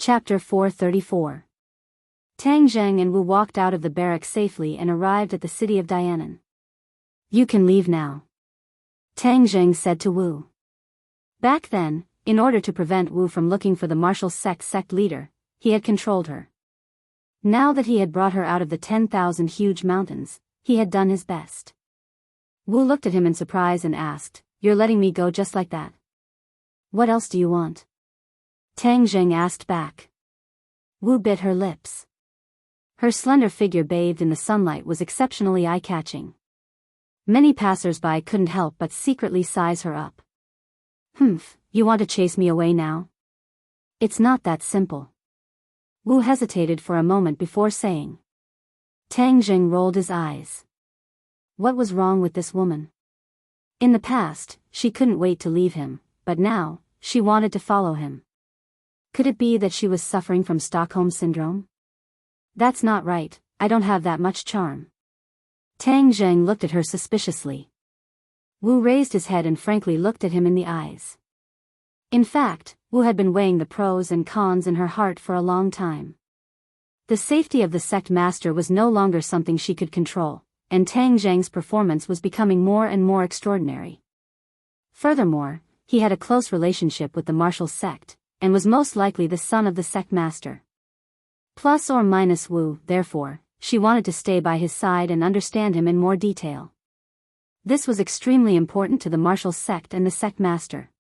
Chapter 434. Tang Zheng and Wu walked out of the barracks safely and arrived at the city of Dianan. "You can leave now," Tang Zheng said to Wu. Back then, in order to prevent Wu from looking for the martial sect leader, he had controlled her. Now that he had brought her out of the 10,000 huge mountains, he had done his best. Wu looked at him in surprise and asked, "You're letting me go just like that? What else do you want?" Tang Zheng asked back. Wu bit her lips. Her slender figure bathed in the sunlight was exceptionally eye-catching. Many passers-by couldn't help but secretly size her up. "Humph, you want to chase me away now? It's not that simple." Wu hesitated for a moment before saying. Tang Zheng rolled his eyes. What was wrong with this woman? In the past, she couldn't wait to leave him, but now, she wanted to follow him. Could it be that she was suffering from Stockholm Syndrome? That's not right, I don't have that much charm. Tang Zheng looked at her suspiciously. Wu raised his head and frankly looked at him in the eyes. In fact, Wu had been weighing the pros and cons in her heart for a long time. The safety of the sect master was no longer something she could control, and Tang Zheng's performance was becoming more and more extraordinary. Furthermore, he had a close relationship with the martial sect, and was most likely the son of the sect master. Plus or minus Wu, therefore, she wanted to stay by his side and understand him in more detail. This was extremely important to the martial sect and the sect master.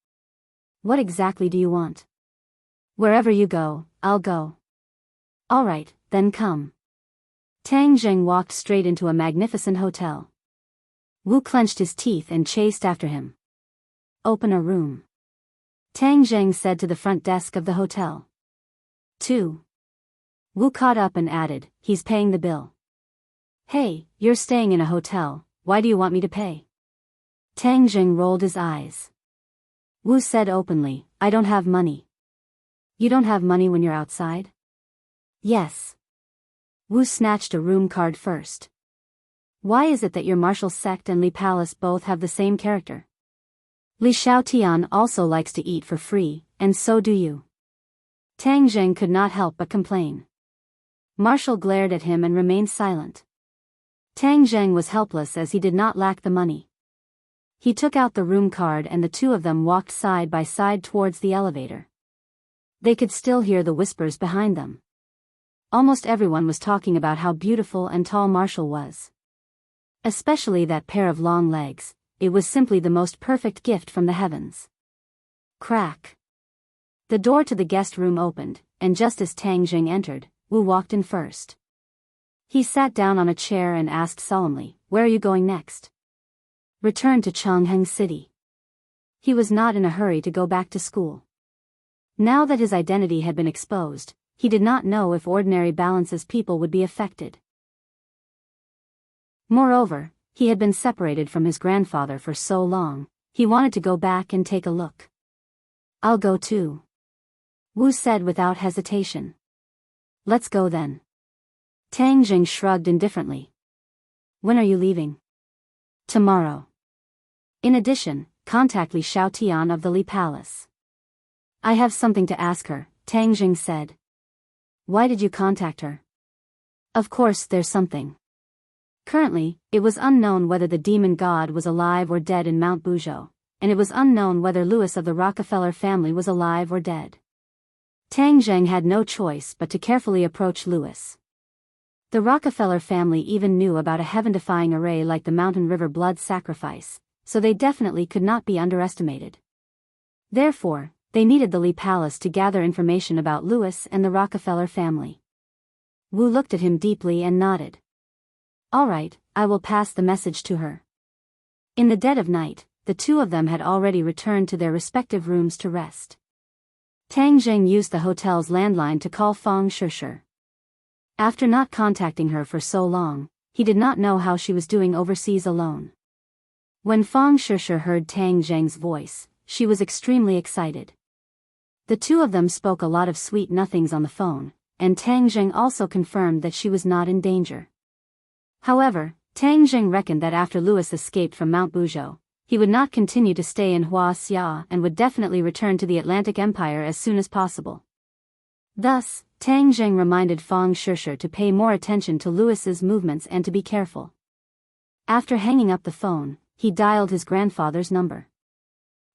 "What exactly do you want?" "Wherever you go, I'll go." "All right, then come." Tang Zheng walked straight into a magnificent hotel. Wu clenched his teeth and chased after him. "Open a room," Tang Zheng said to the front desk of the hotel. 2. Wu caught up and added, "He's paying the bill." "Hey, you're staying in a hotel, why do you want me to pay?" Tang Zheng rolled his eyes. Wu said openly, "I don't have money." "You don't have money when you're outside?" "Yes." Wu snatched a room card first. "Why is it that your martial sect and Li Palace both have the same character? Li Xiaotian also likes to eat for free, and so do you." Tang Zheng could not help but complain. Marshall glared at him and remained silent. Tang Zheng was helpless as he did not lack the money. He took out the room card and the two of them walked side by side towards the elevator. They could still hear the whispers behind them. Almost everyone was talking about how beautiful and tall Marshall was. Especially that pair of long legs, it was simply the most perfect gift from the heavens. Crack. The door to the guest room opened, and just as Tang Zheng entered, Wu walked in first. He sat down on a chair and asked solemnly, "Where are you going next?" "Return to Chongheng City." He was not in a hurry to go back to school. Now that his identity had been exposed, he did not know if ordinary balances people would be affected. Moreover, he had been separated from his grandfather for so long, he wanted to go back and take a look. "I'll go too," Wu said without hesitation. "Let's go then." Tang Zheng shrugged indifferently. "When are you leaving?" "Tomorrow. In addition, contact Li Xiaotian of the Li Palace." "I have something to ask her," Tang Zheng said. "Why did you contact her?" "Of course there's something." Currently, it was unknown whether the demon god was alive or dead in Mount Buzhou, and it was unknown whether Louis of the Rockefeller family was alive or dead. Tang Zheng had no choice but to carefully approach Louis. The Rockefeller family even knew about a heaven-defying array like the Mountain River blood sacrifice, so they definitely could not be underestimated. Therefore, they needed the Li Palace to gather information about Louis and the Rockefeller family. Wu looked at him deeply and nodded. "All right, I will pass the message to her." In the dead of night, the two of them had already returned to their respective rooms to rest. Tang Zheng used the hotel's landline to call Fang Shishir. After not contacting her for so long, he did not know how she was doing overseas alone. When Fang Shishir heard Tang Zheng's voice, she was extremely excited. The two of them spoke a lot of sweet nothings on the phone, and Tang Zheng also confirmed that she was not in danger. However, Tang Zheng reckoned that after Louis escaped from Mount Buzhou, he would not continue to stay in Huaxia and would definitely return to the Atlantic Empire as soon as possible. Thus, Tang Zheng reminded Fang Shishir to pay more attention to Louis's movements and to be careful. After hanging up the phone, he dialed his grandfather's number.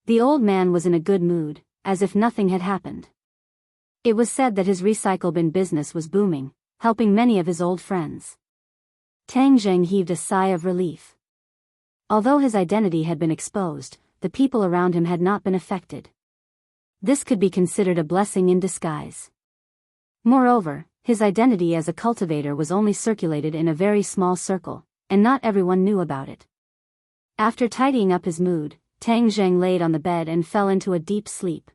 The old man was in a good mood, as if nothing had happened. It was said that his recycle bin business was booming, helping many of his old friends. Tang Zheng heaved a sigh of relief. Although his identity had been exposed, the people around him had not been affected. This could be considered a blessing in disguise. Moreover, his identity as a cultivator was only circulated in a very small circle, and not everyone knew about it. After tidying up his mood, Tang Zheng laid on the bed and fell into a deep sleep.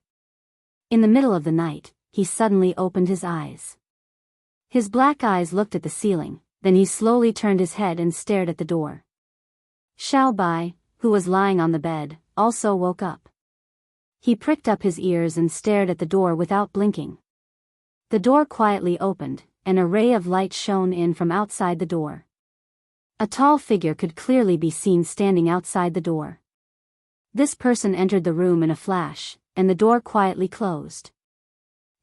In the middle of the night, he suddenly opened his eyes. His black eyes looked at the ceiling, then he slowly turned his head and stared at the door. Xiao Bai, who was lying on the bed, also woke up. He pricked up his ears and stared at the door without blinking. The door quietly opened, and a ray of light shone in from outside the door. A tall figure could clearly be seen standing outside the door. This person entered the room in a flash, and the door quietly closed.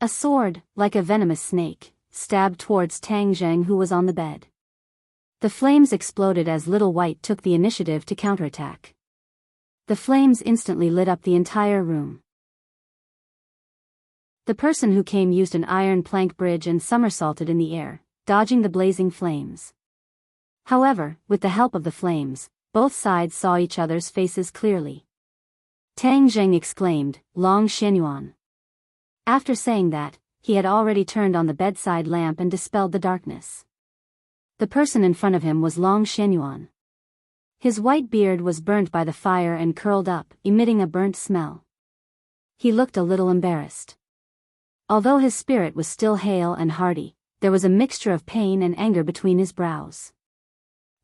A sword, like a venomous snake, stabbed towards Tang Zheng, who was on the bed. The flames exploded as Little White took the initiative to counterattack. The flames instantly lit up the entire room. The person who came used an iron plank bridge and somersaulted in the air, dodging the blazing flames. However, with the help of the flames, both sides saw each other's faces clearly. Tang Zheng exclaimed, "Long Xianyuan." After saying that, he had already turned on the bedside lamp and dispelled the darkness. The person in front of him was Long Xianyuan. His white beard was burnt by the fire and curled up, emitting a burnt smell. He looked a little embarrassed. Although his spirit was still hale and hearty, there was a mixture of pain and anger between his brows.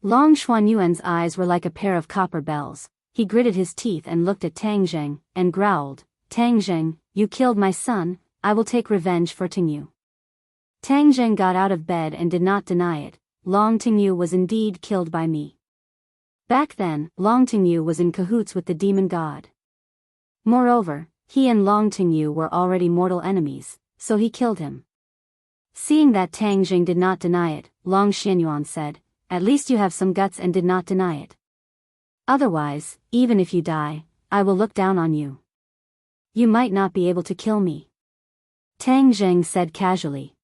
Long Xuanyuan's eyes were like a pair of copper bells. He gritted his teeth and looked at Tang Zheng, and growled, "Tang Zheng, you killed my son, I will take revenge for Tingyu." Tang Zheng got out of bed and did not deny it. "Long Tingyu was indeed killed by me." Back then, Long Tingyu was in cahoots with the demon god. Moreover, he and Long Tingyu were already mortal enemies, so he killed him. Seeing that Tang Zheng did not deny it, Long Xianyuan said, "At least you have some guts and did not deny it. Otherwise, even if you die, I will look down on you. You might not be able to kill me." Tang Zheng said casually.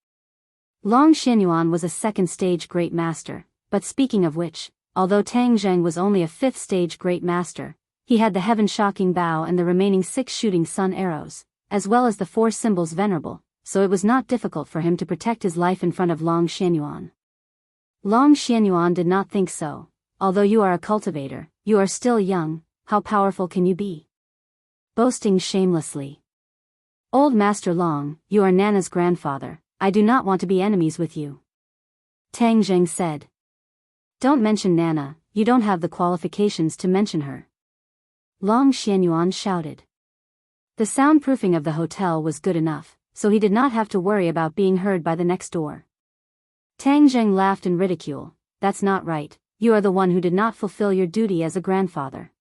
Long Xianyuan was a second-stage Great Master, but speaking of which, although Tang Zheng was only a fifth-stage Great Master, he had the heaven-shocking bow and the remaining 6 shooting sun arrows, as well as the 4 symbols venerable, so it was not difficult for him to protect his life in front of Long Xianyuan. Long Xianyuan did not think so. "Although you are a cultivator, you are still young, how powerful can you be?" Boasting shamelessly. "Old Master Long, you are Nana's grandfather, I do not want to be enemies with you," Tang Zheng said. "Don't mention Nana, you don't have the qualifications to mention her," Long Xianyuan shouted. The soundproofing of the hotel was good enough, so he did not have to worry about being heard by the next door. Tang Zheng laughed in ridicule. "That's not right. You are the one who did not fulfill your duty as a grandfather.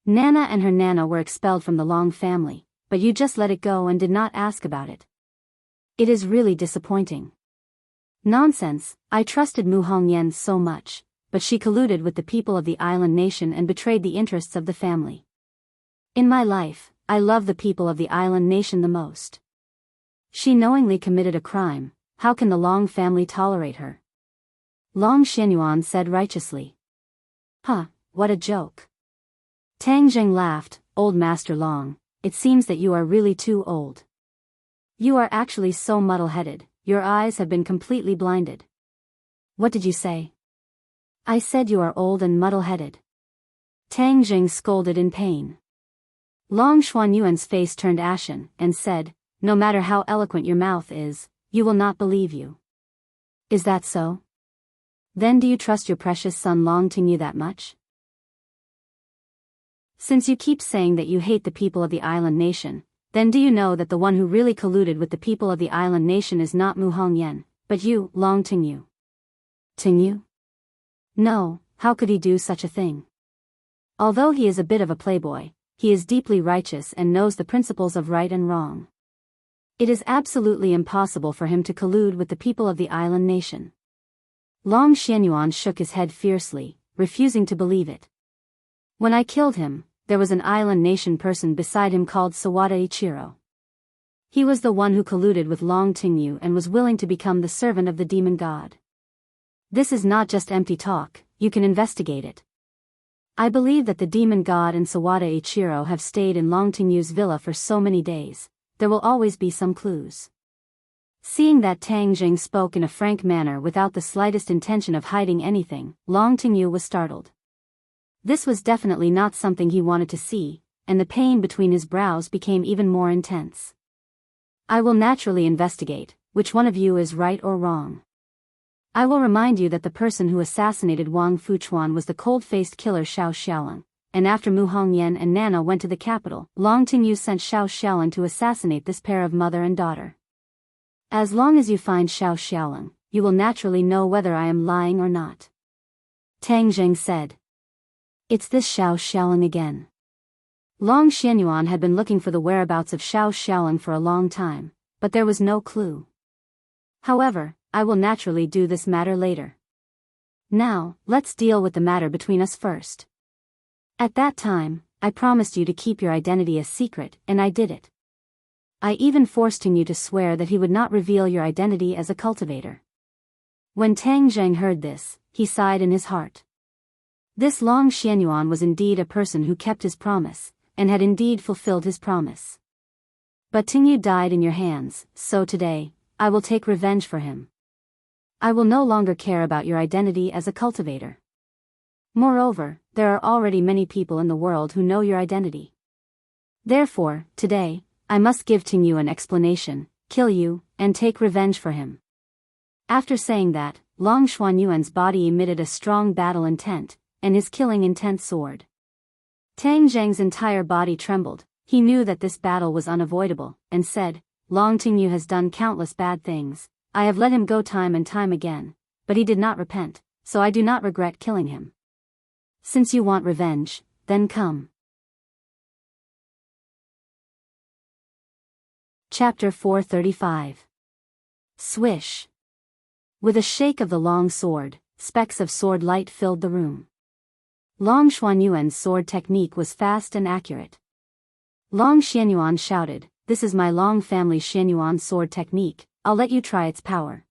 Nana and her Nana were expelled from the Long family, but you just let it go and did not ask about it. It is really disappointing." "Nonsense, I trusted Mu Hongyan so much, but she colluded with the people of the island nation and betrayed the interests of the family. In my life, I love the people of the island nation the most. She knowingly committed a crime, how can the Long family tolerate her?" Long Xianyuan said righteously. "Huh, what a joke." Tang Zheng laughed. "Old Master Long, it seems that you are really too old. You are actually so muddle-headed, your eyes have been completely blinded." "What did you say?" "I said you are old and muddle-headed." Tang Zheng scolded in pain. Long Xuanyuan's face turned ashen, and said, "No matter how eloquent your mouth is, you will not believe you." "Is that so? Then do you trust your precious son Long Tingyu that much? Since you keep saying that you hate the people of the island nation, then do you know that the one who really colluded with the people of the island nation is not Mu Hongyan, but you, Long Tingyu?" "Tingyu? No, how could he do such a thing? Although he is a bit of a playboy, he is deeply righteous and knows the principles of right and wrong. It is absolutely impossible for him to collude with the people of the island nation. Long Xianyuan shook his head fiercely, refusing to believe it. When I killed him, there was an island nation person beside him called Sawada Ichiro. He was the one who colluded with Long Tingyu and was willing to become the servant of the demon god. This is not just empty talk, you can investigate it. I believe that the demon god and Sawada Ichiro have stayed in Long Tingyu's villa for so many days, there will always be some clues. Seeing that Tang Jing spoke in a frank manner without the slightest intention of hiding anything, Long Tingyu was startled. This was definitely not something he wanted to see, and the pain between his brows became even more intense. I will naturally investigate, which one of you is right or wrong. I will remind you that the person who assassinated Wang Fuchuan was the cold-faced killer Xiao Xiaolong, and after Mu Hongyan and Nana went to the capital, Long Tingyu sent Xiao Xiaolong to assassinate this pair of mother and daughter. As long as you find Xiao Xiaolong, you will naturally know whether I am lying or not. Tang Jing said. It's this Xiao Xiaolong again. Long Xianyuan had been looking for the whereabouts of Xiao Xiaolong for a long time, but there was no clue. However, I will naturally do this matter later. Now, let's deal with the matter between us first. At that time, I promised you to keep your identity a secret, and I did it. I even forced you to swear that he would not reveal your identity as a cultivator. When Tang Zheng heard this, he sighed in his heart. This Long Xianyuan was indeed a person who kept his promise, and had indeed fulfilled his promise. But Tingyu died in your hands, so today, I will take revenge for him. I will no longer care about your identity as a cultivator. Moreover, there are already many people in the world who know your identity. Therefore, today, I must give Tingyu an explanation, kill you, and take revenge for him. After saying that, Long Xuanyuan's body emitted a strong battle intent, and his killing intent soared. Tang Zheng's entire body trembled, he knew that this battle was unavoidable, and said, Long Tingyu has done countless bad things, I have let him go time and time again, but he did not repent, so I do not regret killing him. Since you want revenge, then come. Chapter 435. Swish. With a shake of the long sword, specks of sword light filled the room. Long Xuanyuan's sword technique was fast and accurate. Long Xianyuan shouted, This is my Long family Xianyuan sword technique, I'll let you try its power.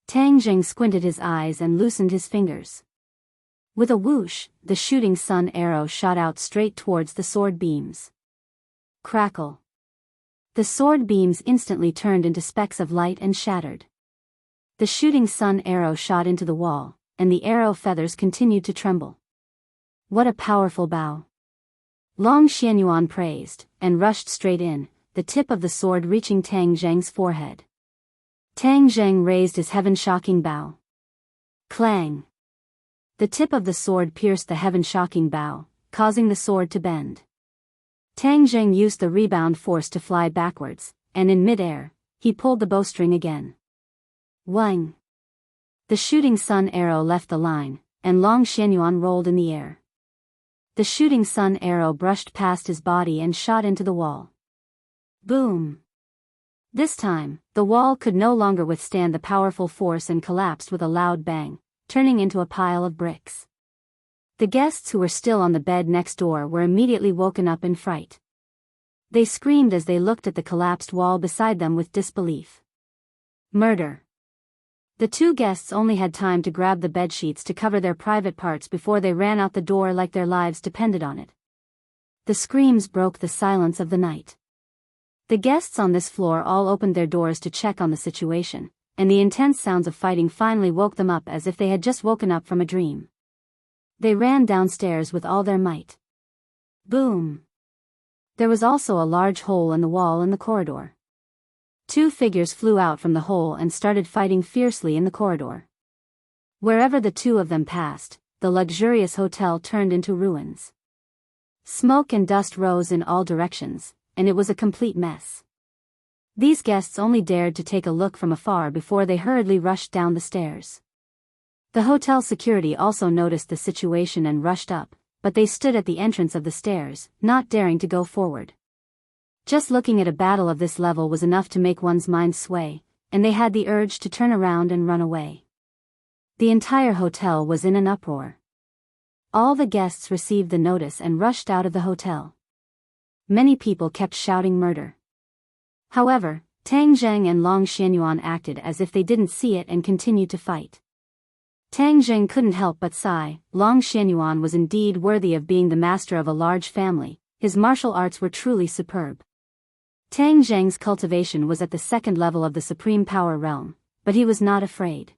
Tang Jing squinted his eyes and loosened his fingers. With a whoosh, the shooting sun arrow shot out straight towards the sword beams. Crackle. The sword beams instantly turned into specks of light and shattered. The shooting sun arrow shot into the wall, and the arrow feathers continued to tremble. What a powerful bow! Long Xianyuan praised, and rushed straight in, the tip of the sword reaching Tang Zheng's forehead. Tang Zheng raised his heaven-shocking bow. Clang! The tip of the sword pierced the heaven-shocking bow, causing the sword to bend. Tang Zheng used the rebound force to fly backwards, and in mid-air, he pulled the bowstring again. Wang! The shooting sun arrow left the line, and Long Xianyuan rolled in the air. The shooting sun arrow brushed past his body and shot into the wall. Boom! This time, the wall could no longer withstand the powerful force and collapsed with a loud bang, turning into a pile of bricks. The guests who were still on the bed next door were immediately woken up in fright. They screamed as they looked at the collapsed wall beside them with disbelief. Murder! The two guests only had time to grab the bedsheets to cover their private parts before they ran out the door like their lives depended on it. The screams broke the silence of the night. The guests on this floor all opened their doors to check on the situation, and the intense sounds of fighting finally woke them up as if they had just woken up from a dream. They ran downstairs with all their might. Boom! There was also a large hole in the wall in the corridor. Two figures flew out from the hole and started fighting fiercely in the corridor. Wherever the two of them passed, the luxurious hotel turned into ruins. Smoke and dust rose in all directions, and it was a complete mess. These guests only dared to take a look from afar before they hurriedly rushed down the stairs. The hotel security also noticed the situation and rushed up, but they stood at the entrance of the stairs, not daring to go forward. Just looking at a battle of this level was enough to make one's mind sway, and they had the urge to turn around and run away. The entire hotel was in an uproar. All the guests received the notice and rushed out of the hotel. Many people kept shouting murder. However, Tang Zheng and Long Xianyuan acted as if they didn't see it and continued to fight. Tang Zheng couldn't help but sigh. Long Xianyuan was indeed worthy of being the master of a large family. His martial arts were truly superb. Tang Zheng's cultivation was at the second level of the supreme power realm, but he was not afraid.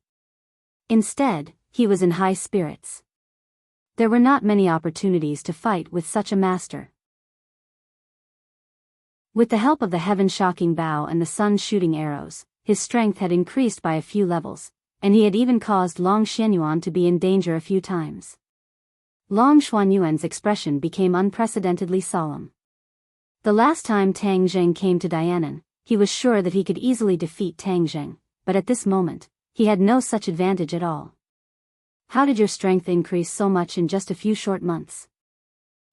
Instead, he was in high spirits. There were not many opportunities to fight with such a master. With the help of the heaven-shocking bow and the sun-shooting arrows, his strength had increased by a few levels, and he had even caused Long Xianyuan to be in danger a few times. Long Xianyuan's expression became unprecedentedly solemn. The last time Tang Zheng came to Dianan, he was sure that he could easily defeat Tang Zheng, but at this moment, he had no such advantage at all. How did your strength increase so much in just a few short months?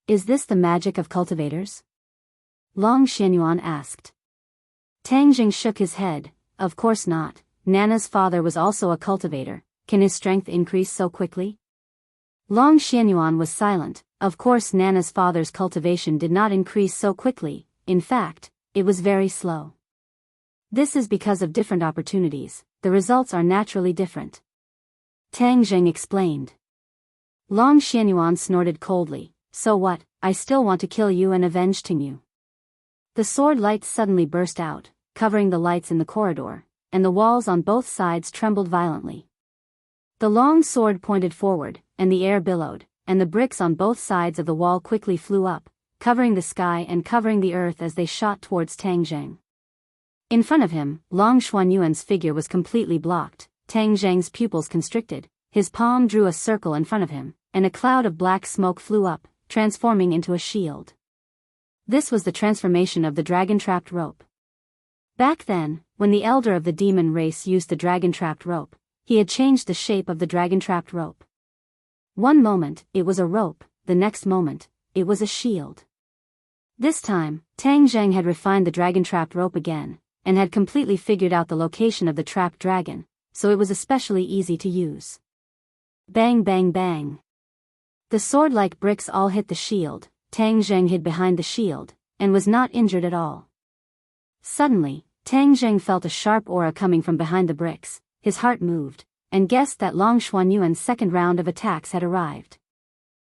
Is this the magic of cultivators? Long Xianyuan asked. Tang Zheng shook his head. Of course not. Nana's father was also a cultivator. Can his strength increase so quickly? Long Xianyuan was silent. Of course Nana's father's cultivation did not increase so quickly. In fact, it was very slow. This is because of different opportunities. The results are naturally different. Tang Zheng explained. Long Xianyuan snorted coldly. So what? I still want to kill you and avenge Tingyu. The sword lights suddenly burst out, covering the lights in the corridor, and the walls on both sides trembled violently. The long sword pointed forward, and the air billowed, and the bricks on both sides of the wall quickly flew up, covering the sky and covering the earth as they shot towards Tang Zheng. In front of him, Long Xianyuan's figure was completely blocked. Tang Zheng's pupils constricted, his palm drew a circle in front of him, and a cloud of black smoke flew up, transforming into a shield. This was the transformation of the dragon-trapped rope. Back then, when the elder of the demon race used the dragon-trapped rope, he had changed the shape of the dragon-trapped rope. One moment, it was a rope, the next moment, it was a shield. This time, Tang Zheng had refined the dragon-trapped rope again, and had completely figured out the location of the trapped dragon, so it was especially easy to use. Bang bang bang. The sword-like bricks all hit the shield. Tang Zheng hid behind the shield, and was not injured at all. Suddenly, Tang Zheng felt a sharp aura coming from behind the bricks. His heart moved, and guessed that Long Xianyuan's second round of attacks had arrived.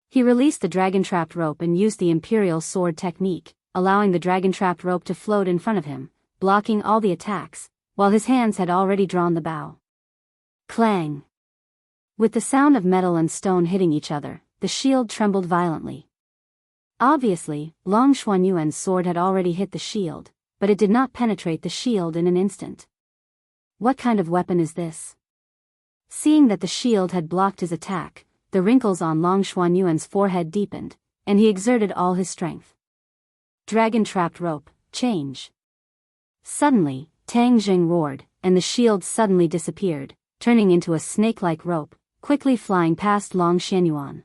He released the dragon-trapped rope and used the imperial sword technique, allowing the dragon-trapped rope to float in front of him, blocking all the attacks, while his hands had already drawn the bow. Clang! With the sound of metal and stone hitting each other, the shield trembled violently. Obviously, Long Xianyuan's sword had already hit the shield, but it did not penetrate the shield in an instant. What kind of weapon is this? Seeing that the shield had blocked his attack, the wrinkles on Long Xianyuan's forehead deepened, and he exerted all his strength. Dragon-trapped rope, change. Suddenly, Tang Zheng roared, and the shield suddenly disappeared, turning into a snake-like rope, quickly flying past Long Xianyuan.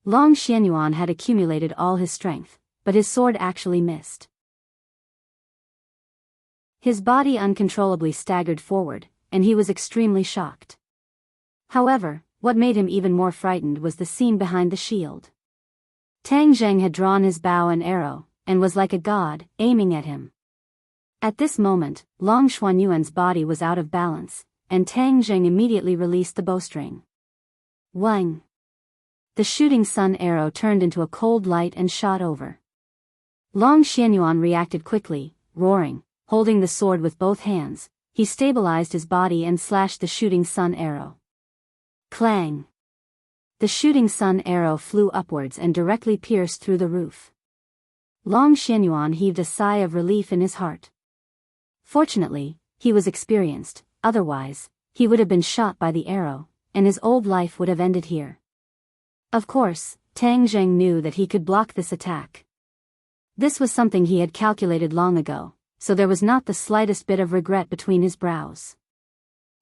Long Xianyuan had accumulated all his strength, but his sword actually missed. His body uncontrollably staggered forward, and he was extremely shocked. However, what made him even more frightened was the scene behind the shield. Tang Zheng had drawn his bow and arrow, and was like a god, aiming at him. At this moment, Long Xianyuan's body was out of balance, and Tang Zheng immediately released the bowstring. Wang! The shooting sun arrow turned into a cold light and shot over. Long Xianyuan reacted quickly, roaring, holding the sword with both hands. He stabilized his body and slashed the shooting sun arrow. Clang! The shooting sun arrow flew upwards and directly pierced through the roof. Long Xianyuan heaved a sigh of relief in his heart. Fortunately, he was experienced, otherwise, he would have been shot by the arrow, and his old life would have ended here. Of course, Tang Zheng knew that he could block this attack. This was something he had calculated long ago, so there was not the slightest bit of regret between his brows.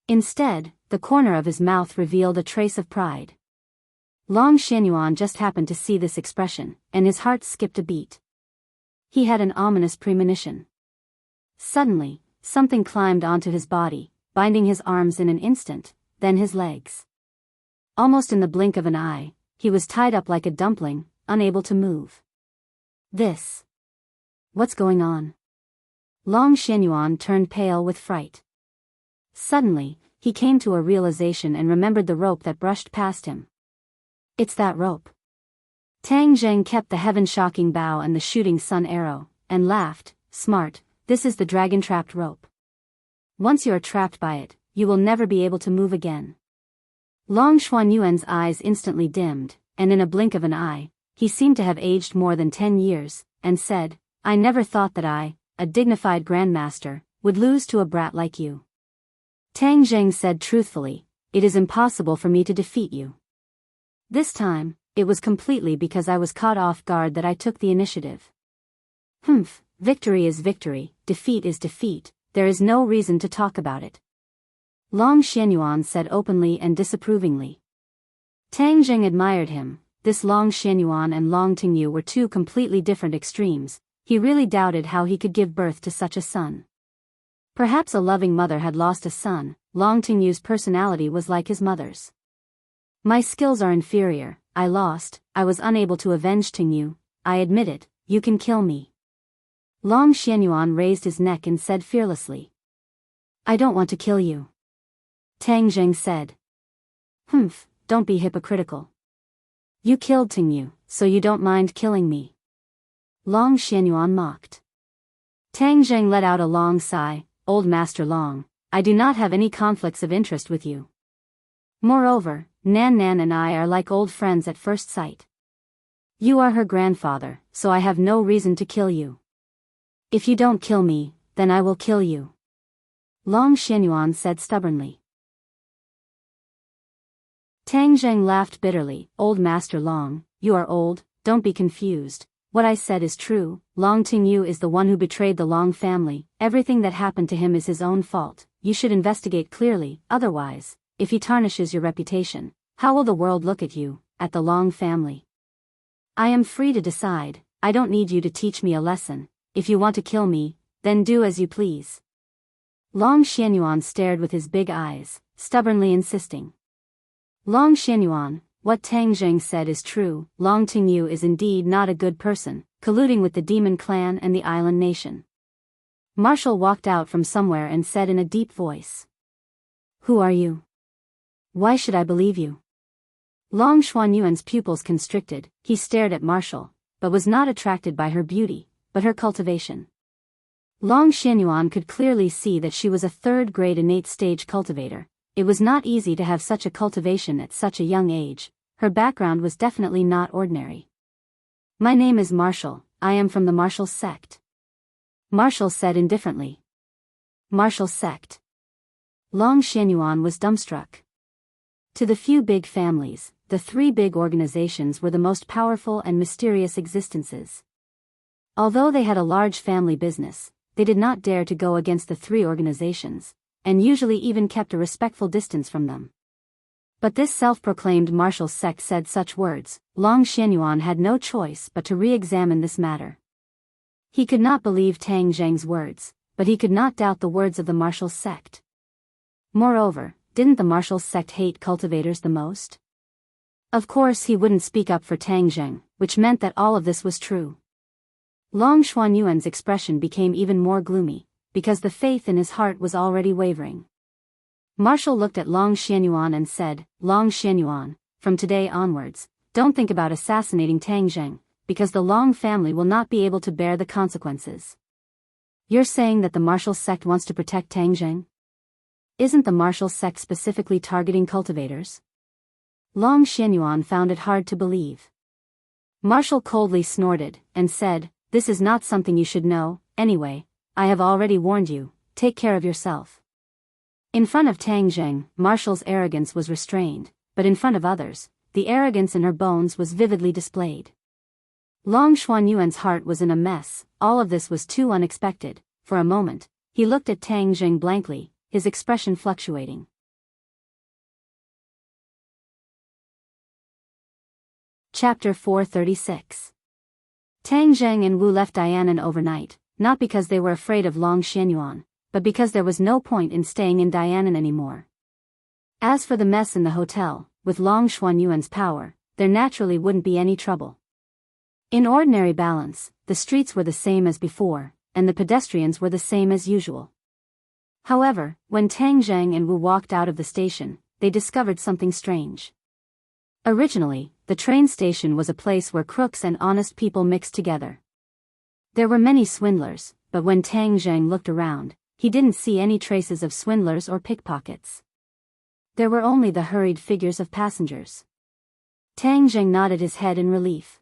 Instead, the corner of his mouth revealed a trace of pride. Long Xianyuan just happened to see this expression, and his heart skipped a beat. He had an ominous premonition. Suddenly, something climbed onto his body, binding his arms in an instant, then his legs. Almost in the blink of an eye, he was tied up like a dumpling, unable to move. What's going on? Long Xianyuan turned pale with fright. Suddenly, he came to a realization and remembered the rope that brushed past him. It's that rope. Tang Zheng kept the heaven-shocking bow and the shooting sun arrow, and laughed. Smart, this is the dragon-trapped rope. Once you are trapped by it, you will never be able to move again. Long Xuanyuan's eyes instantly dimmed, and in a blink of an eye, he seemed to have aged more than 10 years, and said, I never thought that I, a dignified grandmaster, would lose to a brat like you. Tang Zheng said truthfully, it is impossible for me to defeat you. This time, it was completely because I was caught off guard that I took the initiative. Victory is victory, defeat is defeat, there is no reason to talk about it. Long Xianyuan said openly and disapprovingly. Tang Zheng admired him. This Long Xianyuan and Long Tingyu were two completely different extremes. He really doubted how he could give birth to such a son. Perhaps a loving mother had lost a son. Long Tingyu's personality was like his mother's. My skills are inferior, I lost, I was unable to avenge Tingyu, I admit it, you can kill me. Long Xianyuan raised his neck and said fearlessly. I don't want to kill you. Tang Zheng said. Don't be hypocritical. You killed Tingyu, so you don't mind killing me. Long Xianyuan mocked. Tang Zheng let out a long sigh. Old Master Long, I do not have any conflicts of interest with you. Moreover, Nan Nan and I are like old friends at first sight. You are her grandfather, so I have no reason to kill you. If you don't kill me, then I will kill you. Long Xianyuan said stubbornly. Tang Zheng laughed bitterly. Old Master Long, you are old, don't be confused. What I said is true. Long Tingyu is the one who betrayed the Long family. Everything that happened to him is his own fault. You should investigate clearly, otherwise, if he tarnishes your reputation, how will the world look at you, at the Long family? I am free to decide. I don't need you to teach me a lesson. If you want to kill me, then do as you please. Long Xianyuan stared with his big eyes, stubbornly insisting. Long Xianyuan, what Tang Zheng said is true. Long Tingyu is indeed not a good person, colluding with the demon clan and the island nation. Marshall walked out from somewhere and said in a deep voice. Who are you? Why should I believe you? Long Xuanyuan's pupils constricted. He stared at Marshall, but was not attracted by her beauty, but her cultivation. Long Xianyuan could clearly see that she was a third-grade innate stage cultivator. It was not easy to have such a cultivation at such a young age. Her background was definitely not ordinary. My name is Marshall, I am from the Marshall sect. Marshall said indifferently. Marshall sect. Long Xianyuan was dumbstruck. To the few big families, the three big organizations were the most powerful and mysterious existences. Although they had a large family business, they did not dare to go against the three organizations, and usually even kept a respectful distance from them. But this self-proclaimed Marshall sect said such words. Long Xianyuan had no choice but to re-examine this matter. He could not believe Tang Zheng's words, but he could not doubt the words of the Marshall sect. Moreover, didn't the Marshall sect hate cultivators the most? Of course he wouldn't speak up for Tang Zheng, which meant that all of this was true. Long Xuanyuan's expression became even more gloomy, because the faith in his heart was already wavering. Marshall looked at Long Xianyuan and said, Long Xianyuan, from today onwards, don't think about assassinating Tang Zheng, because the Long family will not be able to bear the consequences. You're saying that the Marshall sect wants to protect Tang Zheng? Isn't the Marshall sect specifically targeting cultivators? Long Xianyuan found it hard to believe. Marshall coldly snorted, and said, this is not something you should know. Anyway, I have already warned you, take care of yourself. In front of Tang Zheng, Marshall's arrogance was restrained, but in front of others, the arrogance in her bones was vividly displayed. Long Xuanyuan's heart was in a mess. All of this was too unexpected. For a moment, he looked at Tang Zheng blankly, his expression fluctuating. Chapter 436. Tang Zheng and Wu left Dianan overnight, not because they were afraid of Long Xianyuan, but because there was no point in staying in Dianan anymore. As for the mess in the hotel, with Long Xuanyuan's power, there naturally wouldn't be any trouble. In ordinary balance, the streets were the same as before, and the pedestrians were the same as usual. However, when Tang Zheng and Wu walked out of the station, they discovered something strange. Originally, the train station was a place where crooks and honest people mixed together. There were many swindlers, but when Tang Zheng looked around, he didn't see any traces of swindlers or pickpockets. There were only the hurried figures of passengers. Tang Zheng nodded his head in relief.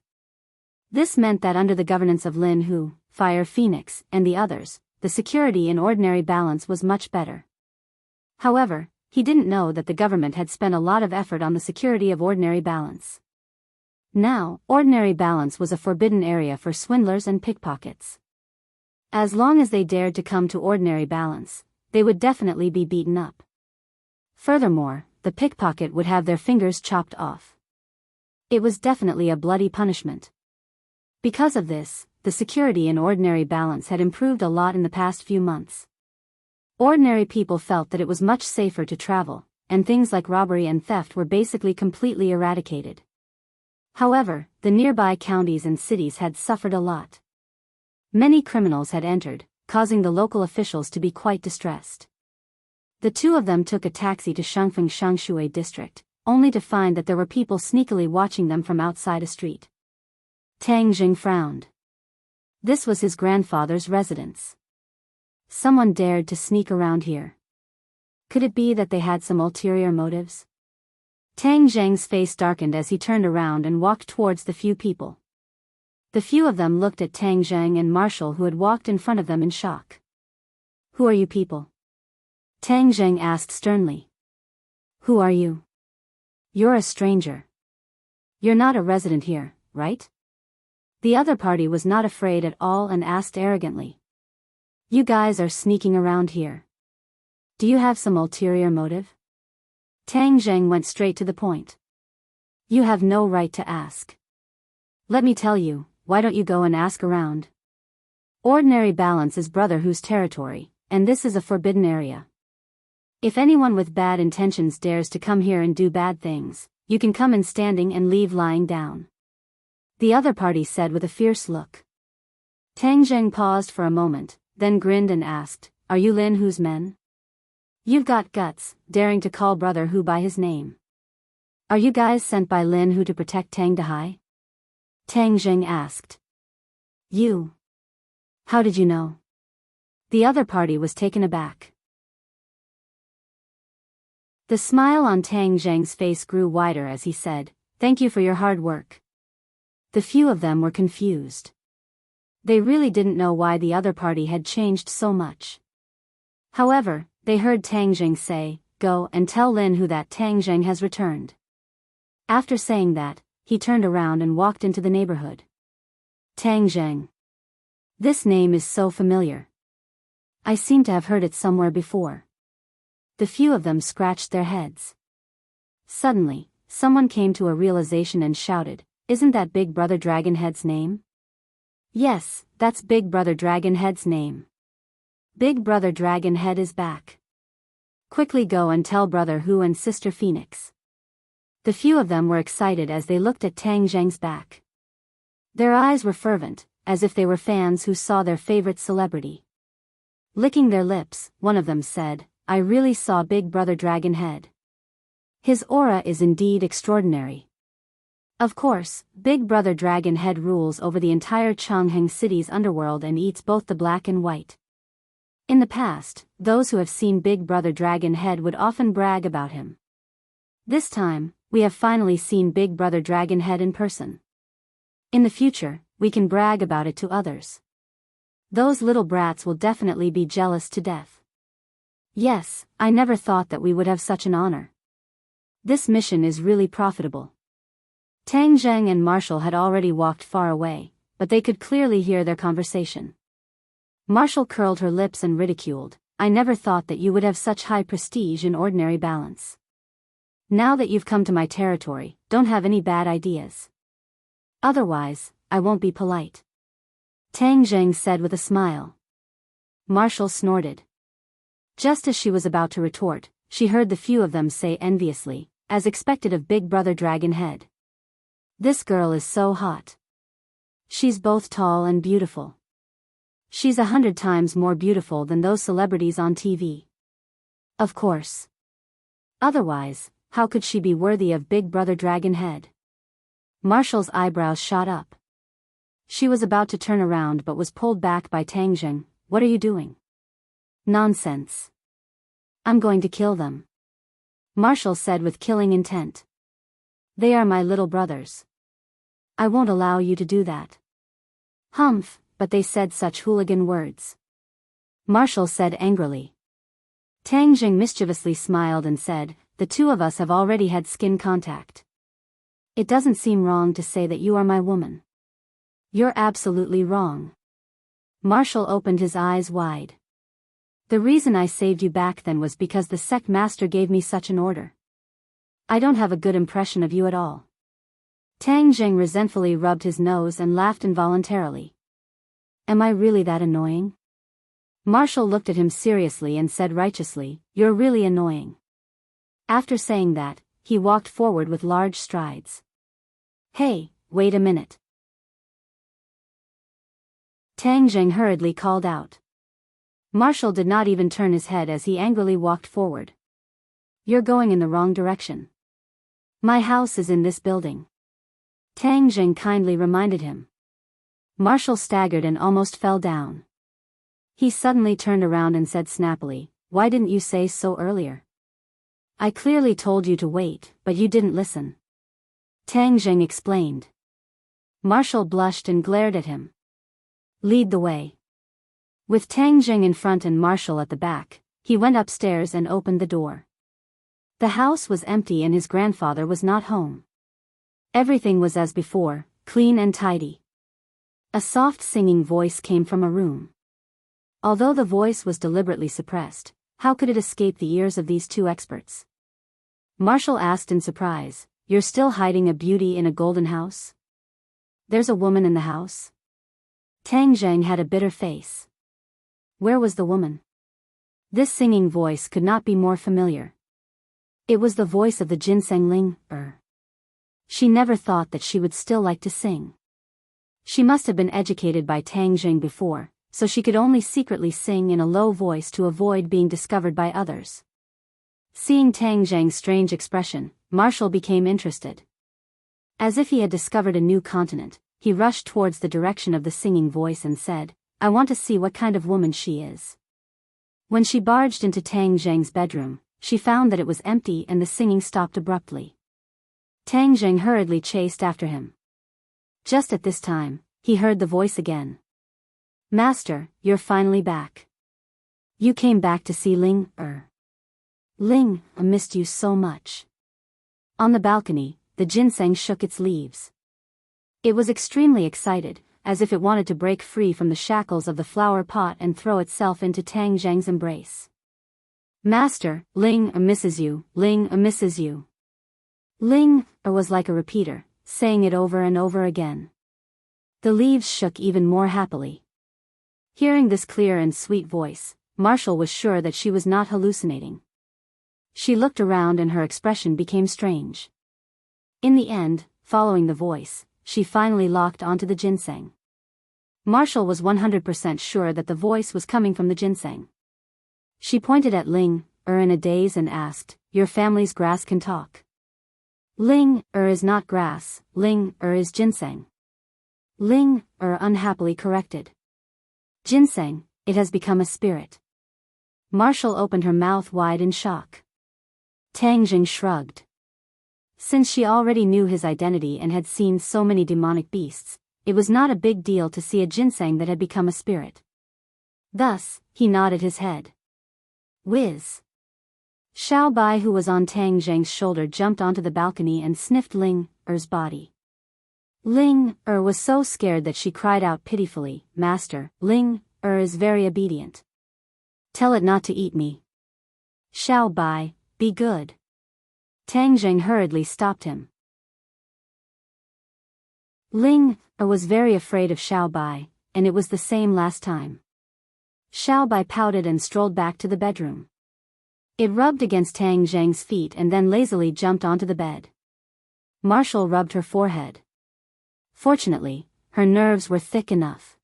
This meant that under the governance of Lin Hu, Fire Phoenix, and the others, the security in ordinary balance was much better. However, he didn't know that the government had spent a lot of effort on the security of ordinary balance. Now, ordinary balance was a forbidden area for swindlers and pickpockets. As long as they dared to come to ordinary balance, they would definitely be beaten up. Furthermore, the pickpocket would have their fingers chopped off. It was definitely a bloody punishment. Because of this, the security in ordinary balance had improved a lot in the past few months. Ordinary people felt that it was much safer to travel, and things like robbery and theft were basically completely eradicated. However, the nearby counties and cities had suffered a lot. Many criminals had entered, causing the local officials to be quite distressed. The two of them took a taxi to Shangfeng Shangshui district, only to find that there were people sneakily watching them from outside a street. Tang Zheng frowned. This was his grandfather's residence. Someone dared to sneak around here. Could it be that they had some ulterior motives? Tang Zheng's face darkened as he turned around and walked towards the few people. The few of them looked at Tang Zheng and Marshall, who had walked in front of them, in shock. "Who are you people?" Tang Zheng asked sternly. "Who are you?" "You're a stranger. You're not a resident here, right?" The other party was not afraid at all and asked arrogantly. "You guys are sneaking around here. Do you have some ulterior motive?" Tang Zheng went straight to the point. "You have no right to ask. Let me tell you, why don't you go and ask around? Ordinary balance is Brother Hu's territory, and this is a forbidden area. If anyone with bad intentions dares to come here and do bad things, you can come in standing and leave lying down," the other party said with a fierce look. Tang Zheng paused for a moment, then grinned and asked, "Are you Lin Hu's men? You've got guts, daring to call Brother Hu by his name. Are you guys sent by Lin Hu to protect Tang Dahai?" Tang Zheng asked. "You? How did you know?" The other party was taken aback. The smile on Tang Zheng's face grew wider as he said, "Thank you for your hard work." The few of them were confused. They really didn't know why the other party had changed so much. However, they heard Tang Zheng say, "Go and tell Lin Hu that Tang Zheng has returned." After saying that, he turned around and walked into the neighborhood. Tang Zheng. This name is so familiar. I seem to have heard it somewhere before. The few of them scratched their heads. Suddenly, someone came to a realization and shouted, "Isn't that Big Brother Dragonhead's name?" "Yes, that's Big Brother Dragonhead's name. Big Brother Dragonhead is back. Quickly go and tell Brother Hu and Sister Phoenix." The few of them were excited as they looked at Tang Zheng's back. Their eyes were fervent, as if they were fans who saw their favorite celebrity. Licking their lips, one of them said, "I really saw Big Brother Dragonhead. His aura is indeed extraordinary." Of course, Big Brother Dragonhead rules over the entire Chongheng city's underworld and eats both the black and white. In the past, those who have seen Big Brother Dragonhead would often brag about him. This time, we have finally seen Big Brother Dragonhead in person. In the future, we can brag about it to others. Those little brats will definitely be jealous to death. Yes, I never thought that we would have such an honor. This mission is really profitable. Tang Zheng and Marshall had already walked far away, but they could clearly hear their conversation. Marshall curled her lips and ridiculed, "I never thought that you would have such high prestige in ordinary balance. Now that you've come to my territory, don't have any bad ideas. Otherwise, I won't be polite." Tang Zheng said with a smile. Marshall snorted. Just as she was about to retort, she heard the few of them say enviously, as expected of Big Brother Dragon Head. This girl is so hot. She's both tall and beautiful. She's 100 times more beautiful than those celebrities on TV. Of course. Otherwise, how could she be worthy of Big Brother Dragon Head? Marshall's eyebrows shot up. She was about to turn around but was pulled back by Tang Zheng. What are you doing? Nonsense. I'm going to kill them. Marshall said with killing intent. They are my little brothers. I won't allow you to do that. Humph, but they said such hooligan words. Marshall said angrily. Tang Zheng mischievously smiled and said, the two of us have already had skin contact. It doesn't seem wrong to say that you are my woman. You're absolutely wrong. Marshall opened his eyes wide. The reason I saved you back then was because the sect master gave me such an order. I don't have a good impression of you at all. Tang Zheng resentfully rubbed his nose and laughed involuntarily. Am I really that annoying? Marshall looked at him seriously and said righteously, you're really annoying. After saying that, he walked forward with large strides. Hey, wait a minute. Tang Zheng hurriedly called out. Marshall did not even turn his head as he angrily walked forward. You're going in the wrong direction. My house is in this building. Tang Zheng kindly reminded him. Marshall staggered and almost fell down. He suddenly turned around and said snappily, why didn't you say so earlier? I clearly told you to wait, but you didn't listen. Tang Zheng explained. Marshall blushed and glared at him. Lead the way. With Tang Zheng in front and Marshall at the back, he went upstairs and opened the door. The house was empty and his grandfather was not home. Everything was as before, clean and tidy. A soft singing voice came from a room. Although the voice was deliberately suppressed, how could it escape the ears of these two experts? Marshall asked in surprise, you're still hiding a beauty in a golden house? There's a woman in the house? Tang Zheng had a bitter face. Where was the woman? This singing voice could not be more familiar. It was the voice of the ginseng Ling. She never thought that she would still like to sing. She must have been educated by Tang Zheng before, so she could only secretly sing in a low voice to avoid being discovered by others. Seeing Tang Zheng's strange expression, Marshall became interested. As if he had discovered a new continent, he rushed towards the direction of the singing voice and said, I want to see what kind of woman she is. When she barged into Tang Zheng's bedroom, she found that it was empty and the singing stopped abruptly. Tang Zheng hurriedly chased after him. Just at this time, he heard the voice again. Master, you're finally back. You came back to see Ling. Ling, I missed you so much. On the balcony, the ginseng shook its leaves. It was extremely excited, as if it wanted to break free from the shackles of the flower pot and throw itself into Tang Zheng's embrace. Master, Ling misses you, Ling misses you. Ling was like a repeater, saying it over and over again. The leaves shook even more happily. Hearing this clear and sweet voice, Marshall was sure that she was not hallucinating. She looked around and her expression became strange. In the end, following the voice, she finally locked onto the ginseng. Marshall was 100% sure that the voice was coming from the ginseng. She pointed at Ling in a daze and asked, your family's grass can talk. Ling is not grass, Ling is ginseng. Ling unhappily corrected. Ginseng, it has become a spirit. Marshall opened her mouth wide in shock. Tang Zheng shrugged. Since she already knew his identity and had seen so many demonic beasts, it was not a big deal to see a ginseng that had become a spirit. Thus, he nodded his head. Whiz! Xiao Bai, who was on Tang Zheng's shoulder, jumped onto the balcony and sniffed Ling-er's body. Ling-er was so scared that she cried out pitifully, Master, Ling-er is very obedient. Tell it not to eat me. Xiao Bai, be good. Tang Zheng hurriedly stopped him. Ling-er was very afraid of Xiao Bai, and it was the same last time. Xiao Bai pouted and strolled back to the bedroom. It rubbed against Tang Zheng's feet and then lazily jumped onto the bed. Marshall rubbed her forehead. Fortunately, her nerves were thick enough.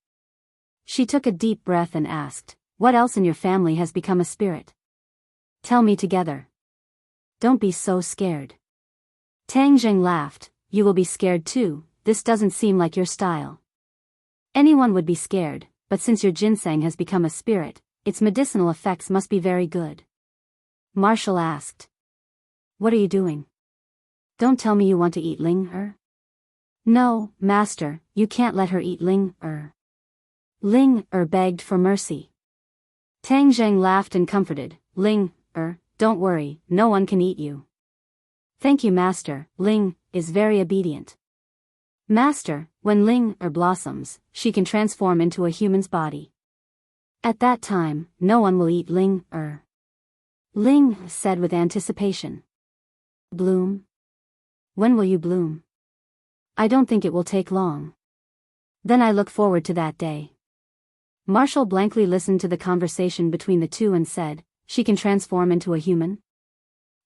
She took a deep breath and asked, "What else in your family has become a spirit? Tell me together. Don't be so scared." Tang Zheng laughed, "You will be scared too, this doesn't seem like your style. Anyone would be scared, but since your ginseng has become a spirit, its medicinal effects must be very good." Marshall asked, "What are you doing? Don't tell me you want to eat Ling-er." "No, master, you can't let her eat Ling-er." Ling-er begged for mercy. Tang Zheng laughed and comforted, "Ling-er, don't worry, no one can eat you." "Thank you, master, Ling is very obedient." "Master, when Ling-er blossoms, she can transform into a human's body. At that time, no one will eat Ling-er." Ling said with anticipation. "Bloom? When will you bloom?" "I don't think it will take long." "Then I look forward to that day." Marshall blankly listened to the conversation between the two and said, "She can transform into a human?"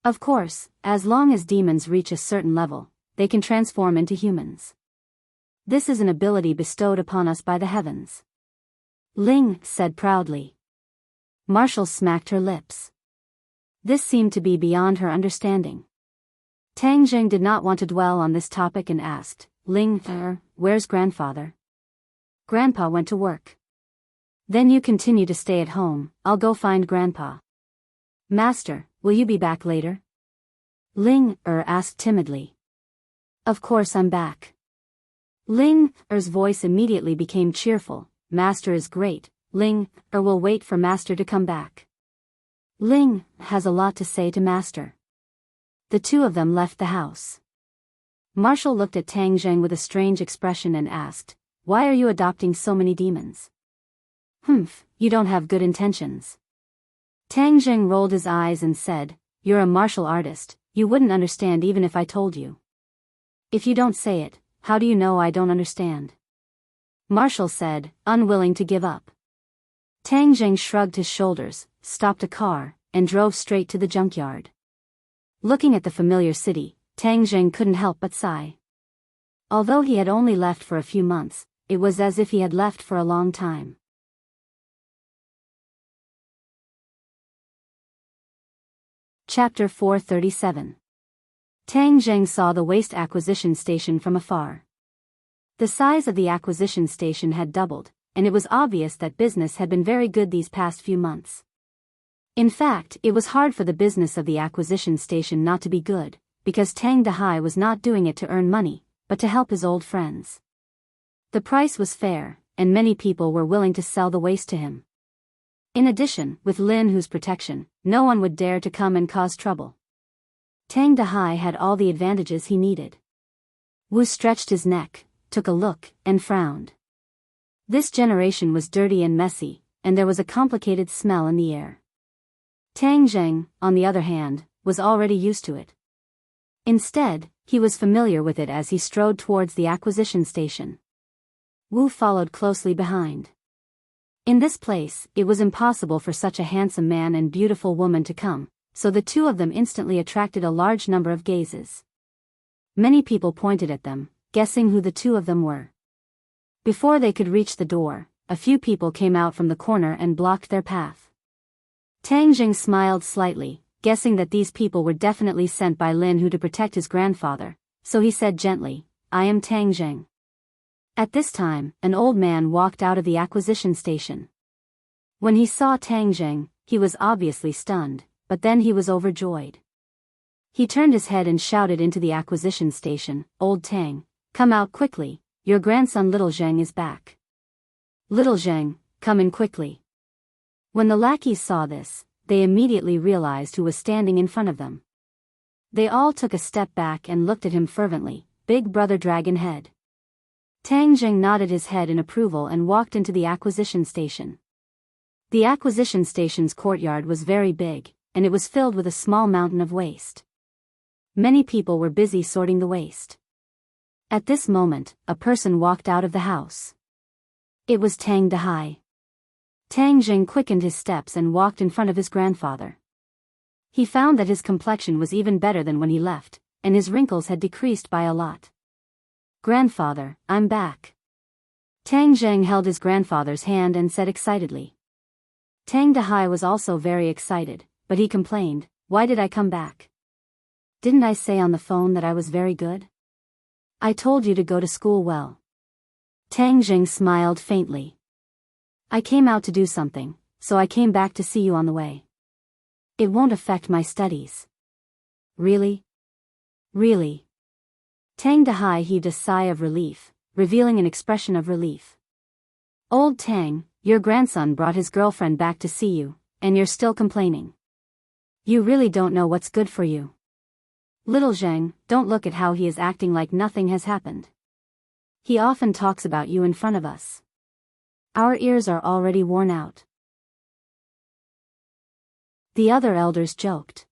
"Of course, as long as demons reach a certain level, they can transform into humans. This is an ability bestowed upon us by the heavens," Ling said proudly. Marshall smacked her lips. This seemed to be beyond her understanding. Tang Zheng did not want to dwell on this topic and asked, "Ling-er, where's grandfather?" "Grandpa went to work." "Then you continue to stay at home, I'll go find grandpa." "Master, will you be back later?" Ling-er asked timidly. "Of course I'm back." Ling-er's voice immediately became cheerful, "Master is great, Ling-er will wait for master to come back. Ling has a lot to say to master." The two of them left the house. Marshall looked at Tang Zheng with a strange expression and asked, "Why are you adopting so many demons?" "Humph, you don't have good intentions." Tang Zheng rolled his eyes and said, "You're a martial artist, you wouldn't understand even if I told you. If you don't say it, how do you know I don't understand?" Marshall said, unwilling to give up. Tang Zheng shrugged his shoulders, stopped a car, and drove straight to the junkyard. Looking at the familiar city, Tang Zheng couldn't help but sigh. Although he had only left for a few months, it was as if he had left for a long time. Chapter 437. Tang Zheng saw the waste acquisition station from afar. The size of the acquisition station had doubled, and it was obvious that business had been very good these past few months. In fact, it was hard for the business of the acquisition station not to be good, because Tang Dahai was not doing it to earn money, but to help his old friends. The price was fair, and many people were willing to sell the waste to him. In addition, with Lin Hu's protection, no one would dare to come and cause trouble. Tang Dahai had all the advantages he needed. Wu stretched his neck, took a look, and frowned. This generation was dirty and messy, and there was a complicated smell in the air. Tang Zheng, on the other hand, was already used to it. Instead, he was familiar with it as he strode towards the acquisition station. Wu followed closely behind. In this place, it was impossible for such a handsome man and beautiful woman to come, so the two of them instantly attracted a large number of gazes. Many people pointed at them, guessing who the two of them were. Before they could reach the door, a few people came out from the corner and blocked their path. Tang Zheng smiled slightly, guessing that these people were definitely sent by Lin Hu to protect his grandfather, so he said gently, "I am Tang Zheng." At this time, an old man walked out of the acquisition station. When he saw Tang Zheng, he was obviously stunned, but then he was overjoyed. He turned his head and shouted into the acquisition station, "Old Tang, come out quickly, your grandson Little Zheng is back. Little Zheng, come in quickly." When the lackeys saw this, they immediately realized who was standing in front of them. They all took a step back and looked at him fervently, "Big Brother Dragon Head." Tang Zheng nodded his head in approval and walked into the acquisition station. The acquisition station's courtyard was very big, and it was filled with a small mountain of waste. Many people were busy sorting the waste. At this moment, a person walked out of the house. It was Tang Dahai. Tang Jing quickened his steps and walked in front of his grandfather. He found that his complexion was even better than when he left, and his wrinkles had decreased by a lot. "Grandfather, I'm back." Tang Jing held his grandfather's hand and said excitedly. Tang Dahai was also very excited, but he complained, "Why did I come back? Didn't I say on the phone that I was very good? I told you to go to school well." Tang Jing smiled faintly. "I came out to do something, so I came back to see you on the way. It won't affect my studies." "Really? Really?" Tang Dahai heaved a sigh of relief, revealing an expression of relief. "Old Tang, your grandson brought his girlfriend back to see you, and you're still complaining. You really don't know what's good for you. Little Zheng, don't look at how he is acting like nothing has happened. He often talks about you in front of us. Our ears are already worn out." The other elders joked.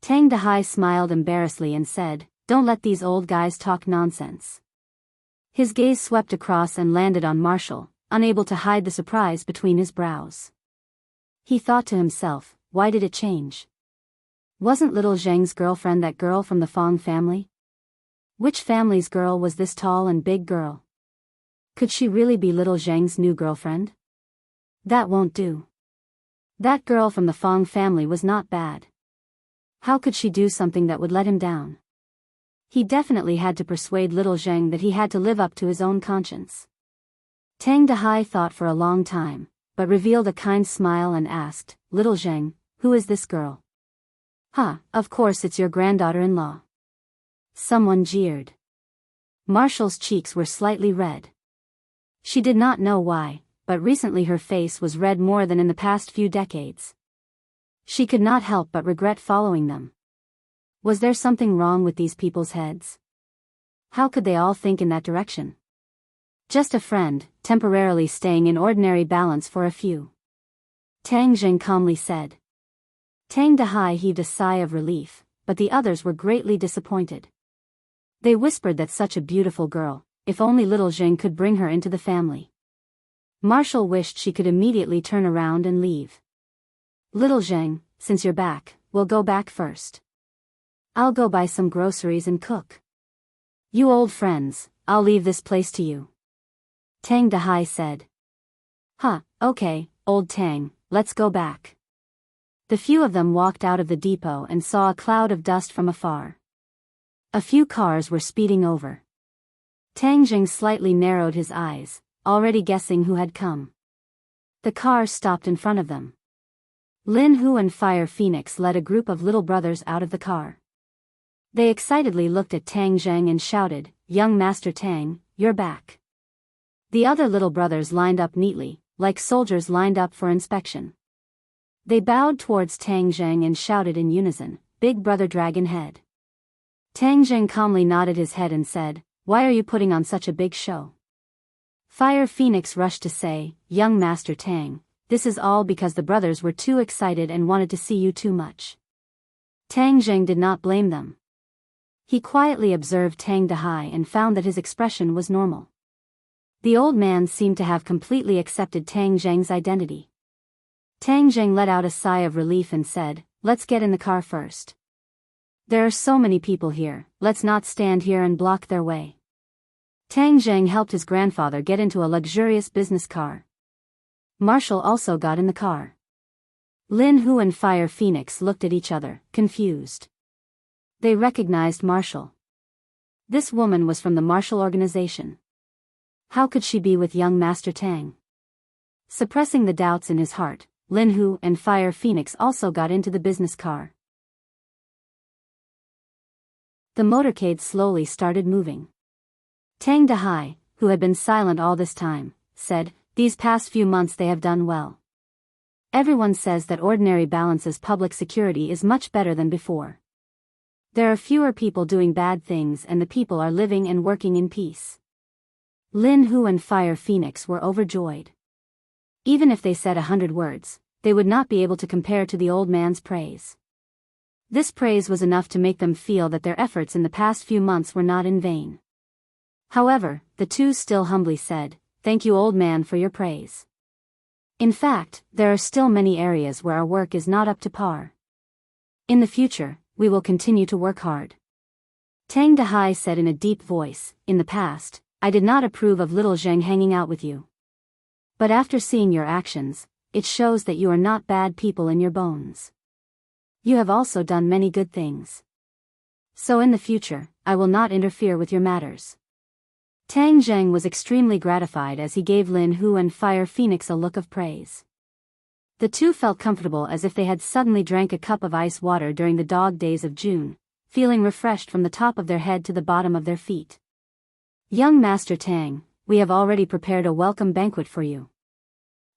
Tang Dahai smiled embarrassedly and said, "Don't let these old guys talk nonsense." His gaze swept across and landed on Marshall, unable to hide the surprise between his brows. He thought to himself, why did it change? Wasn't little Zheng's girlfriend that girl from the Fong family? Which family's girl was this tall and big girl? Could she really be little Zheng's new girlfriend? That won't do. That girl from the Fong family was not bad. How could she do something that would let him down? He definitely had to persuade little Zheng that he had to live up to his own conscience. Tang Dahai thought for a long time, but revealed a kind smile and asked, "Little Zheng, who is this girl?" "Huh, of course it's your granddaughter-in-law." Someone jeered. Marshall's cheeks were slightly red. She did not know why, but recently her face was red more than in the past few decades. She could not help but regret following them. Was there something wrong with these people's heads? How could they all think in that direction? Just a friend, temporarily staying in ordinary balance for a few. Tang Jing calmly said. Tang Dahai heaved a sigh of relief, but the others were greatly disappointed. They whispered that such a beautiful girl, if only little Jing could bring her into the family. Marshall wished she could immediately turn around and leave. "Little Zheng, since you're back, we'll go back first. I'll go buy some groceries and cook. You old friends, I'll leave this place to you." Tang Dahai said. "Huh, okay, old Tang, let's go back." The few of them walked out of the depot and saw a cloud of dust from afar. A few cars were speeding over. Tang Jing slightly narrowed his eyes, already guessing who had come. The car stopped in front of them. Lin Hu and Fire Phoenix led a group of little brothers out of the car. They excitedly looked at Tang Zheng and shouted, "Young Master Tang, you're back." The other little brothers lined up neatly, like soldiers lined up for inspection. They bowed towards Tang Zheng and shouted in unison, "Big Brother Dragon Head." Tang Zheng calmly nodded his head and said, "Why are you putting on such a big show?" Fire Phoenix rushed to say, "Young Master Tang, this is all because the brothers were too excited and wanted to see you too much." Tang Zheng did not blame them. He quietly observed Tang Dahai and found that his expression was normal. The old man seemed to have completely accepted Tang Zheng's identity. Tang Zheng let out a sigh of relief and said, "Let's get in the car first. There are so many people here, let's not stand here and block their way." Tang Zheng helped his grandfather get into a luxurious business car. Marshall also got in the car. Lin Hu and Fire Phoenix looked at each other, confused. They recognized Marshall. This woman was from the Marshall organization. How could she be with young Master Tang? Suppressing the doubts in his heart, Lin Hu and Fire Phoenix also got into the business car. The motorcade slowly started moving. Tang Dahai, who had been silent all this time, said, "These past few months they have done well. Everyone says that Ordinary Balance's public security is much better than before. There are fewer people doing bad things and the people are living and working in peace." Lin Hu and Fire Phoenix were overjoyed. Even if they said 100 words, they would not be able to compare to the old man's praise. This praise was enough to make them feel that their efforts in the past few months were not in vain. However, the two still humbly said, thank you old man for your praise. In fact, there are still many areas where our work is not up to par. In the future, we will continue to work hard. Tang Dahai said in a deep voice, in the past, I did not approve of little Zheng hanging out with you. But after seeing your actions, it shows that you are not bad people in your bones. You have also done many good things. So in the future, I will not interfere with your matters. Tang Zheng was extremely gratified as he gave Lin Hu and Fire Phoenix a look of praise. The two felt comfortable as if they had suddenly drank a cup of ice water during the dog days of June, feeling refreshed from the top of their head to the bottom of their feet. Young Master Tang, we have already prepared a welcome banquet for you.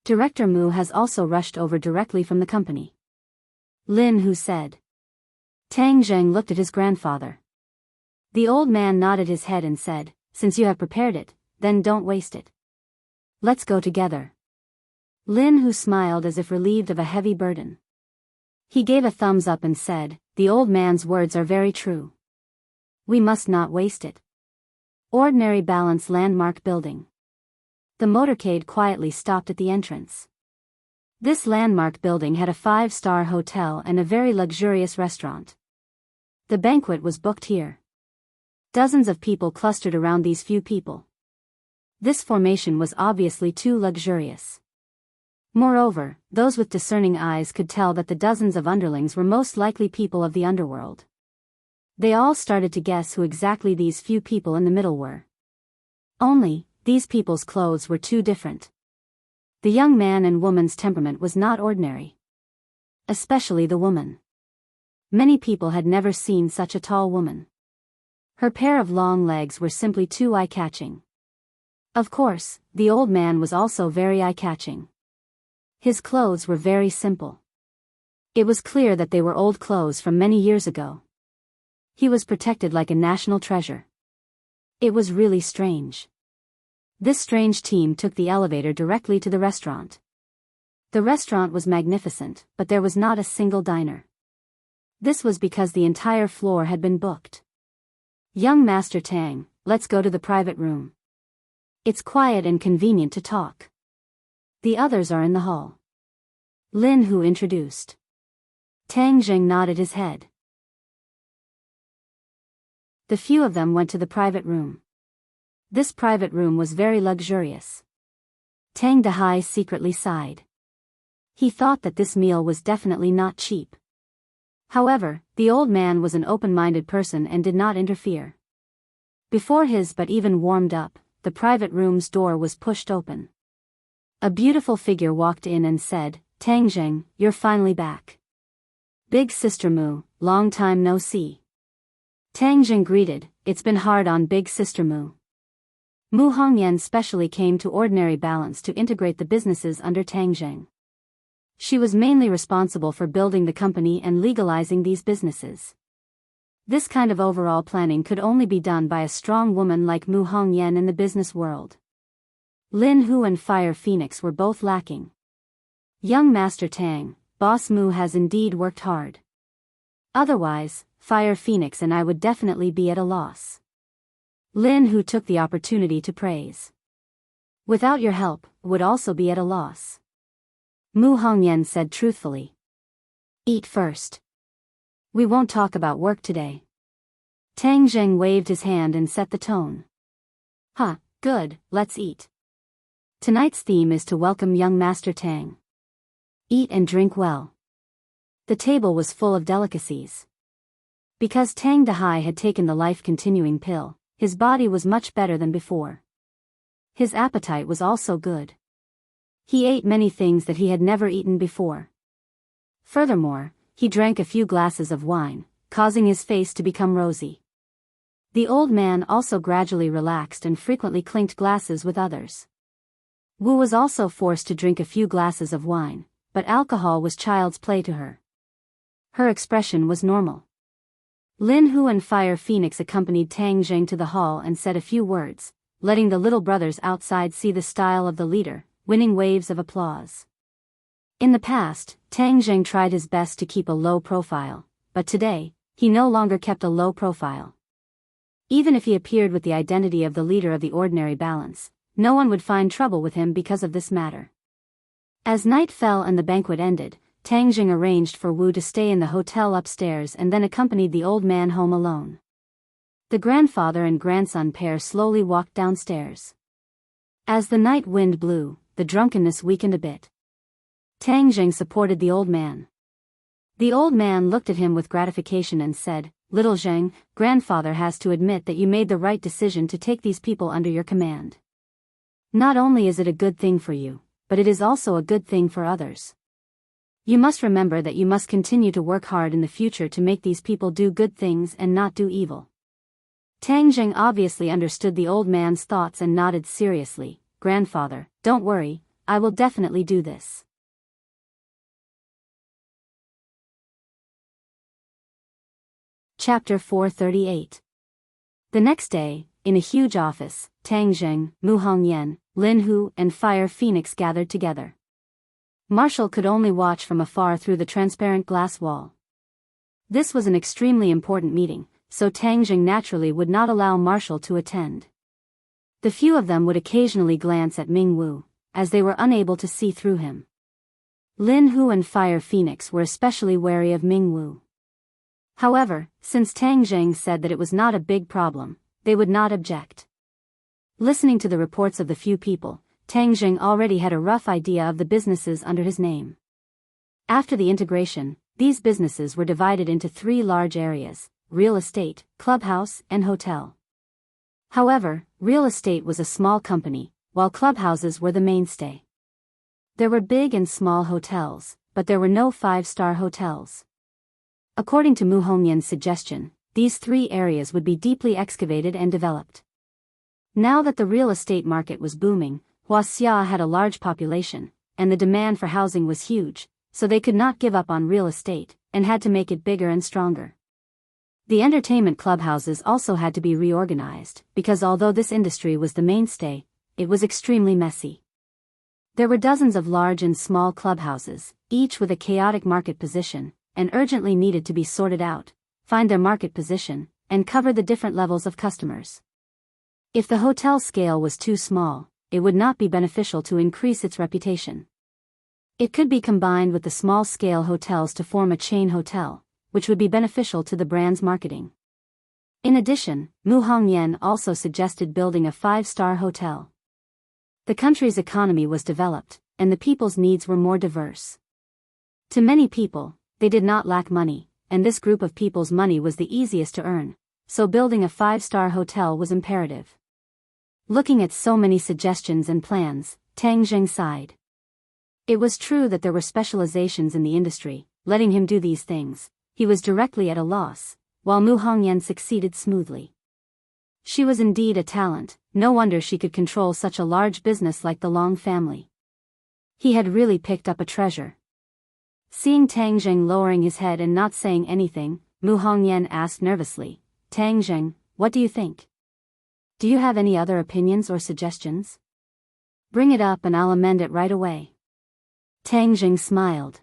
Director Mu has also rushed over directly from the company. Lin Hu said. Tang Zheng looked at his grandfather. The old man nodded his head and said, since you have prepared it, then don't waste it. Let's go together. Lin Hu smiled as if relieved of a heavy burden. He gave a thumbs up and said, the old man's words are very true. We must not waste it. Ordinary Balance Landmark Building. The motorcade quietly stopped at the entrance. This landmark building had a 5-star hotel and a very luxurious restaurant. The banquet was booked here. Dozens of people clustered around these few people. This formation was obviously too luxurious. Moreover, those with discerning eyes could tell that the dozens of underlings were most likely people of the underworld. They all started to guess who exactly these few people in the middle were. Only, these people's clothes were too different. The young man and woman's temperament was not ordinary. Especially the woman. Many people had never seen such a tall woman. Her pair of long legs were simply too eye-catching. Of course, the old man was also very eye-catching. His clothes were very simple. It was clear that they were old clothes from many years ago. He was protected like a national treasure. It was really strange. This strange team took the elevator directly to the restaurant. The restaurant was magnificent, but there was not a single diner. This was because the entire floor had been booked. Young Master Tang, let's go to the private room. It's quiet and convenient to talk. The others are in the hall. Lin Hu introduced. Tang Zheng nodded his head. The few of them went to the private room. This private room was very luxurious. Tang Dahai secretly sighed. He thought that this meal was definitely not cheap. However, the old man was an open-minded person and did not interfere. Before his but even warmed up, the private room's door was pushed open. A beautiful figure walked in and said, Tang Zheng, you're finally back. Big Sister Mu, long time no see. Tang Zheng greeted, it's been hard on Big Sister Mu. Mu Hongyan specially came to Ordinary Balance to integrate the businesses under Tang Zheng. She was mainly responsible for building the company and legalizing these businesses. This kind of overall planning could only be done by a strong woman like Mu Hongyan in the business world. Lin Hu and Fire Phoenix were both lacking. Young Master Tang, Boss Mu has indeed worked hard. Otherwise, Fire Phoenix and I would definitely be at a loss. Lin Hu took the opportunity to praise. Without your help, would also be at a loss. Mu Hongyan said truthfully. Eat first. We won't talk about work today. Tang Zheng waved his hand and set the tone. Good, let's eat. Tonight's theme is to welcome young Master Tang. Eat and drink well. The table was full of delicacies. Because Tang Dahai had taken the life-continuing pill, his body was much better than before. His appetite was also good. He ate many things that he had never eaten before. Furthermore, he drank a few glasses of wine, causing his face to become rosy. The old man also gradually relaxed and frequently clinked glasses with others. Wu was also forced to drink a few glasses of wine, but alcohol was child's play to her. Her expression was normal. Lin Hu and Fire Phoenix accompanied Tang Zheng to the hall and said a few words, letting the little brothers outside see the style of the leader, winning waves of applause. In the past, Tang Zheng tried his best to keep a low profile, but today, he no longer kept a low profile. Even if he appeared with the identity of the leader of the Ordinary Balance, no one would find trouble with him because of this matter. As night fell and the banquet ended, Tang Jing arranged for Wu to stay in the hotel upstairs and then accompanied the old man home alone. The grandfather and grandson pair slowly walked downstairs. As the night wind blew, the drunkenness weakened a bit. Tang Jing supported the old man. The old man looked at him with gratification and said, "Little Zheng, grandfather has to admit that you made the right decision to take these people under your command. Not only is it a good thing for you, but it is also a good thing for others. You must remember that you must continue to work hard in the future to make these people do good things and not do evil." Tang Jing obviously understood the old man's thoughts and nodded seriously. "Grandfather, don't worry, I will definitely do this." Chapter 438. The next day, in a huge office, Tang Jing, Mu Hongyan, Lin Hu and Fire Phoenix gathered together. Marshall could only watch from afar through the transparent glass wall. This was an extremely important meeting, so Tang Jing naturally would not allow Marshall to attend. The few of them would occasionally glance at Ming Wu, as they were unable to see through him. Lin Hu and Fire Phoenix were especially wary of Ming Wu. However, since Tang Jing said that it was not a big problem, they would not object. Listening to the reports of the few people, Tang Jing already had a rough idea of the businesses under his name. After the integration, these businesses were divided into 3 large areas: real estate, clubhouse, and hotel. However, real estate was a small company, while clubhouses were the mainstay. There were big and small hotels, but there were no 5-star hotels. According to Mu Hongyan's suggestion, these 3 areas would be deeply excavated and developed. Now that the real estate market was booming, Huaxia had a large population, and the demand for housing was huge, so they could not give up on real estate, and had to make it bigger and stronger. The entertainment clubhouses also had to be reorganized, because although this industry was the mainstay, it was extremely messy. There were dozens of large and small clubhouses, each with a chaotic market position, and urgently needed to be sorted out, find their market position, and cover the different levels of customers. If the hotel scale was too small, it would not be beneficial to increase its reputation. It could be combined with the small-scale hotels to form a chain hotel, which would be beneficial to the brand's marketing. In addition, Mu Hongyan also suggested building a 5-star hotel. The country's economy was developed, and the people's needs were more diverse. To many people, they did not lack money, and this group of people's money was the easiest to earn, so building a 5-star hotel was imperative. Looking at so many suggestions and plans, Tang Jing sighed. It was true that there were specializations in the industry, letting him do these things. He was directly at a loss, while Mu Hongyan succeeded smoothly. She was indeed a talent, no wonder she could control such a large business like the Long family. He had really picked up a treasure. Seeing Tang Jing lowering his head and not saying anything, Mu Hongyan asked nervously, "Tang Jing, what do you think? Do you have any other opinions or suggestions? Bring it up and I'll amend it right away." Tang Jing smiled.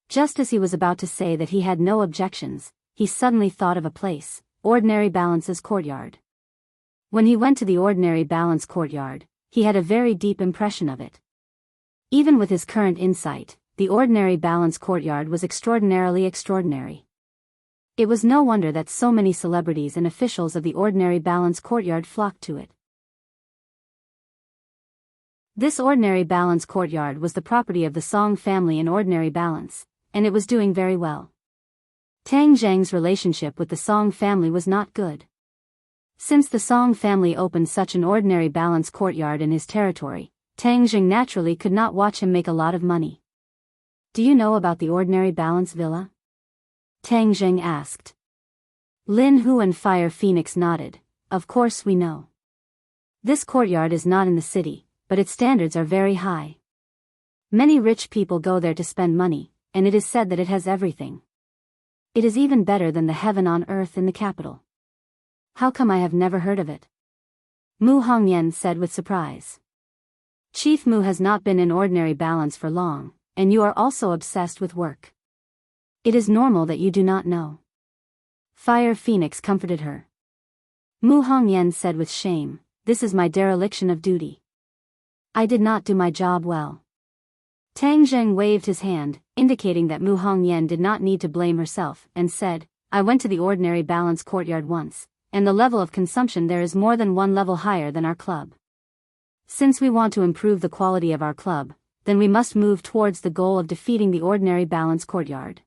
Just as he was about to say that he had no objections, he suddenly thought of a place, Ordinary Balance's courtyard. When he went to the Ordinary Balance courtyard, he had a very deep impression of it. Even with his current insight, the Ordinary Balance courtyard was extraordinarily extraordinary. It was no wonder that so many celebrities and officials of the Ordinary Balance courtyard flocked to it. This Ordinary Balance courtyard was the property of the Song family in Ordinary Balance, and it was doing very well. Tang Zhang's relationship with the Song family was not good. Since the Song family opened such an Ordinary Balance courtyard in his territory, Tang Jing naturally could not watch him make a lot of money. "Do you know about the Ordinary Balance villa?" Tang Jing asked. Lin Hu and Fire Phoenix nodded. "Of course we know. This courtyard is not in the city, but its standards are very high. Many rich people go there to spend money, and it is said that it has everything. It is even better than the heaven on earth in the capital. How come I have never heard of it?" Mu Hongyan said with surprise. "Chief Mu has not been in Ordinary Balance for long, and you are also obsessed with work. It is normal that you do not know." Fire Phoenix comforted her. Mu Hongyan said with shame, "This is my dereliction of duty." I did not do my job well. Tang Zheng waved his hand, indicating that Mu Hongyan did not need to blame herself, and said, I went to the ordinary balance courtyard once, and the level of consumption there is more than one level higher than our club. Since we want to improve the quality of our club, then we must move towards the goal of defeating the ordinary balance courtyard.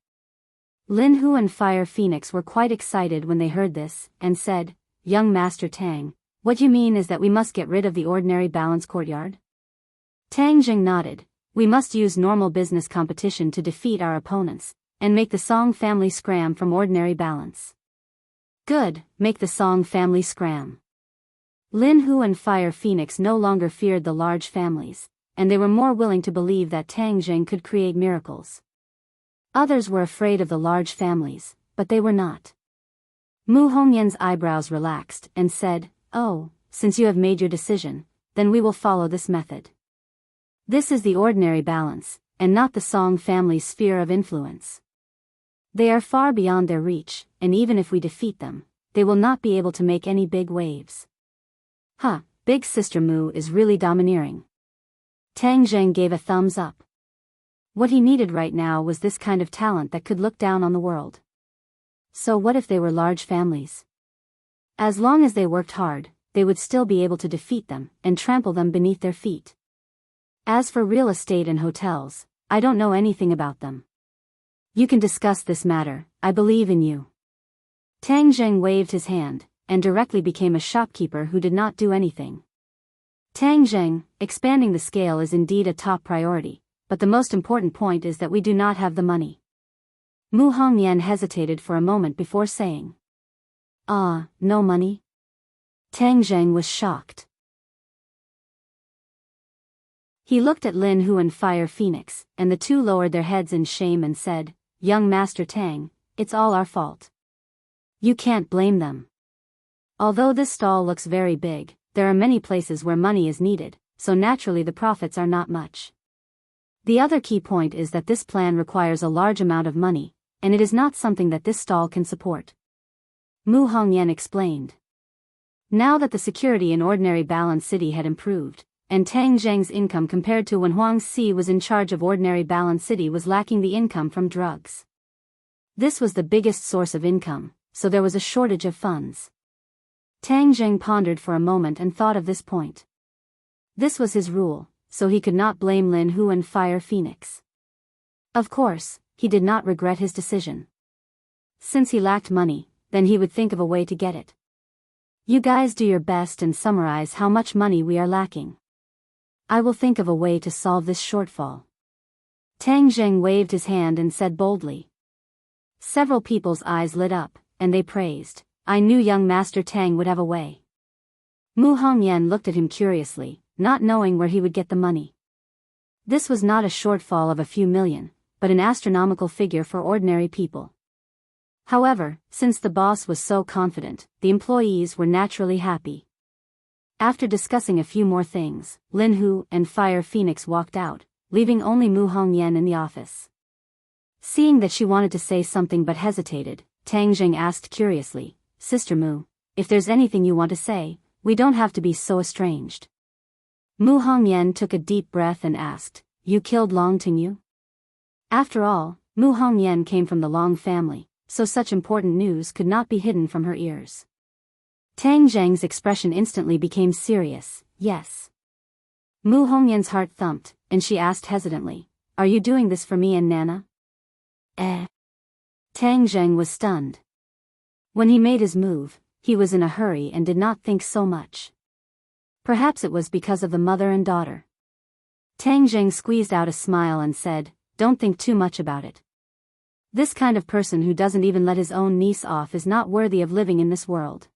Lin Hu and Fire Phoenix were quite excited when they heard this, and said, Young Master Tang, what you mean is that we must get rid of the ordinary balance courtyard? Tang Jing nodded. We must use normal business competition to defeat our opponents, and make the Song family scram from ordinary balance. Good, make the Song family scram. Lin Hu and Fire Phoenix no longer feared the large families, and they were more willing to believe that Tang Jing could create miracles. Others were afraid of the large families, but they were not. Mu Hongyan's eyebrows relaxed and said, Oh, since you have made your decision, then we will follow this method. This is the ordinary balance, and not the Song family's sphere of influence. They are far beyond their reach, and even if we defeat them, they will not be able to make any big waves. Big Sister Mu is really domineering. Tang Zheng gave a thumbs up. What he needed right now was this kind of talent that could look down on the world. So what if they were large families? As long as they worked hard, they would still be able to defeat them and trample them beneath their feet. As for real estate and hotels, I don't know anything about them. You can discuss this matter, I believe in you. Tang Zheng waved his hand, and directly became a shopkeeper who did not do anything. Tang Zheng, expanding the scale is indeed a top priority, but the most important point is that we do not have the money. Mu Hongyan hesitated for a moment before saying. No money? Tang Zheng was shocked. He looked at Lin Hu and Fire Phoenix, and the two lowered their heads in shame and said, Young Master Tang, it's all our fault. You can't blame them. Although this stall looks very big, there are many places where money is needed, so naturally the profits are not much. The other key point is that this plan requires a large amount of money, and it is not something that this stall can support. Mu Hongyan explained. Now that the security in ordinary balance city had improved, and Tang Zheng's income compared to when Huang Si was in charge of ordinary balance city was lacking the income from drugs. This was the biggest source of income, so there was a shortage of funds. Tang Zheng pondered for a moment and thought of this point. This was his rule, so he could not blame Lin Hu and Fire Phoenix. Of course, he did not regret his decision. Since he lacked money, then he would think of a way to get it. You guys do your best and summarize how much money we are lacking. I will think of a way to solve this shortfall. Tang Zheng waved his hand and said boldly. Several people's eyes lit up, and they praised. I knew young Master Tang would have a way. Mu Hongyan looked at him curiously, not knowing where he would get the money. This was not a shortfall of a few million, but an astronomical figure for ordinary people. However, since the boss was so confident, the employees were naturally happy. After discussing a few more things, Lin Hu and Fire Phoenix walked out, leaving only Mu Hongyan in the office. Seeing that she wanted to say something but hesitated, Tang Zheng asked curiously, Sister Mu, if there's anything you want to say, we don't have to be so estranged. Mu Hongyan took a deep breath and asked, You killed Long Tingyu? After all, Mu Hongyan came from the Long family, so such important news could not be hidden from her ears. Tang Zheng's expression instantly became serious. Yes. Mu Hongyan's heart thumped, and she asked hesitantly, Are you doing this for me and Nana? Tang Zheng was stunned. When he made his move, he was in a hurry and did not think so much. Perhaps it was because of the mother and daughter. Tang Zheng squeezed out a smile and said, Don't think too much about it. This kind of person who doesn't even let his own niece off is not worthy of living in this world.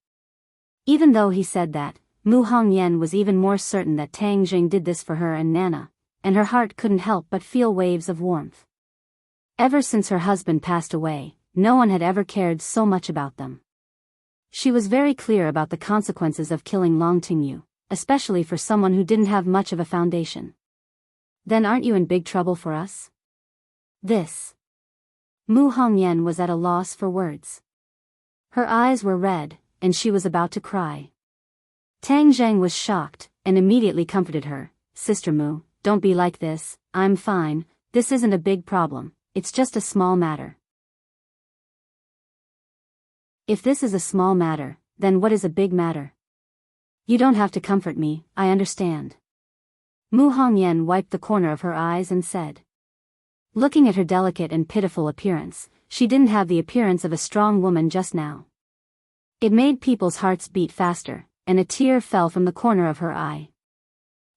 Even though he said that, Mu Hongyan was even more certain that Tang Zheng did this for her and Nana, and her heart couldn't help but feel waves of warmth. Ever since her husband passed away, no one had ever cared so much about them. She was very clear about the consequences of killing Long Tingyu, especially for someone who didn't have much of a foundation. Then aren't you in big trouble for us? This. Mu Hongyan was at a loss for words. Her eyes were red, and she was about to cry. Tang Zheng was shocked, and immediately comforted her, Sister Mu, don't be like this, I'm fine, this isn't a big problem, it's just a small matter. If this is a small matter, then what is a big matter? You don't have to comfort me, I understand. Mu Hongyan wiped the corner of her eyes and said. Looking at her delicate and pitiful appearance, she didn't have the appearance of a strong woman just now. It made people's hearts beat faster, and a tear fell from the corner of her eye.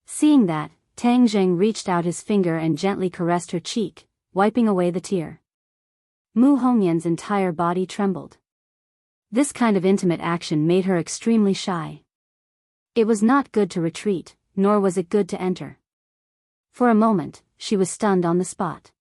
Seeing that, Tang Zheng reached out his finger and gently caressed her cheek, wiping away the tear. Mu Hongyan's entire body trembled. This kind of intimate action made her extremely shy. It was not good to retreat, nor was it good to enter. For a moment, she was stunned on the spot.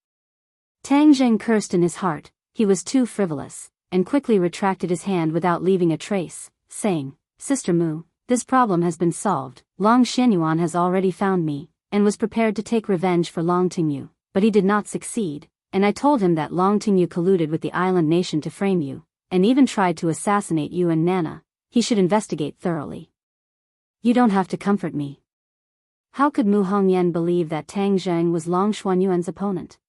Tang Zheng cursed in his heart, he was too frivolous, and quickly retracted his hand without leaving a trace, saying, Sister Mu, this problem has been solved, Long Xianyuan has already found me, and was prepared to take revenge for Long Tingyu, but he did not succeed, and I told him that Long Tingyu colluded with the island nation to frame you, and even tried to assassinate you and Nana, he should investigate thoroughly. You don't have to comfort me. How could Mu Hongyan believe that Tang Zheng was Long Xuanyuan's opponent?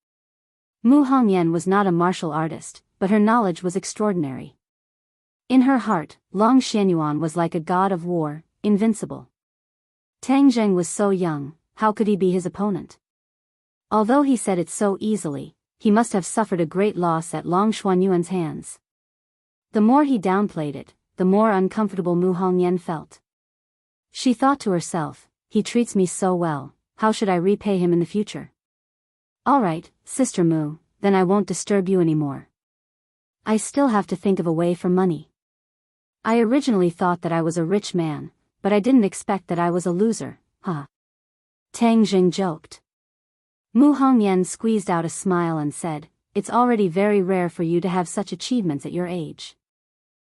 Mu Hongyan was not a martial artist, but her knowledge was extraordinary. In her heart, Long Xianyuan was like a god of war, invincible. Tang Zheng was so young, how could he be his opponent? Although he said it so easily, he must have suffered a great loss at Long Xuanyuan's hands. The more he downplayed it, the more uncomfortable Mu Hongyan felt. She thought to herself, he treats me so well, how should I repay him in the future? Alright, Sister Mu, then I won't disturb you anymore. I still have to think of a way for money. I originally thought that I was a rich man, but I didn't expect that I was a loser, huh? Tang Zheng joked. Mu Hongyan squeezed out a smile and said, it's already very rare for you to have such achievements at your age.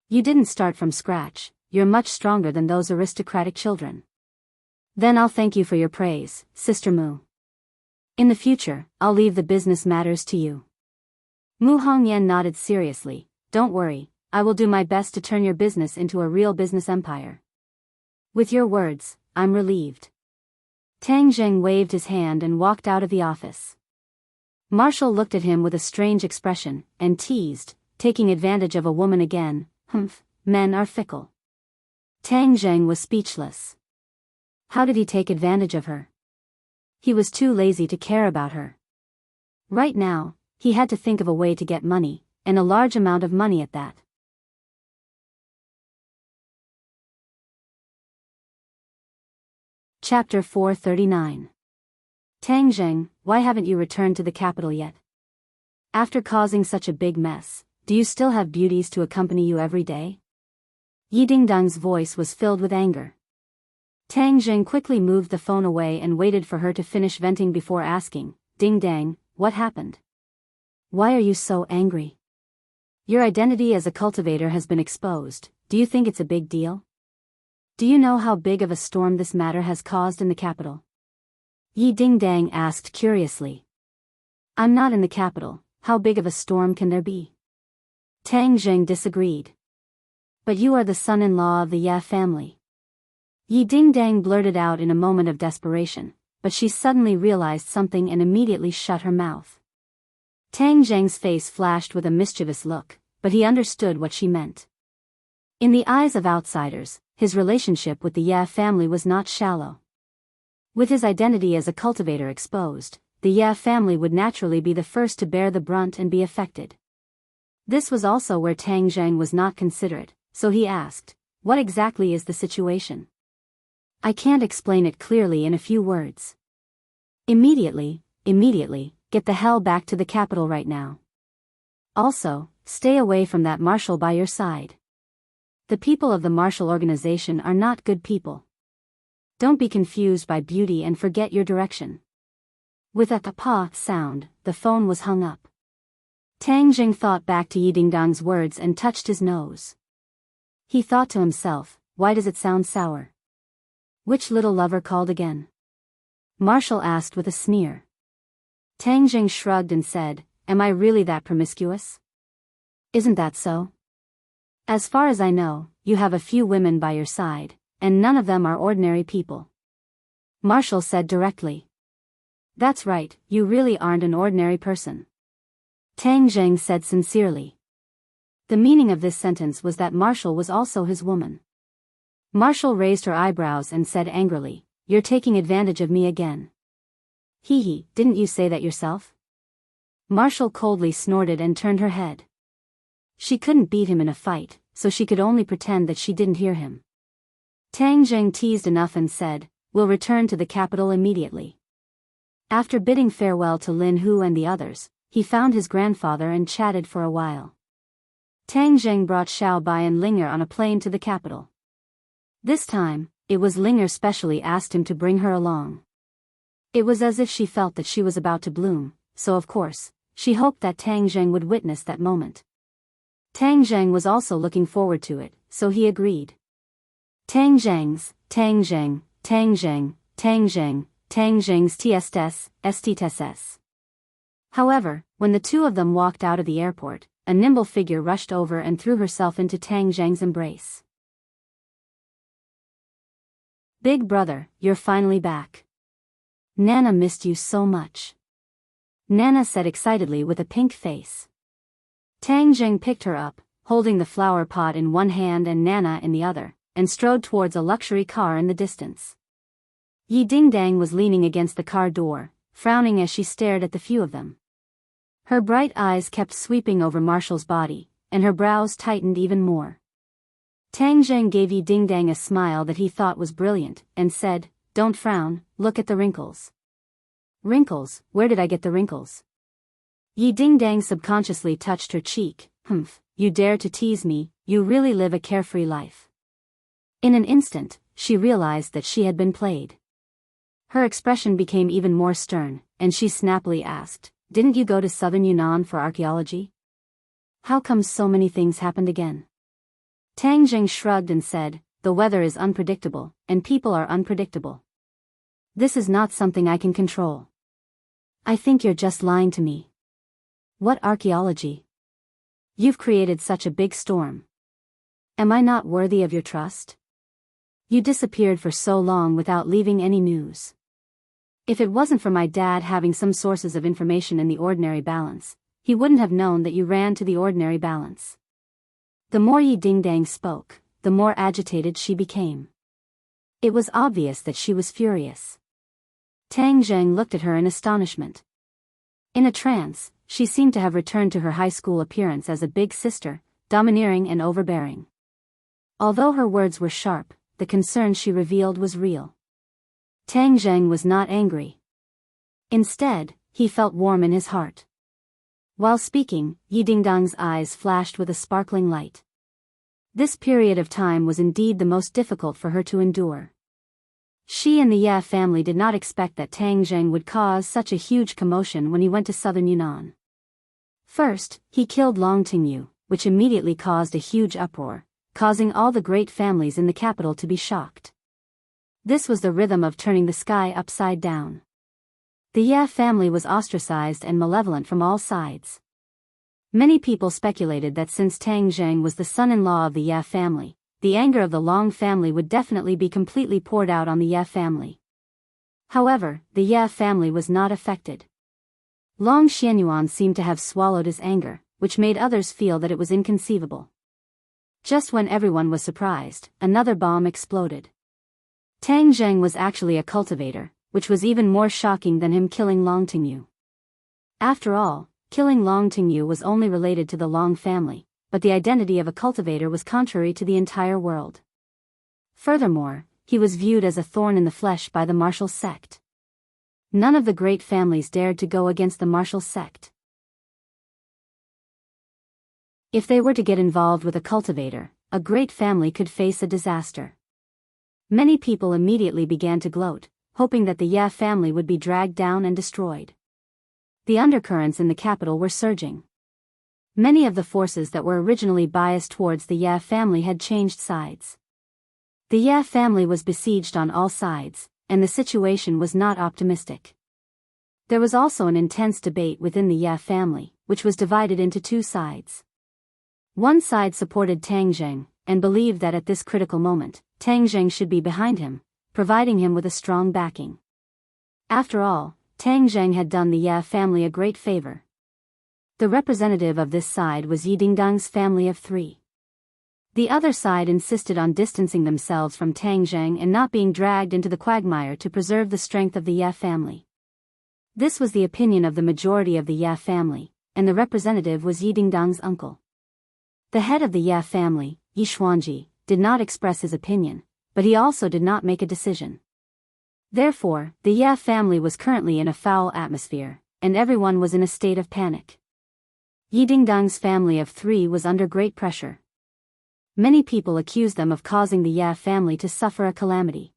You didn't start from scratch, you're much stronger than those aristocratic children. Then I'll thank you for your praise, Sister Mu. In the future, I'll leave the business matters to you. Mu Hongyan nodded seriously, don't worry, I will do my best to turn your business into a real business empire. With your words, I'm relieved. Tang Zheng waved his hand and walked out of the office. Marshall looked at him with a strange expression, and teased, taking advantage of a woman again, humph, men are fickle. Tang Zheng was speechless. How did he take advantage of her? He was too lazy to care about her. Right now, he had to think of a way to get money, and a large amount of money at that. Chapter 439. Tang Zheng, why haven't you returned to the capital yet? After causing such a big mess, do you still have beauties to accompany you every day? Yi Dingdang's voice was filled with anger. Tang Zheng quickly moved the phone away and waited for her to finish venting before asking, Ding Dang, what happened? Why are you so angry? Your identity as a cultivator has been exposed, do you think it's a big deal? Do you know how big of a storm this matter has caused in the capital? Yi Dingdang asked curiously. I'm not in the capital, how big of a storm can there be? Tang Zheng disagreed. But you are the son-in-law of the Ye family. Yi Dingdang blurted out in a moment of desperation, but she suddenly realized something and immediately shut her mouth. Tang Zheng's face flashed with a mischievous look, but he understood what she meant. In the eyes of outsiders, his relationship with the Ye family was not shallow. With his identity as a cultivator exposed, the Ye family would naturally be the first to bear the brunt and be affected. This was also where Tang Zheng was not considerate, so he asked, what exactly is the situation? I can't explain it clearly in a few words. Immediately, get the hell back to the capital right now. Also, stay away from that marshal by your side. The people of the martial organization are not good people. Don't be confused by beauty and forget your direction. With a pa sound, the phone was hung up. Tang Zheng thought back to Yi Dingdang's words and touched his nose. He thought to himself, why does it sound sour? Which little lover called again? Marshall asked with a sneer. Tang Zheng shrugged and said, am I really that promiscuous? Isn't that so? As far as I know, you have a few women by your side, and none of them are ordinary people. Marshall said directly. That's right, you really aren't an ordinary person. Tang Zheng said sincerely. The meaning of this sentence was that Marshall was also his woman. Marshall raised her eyebrows and said angrily, "You're taking advantage of me again." "Hee hee, didn't you say that yourself?" Marshall coldly snorted and turned her head. She couldn't beat him in a fight, so she could only pretend that she didn't hear him. Tang Zheng teased enough and said, "We'll return to the capital immediately." After bidding farewell to Lin Hu and the others, he found his grandfather and chatted for a while. Tang Zheng brought Xiao Bai and Linger on a plane to the capital. This time, it was Linger specially asked him to bring her along. It was as if she felt that she was about to bloom, so of course, she hoped that Tang Zheng would witness that moment. Tang Zheng was also looking forward to it, so he agreed. Tang Zheng's TSS. However, when the two of them walked out of the airport, a nimble figure rushed over and threw herself into Tang Zheng's embrace. "Big brother, you're finally back. Nana missed you so much," Nana said excitedly with a pink face. Tang Zheng picked her up, holding the flower pot in one hand and Nana in the other, and strode towards a luxury car in the distance. Yi Dingdang was leaning against the car door, frowning as she stared at the few of them. Her bright eyes kept sweeping over Marshall's body, and her brows tightened even more. Tang Zheng gave Yi Dingdang a smile that he thought was brilliant, and said, "Don't frown, look at the wrinkles." "Wrinkles? Where did I get the wrinkles?" Yi Dingdang subconsciously touched her cheek. "Humph, you dare to tease me, you really live a carefree life." In an instant, she realized that she had been played. Her expression became even more stern, and she snappily asked, "Didn't you go to southern Yunnan for archaeology? How come so many things happened again?" Tang Zheng shrugged and said, "The weather is unpredictable, and people are unpredictable. This is not something I can control." "I think you're just lying to me." "What archaeology? You've created such a big storm. Am I not worthy of your trust? You disappeared for so long without leaving any news. If it wasn't for my dad having some sources of information in the ordinary balance, he wouldn't have known that you ran to the ordinary balance." The more Yi Dingdang spoke, the more agitated she became. It was obvious that she was furious. Tang Zheng looked at her in astonishment. In a trance, she seemed to have returned to her high school appearance as a big sister, domineering and overbearing. Although her words were sharp, the concern she revealed was real. Tang Zheng was not angry. Instead, he felt warm in his heart. While speaking, Yi Dingdang's eyes flashed with a sparkling light. This period of time was indeed the most difficult for her to endure. She and the Ye family did not expect that Tang Zheng would cause such a huge commotion when he went to southern Yunnan. First, he killed Long Tingyu, which immediately caused a huge uproar, causing all the great families in the capital to be shocked. This was the rhythm of turning the sky upside down. The Ye family was ostracized and malevolent from all sides. Many people speculated that since Tang Zheng was the son-in-law of the Ye family, the anger of the Long family would definitely be completely poured out on the Ye family. However, the Ye family was not affected. Long Xianyuan seemed to have swallowed his anger, which made others feel that it was inconceivable. Just when everyone was surprised, another bomb exploded. Tang Zheng was actually a cultivator, which was even more shocking than him killing Long Tingyu. After all, killing Long Tingyu was only related to the Long family, but the identity of a cultivator was contrary to the entire world. Furthermore, he was viewed as a thorn in the flesh by the Marshall sect. None of the great families dared to go against the Marshall sect. If they were to get involved with a cultivator, a great family could face a disaster. Many people immediately began to gloat, hoping that the Ye family would be dragged down and destroyed. The undercurrents in the capital were surging. Many of the forces that were originally biased towards the Ye family had changed sides. The Ye family was besieged on all sides, and the situation was not optimistic. There was also an intense debate within the Ye family, which was divided into two sides. One side supported Tang Zheng, and believed that at this critical moment, Tang Zheng should be behind him, providing him with a strong backing. After all, Tang Zheng had done the Ye family a great favor. The representative of this side was Yi Dingdang's family of 3. The other side insisted on distancing themselves from Tang Zheng and not being dragged into the quagmire to preserve the strength of the Ye family. This was the opinion of the majority of the Ye family, and the representative was Yi Dingdang's uncle. The head of the Ye family, Yi Xuanji, did not express his opinion, but he also did not make a decision. Therefore, the Ye family was currently in a foul atmosphere, and everyone was in a state of panic. Yi Dingdang's family of 3 was under great pressure. Many people accused them of causing the Ye family to suffer a calamity.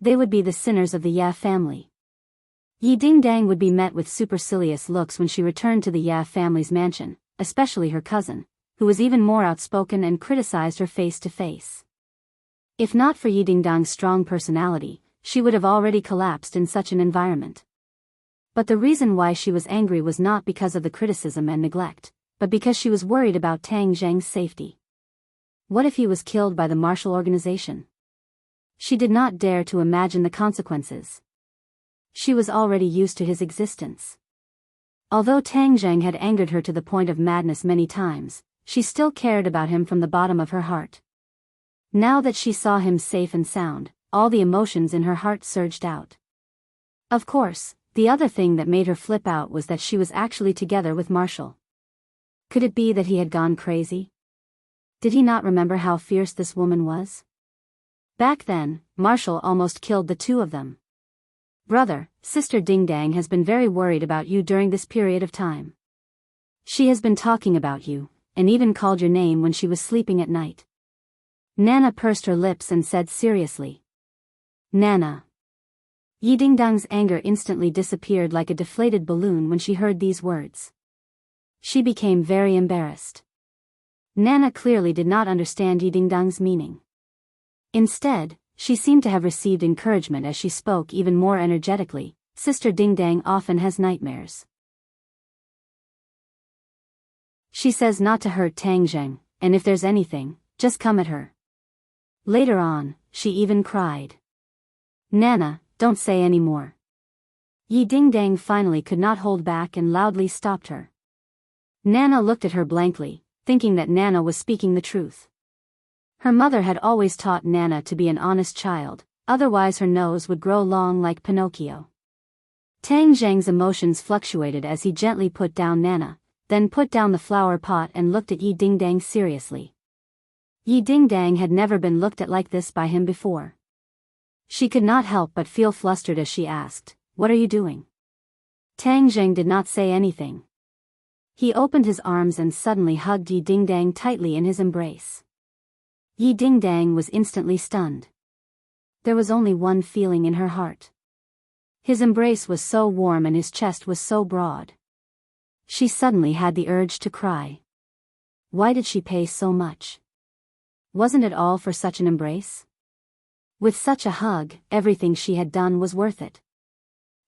They would be the sinners of the Ye family. Yi Dingdang would be met with supercilious looks when she returned to the Ye family's mansion, especially her cousin, who was even more outspoken and criticized her face to face. If not for Yi Dingdang's strong personality, she would have already collapsed in such an environment. But the reason why she was angry was not because of the criticism and neglect, but because she was worried about Tang Zheng's safety. What if he was killed by the martial organization? She did not dare to imagine the consequences. She was already used to his existence. Although Tang Zheng had angered her to the point of madness many times, she still cared about him from the bottom of her heart. Now that she saw him safe and sound, all the emotions in her heart surged out. Of course, the other thing that made her flip out was that she was actually together with Marshall. Could it be that he had gone crazy? Did he not remember how fierce this woman was? Back then, Marshall almost killed the 2 of them. Brother, Sister Dingdang has been very worried about you during this period of time. She has been talking about you, and even called your name when she was sleeping at night. Nana pursed her lips and said seriously. Nana. Yi Dingdang's anger instantly disappeared like a deflated balloon when she heard these words. She became very embarrassed. Nana clearly did not understand Yi Dingdang's meaning. Instead, she seemed to have received encouragement as she spoke even more energetically. Sister Dingdang often has nightmares. She says not to hurt Tang Zheng, and if there's anything, just come at her. Later on, she even cried. Nana, don't say any more. Yi Dingdang finally could not hold back and loudly stopped her. Nana looked at her blankly, thinking that Nana was speaking the truth. Her mother had always taught Nana to be an honest child, otherwise her nose would grow long like Pinocchio. Tang Zheng's emotions fluctuated as he gently put down Nana, then put down the flower pot and looked at Yi Dingdang seriously. Yi Dingdang had never been looked at like this by him before. She could not help but feel flustered as she asked, "What are you doing?" Tang Zheng did not say anything. He opened his arms and suddenly hugged Yi Dingdang tightly in his embrace. Yi Dingdang was instantly stunned. There was only one feeling in her heart. His embrace was so warm and his chest was so broad. She suddenly had the urge to cry. Why did she pay so much? Wasn't it all for such an embrace? With such a hug, everything she had done was worth it.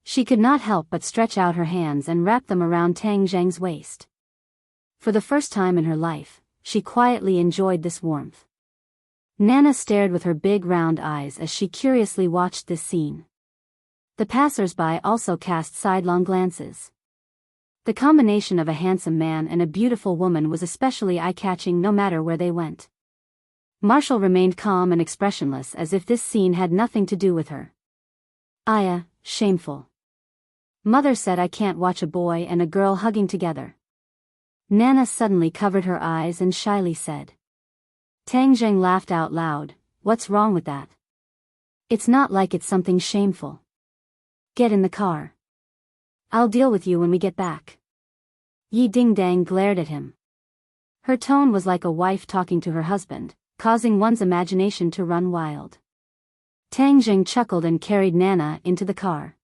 She could not help but stretch out her hands and wrap them around Tang Zheng's waist. For the first time in her life, she quietly enjoyed this warmth. Nana stared with her big round eyes as she curiously watched this scene. The passers-by also cast sidelong glances. The combination of a handsome man and a beautiful woman was especially eye-catching no matter where they went. Marshall remained calm and expressionless as if this scene had nothing to do with her. Aya, shameful. Mother said I can't watch a boy and a girl hugging together. Nana suddenly covered her eyes and shyly said. Tang Zheng laughed out loud. What's wrong with that? It's not like it's something shameful. Get in the car. I'll deal with you when we get back. Yi Dingdang glared at him. Her tone was like a wife talking to her husband, causing one's imagination to run wild. Tang Zheng chuckled and carried Nana into the car.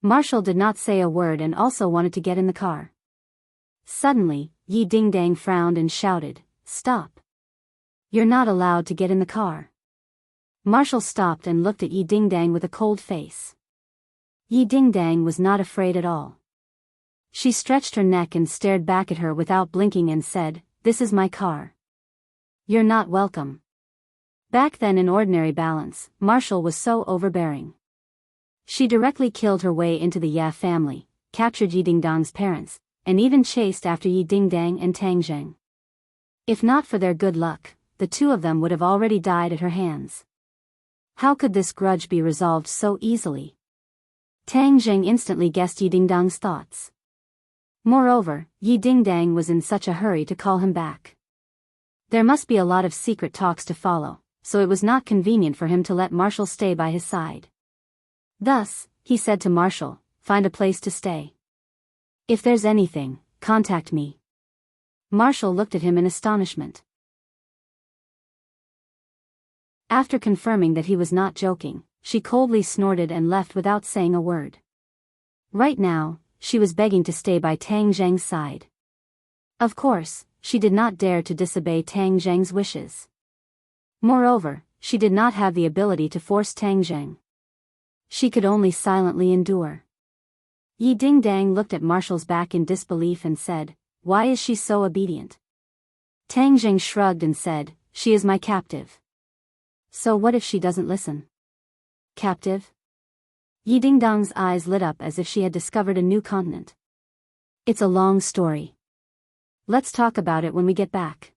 Marshall did not say a word and also wanted to get in the car. Suddenly, Yi Dingdang frowned and shouted, "Stop! You're not allowed to get in the car." Marshall stopped and looked at Yi Dingdang with a cold face. Yi Dingdang was not afraid at all. She stretched her neck and stared back at her without blinking and said, "This is my car. You're not welcome." Back then in ordinary balance, Marshall was so overbearing. She directly killed her way into the Ya family, captured Yi Dingdang's parents, and even chased after Yi Dingdang and Tang Zheng. If not for their good luck, the two of them would have already died at her hands. How could this grudge be resolved so easily? Tang Zheng instantly guessed Yi Dingdang's thoughts. Moreover, Yi Dingdang was in such a hurry to call him back. There must be a lot of secret talks to follow, so it was not convenient for him to let Marshall stay by his side. Thus, he said to Marshall, "Find a place to stay. If there's anything, contact me." Marshall looked at him in astonishment. After confirming that he was not joking, she coldly snorted and left without saying a word. Right now, she was begging to stay by Tang Zheng's side. Of course, she did not dare to disobey Tang Zheng's wishes. Moreover, she did not have the ability to force Tang Zheng. She could only silently endure. Yi Dingdang looked at Marshall's back in disbelief and said, "Why is she so obedient?" Tang Zheng shrugged and said, "She is my captive." "So what if she doesn't listen?" "Captive?" Yi Dingdang's eyes lit up as if she had discovered a new continent. "It's a long story. Let's talk about it when we get back."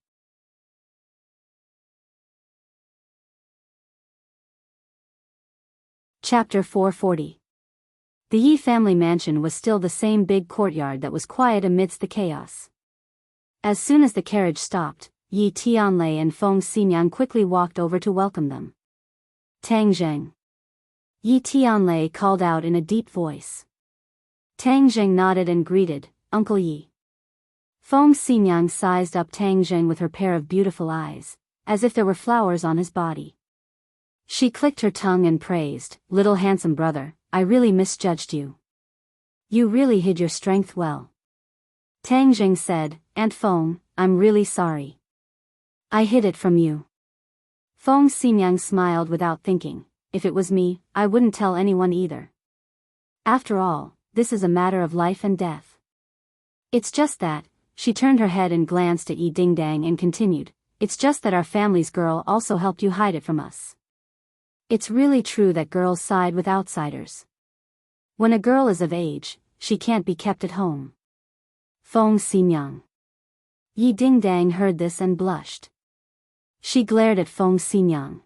Chapter 440. The Yi family mansion was still the same big courtyard that was quiet amidst the chaos. As soon as the carriage stopped, Yi Tianlei and Feng Xinyang quickly walked over to welcome them. "Tang Zheng." Yi Tianlei called out in a deep voice. Tang Zheng nodded and greeted, "Uncle Yi." Feng Xinyang sized up Tang Zheng with her pair of beautiful eyes, as if there were flowers on his body. She clicked her tongue and praised, "Little handsome brother, I really misjudged you. You really hid your strength well." Tang Zheng said, "Aunt Feng, I'm really sorry. I hid it from you." Feng Xinyang smiled without thinking, "If it was me, I wouldn't tell anyone either. After all, this is a matter of life and death. It's just that," she turned her head and glanced at Yi Dingdang and continued, "It's just that our family's girl also helped you hide it from us. It's really true that girls side with outsiders. When a girl is of age, she can't be kept at home." Feng Xinyang. Yi Dingdang heard this and blushed. She glared at Feng Xinyang.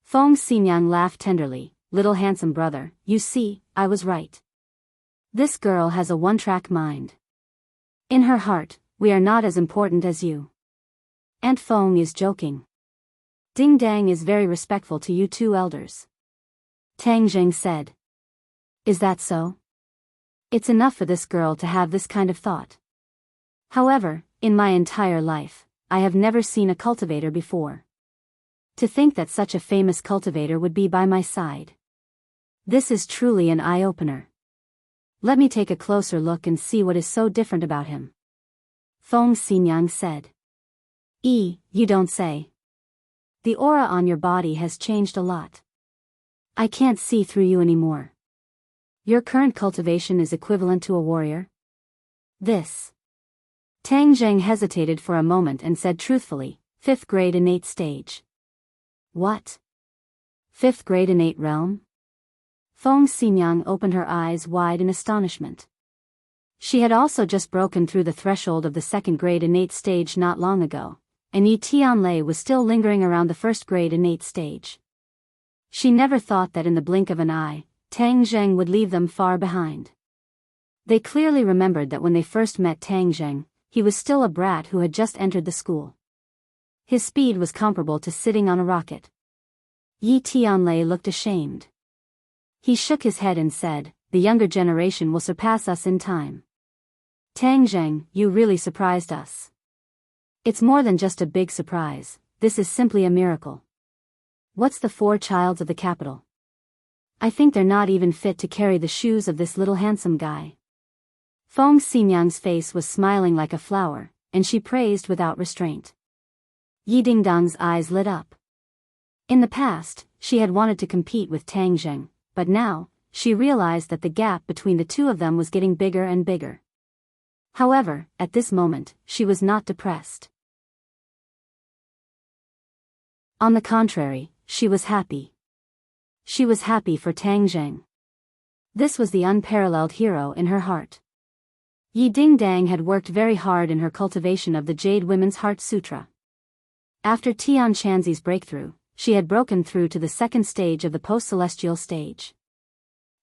Feng Xinyang laughed tenderly, "Little handsome brother, you see, I was right. This girl has a one-track mind. In her heart, we are not as important as you. Aunt Feng is joking. Dingdang is very respectful to you two elders." Tang Zheng said. "Is that so? It's enough for this girl to have this kind of thought. However, in my entire life, I have never seen a cultivator before. To think that such a famous cultivator would be by my side. This is truly an eye-opener. Let me take a closer look and see what is so different about him." Feng Xinyang said. You don't say. The aura on your body has changed a lot. I can't see through you anymore. Your current cultivation is equivalent to a warrior?" "This." Tang Zheng hesitated for a moment and said truthfully, "5th grade innate stage." "What? 5th grade innate realm?" Feng Xinyang opened her eyes wide in astonishment. She had also just broken through the threshold of the 2nd grade innate stage not long ago, and Yi Tianlei was still lingering around the 1st grade innate stage. She never thought that in the blink of an eye, Tang Zheng would leave them far behind. They clearly remembered that when they first met Tang Zheng, he was still a brat who had just entered the school. His speed was comparable to sitting on a rocket. Yi Tianlei looked ashamed. He shook his head and said, "The younger generation will surpass us in time." "Tang Zheng, you really surprised us." "It's more than just a big surprise, this is simply a miracle. What's the 4 childs of the capital? I think they're not even fit to carry the shoes of this little handsome guy." Feng Xinyang's face was smiling like a flower, and she praised without restraint. Yi Dingdang's eyes lit up. In the past, she had wanted to compete with Tang Zheng, but now, she realized that the gap between the two of them was getting bigger and bigger. However, at this moment, she was not depressed. On the contrary, she was happy. She was happy for Tang Zheng. This was the unparalleled hero in her heart. Yi Dingdang had worked very hard in her cultivation of the Jade Women's Heart Sutra. After Tian Shanxi's breakthrough, she had broken through to the second stage of the post-celestial stage.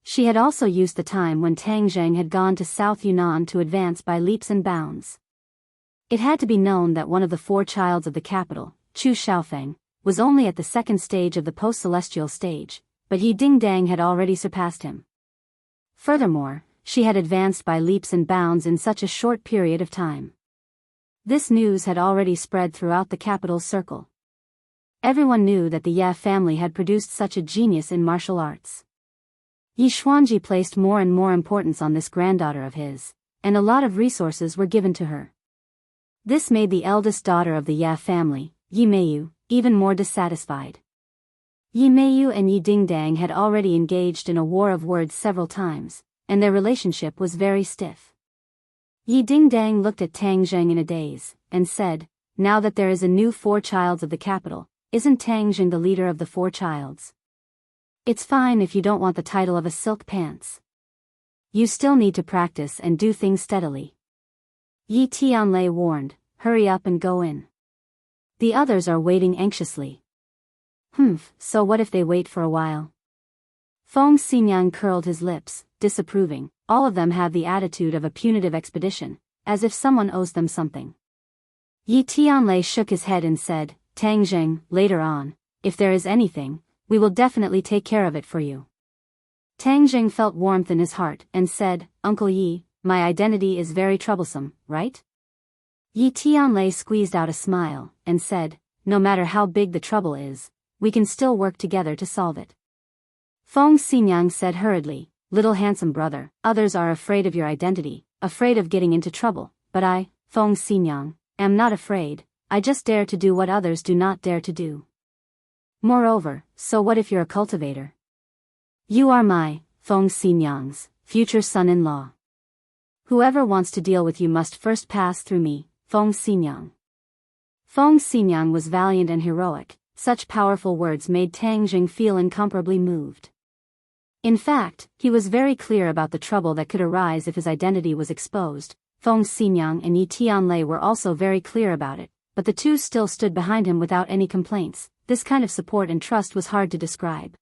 She had also used the time when Tang Zheng had gone to South Yunnan to advance by leaps and bounds. It had to be known that one of the four childs of the capital, Chu Xiaofeng, was only at the second stage of the post-celestial stage, but Yi Dingdang had already surpassed him. Furthermore, she had advanced by leaps and bounds in such a short period of time. This news had already spread throughout the capital's circle. Everyone knew that the Ye family had produced such a genius in martial arts. Yi Xuanji placed more and more importance on this granddaughter of his, and a lot of resources were given to her. This made the eldest daughter of the Ye family, Yi Meiyu, even more dissatisfied. Yi Meiyu and Yi Dingdang had already engaged in a war of words several times, and their relationship was very stiff. Yi Dingdang looked at Tang Zheng in a daze, and said, "Now that there is a new four childs of the capital, isn't Tang Zheng the leader of the four childs? It's fine if you don't want the title of a silk pants. You still need to practice and do things steadily." Yi Tianlei warned, "Hurry up and go in. The others are waiting anxiously." So what if they wait for a while? Feng Xinyang curled his lips, disapproving. All of them have the attitude of a punitive expedition, as if someone owes them something. Yi Tianlei shook his head and said, "Tang Zheng, later on, if there is anything, we will definitely take care of it for you." Tang Zheng felt warmth in his heart and said, "Uncle Yi, my identity is very troublesome, right?" Yi Tianlei squeezed out a smile, and said, "No matter how big the trouble is, we can still work together to solve it." Feng Xinyang said hurriedly, "Little handsome brother, others are afraid of your identity, afraid of getting into trouble, but I, Feng Xinyang, am not afraid. I just dare to do what others do not dare to do. Moreover, so what if you're a cultivator? You are my, Feng Xinyang's, future son-in-law. Whoever wants to deal with you must first pass through me, Feng Xinyang." Feng Xinyang was valiant and heroic. Such powerful words made Tang Zheng feel incomparably moved. In fact, he was very clear about the trouble that could arise if his identity was exposed. Feng Xinyang and Yi Tianlei were also very clear about it, but the two still stood behind him without any complaints. This kind of support and trust was hard to describe.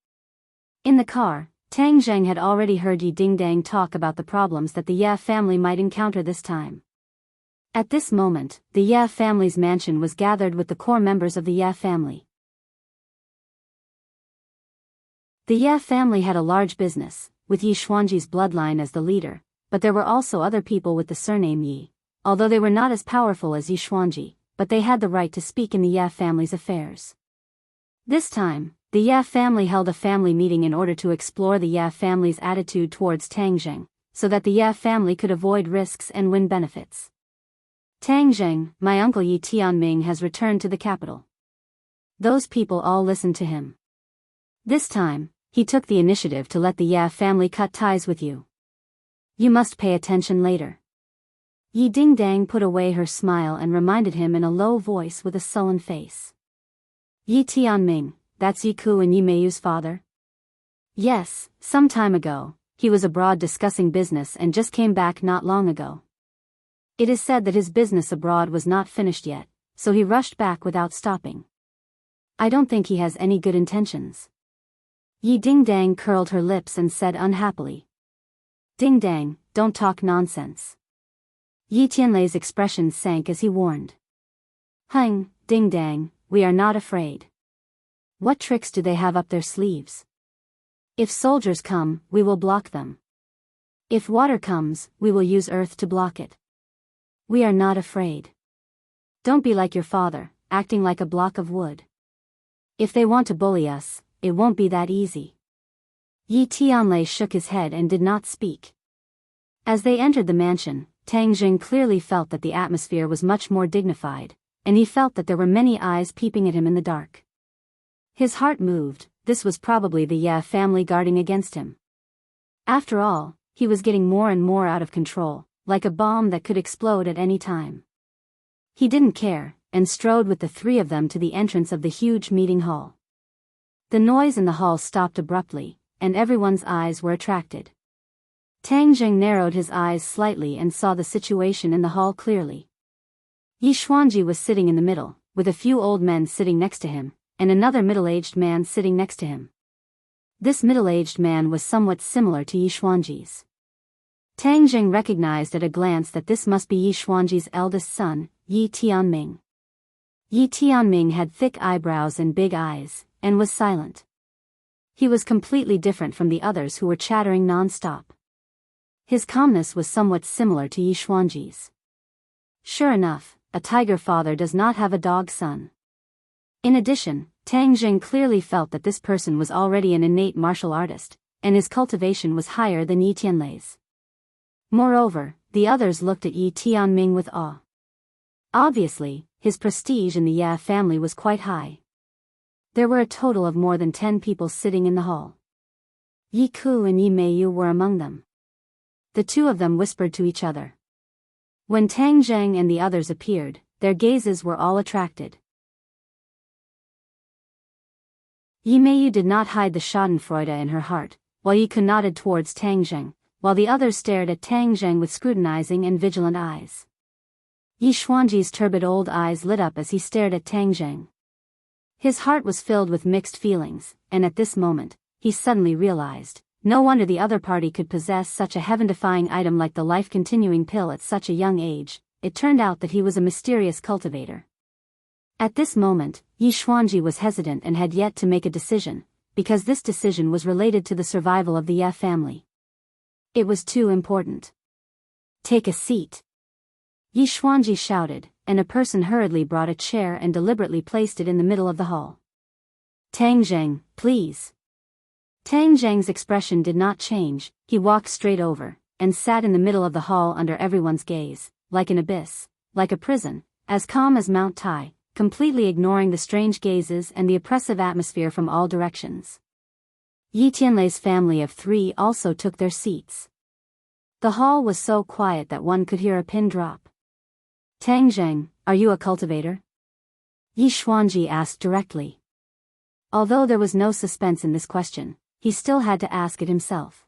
In the car, Tang Zheng had already heard Yi Dingdang talk about the problems that the Ye family might encounter this time. At this moment, the Ye family's mansion was gathered with the core members of the Ye family. The Ye family had a large business, with Yi Xuanji's bloodline as the leader, but there were also other people with the surname Yi, although they were not as powerful as Yi Xuanji, but they had the right to speak in the Ye family's affairs. This time, the Ye family held a family meeting in order to explore the Ye family's attitude towards Tang Zheng, so that the Ye family could avoid risks and win benefits. "Tang Zheng, my uncle Yi Tianming has returned to the capital." Those people all listened to him. This time, he took the initiative to let the Ye family cut ties with you. You must pay attention later. Yi Dingdang put away her smile and reminded him in a low voice with a sullen face. "Yi Tianming, that's Yi Ku and Yi Meiyu's father?" "Yes, some time ago. He was abroad discussing business and just came back not long ago. It is said that his business abroad was not finished yet, so he rushed back without stopping. I don't think he has any good intentions." Yi Dingdang curled her lips and said unhappily. "Dingdang, don't talk nonsense." Yi Tianlei's expression sank as he warned. Dingdang, we are not afraid. What tricks do they have up their sleeves? If soldiers come, we will block them. If water comes, we will use earth to block it. We are not afraid. Don't be like your father, acting like a block of wood. If they want to bully us, it won't be that easy." Yi Tianlei shook his head and did not speak. As they entered the mansion, Tang Zheng clearly felt that the atmosphere was much more dignified, and he felt that there were many eyes peeping at him in the dark. His heart moved. This was probably the Ye family guarding against him. After all, he was getting more and more out of control, like a bomb that could explode at any time. He didn't care, and strode with the three of them to the entrance of the huge meeting hall. The noise in the hall stopped abruptly, and everyone's eyes were attracted. Tang Zheng narrowed his eyes slightly and saw the situation in the hall clearly. Yi Xuanji was sitting in the middle, with a few old men sitting next to him, and another middle-aged man sitting next to him. This middle-aged man was somewhat similar to Yi Xuanji's. Tang Zheng recognized at a glance that this must be Yi Xuanji's eldest son, Yi Tianming. Yi Tianming had thick eyebrows and big eyes, and was silent. He was completely different from the others who were chattering non-stop. His calmness was somewhat similar to Yi Xuanji's. Sure enough, a tiger father does not have a dog son. In addition, Tang Zheng clearly felt that this person was already an innate martial artist, and his cultivation was higher than Yi Tianlei's. Moreover, the others looked at Yi Tianming with awe. Obviously, his prestige in the Ya family was quite high. There were a total of more than 10 people sitting in the hall. Yi Ku and Yi Meiyu were among them. The two of them whispered to each other. When Tang Zheng and the others appeared, their gazes were all attracted. Yi Meiyu did not hide the schadenfreude in her heart, while Yi Ku nodded towards Tang Zheng, while the others stared at Tang Zheng with scrutinizing and vigilant eyes. Yi Xuanji's turbid old eyes lit up as he stared at Tang Zheng. His heart was filled with mixed feelings, and at this moment, he suddenly realized, no wonder the other party could possess such a heaven-defying item like the life-continuing pill at such a young age. It turned out that he was a mysterious cultivator. At this moment, Yi Xuanji was hesitant and had yet to make a decision, because this decision was related to the survival of the Ya family. It was too important. Take a seat. Yi Xuanji shouted, and a person hurriedly brought a chair and deliberately placed it in the middle of the hall. Tang Zheng, please. Tang Zheng's expression did not change. He walked straight over, and sat in the middle of the hall under everyone's gaze, like an abyss, like a prison, as calm as Mount Tai, completely ignoring the strange gazes and the oppressive atmosphere from all directions. Yi Tianlei's family of 3 also took their seats. The hall was so quiet that one could hear a pin drop. Tang Zheng, are you a cultivator? Yi Xuanji asked directly. Although there was no suspense in this question, he still had to ask it himself.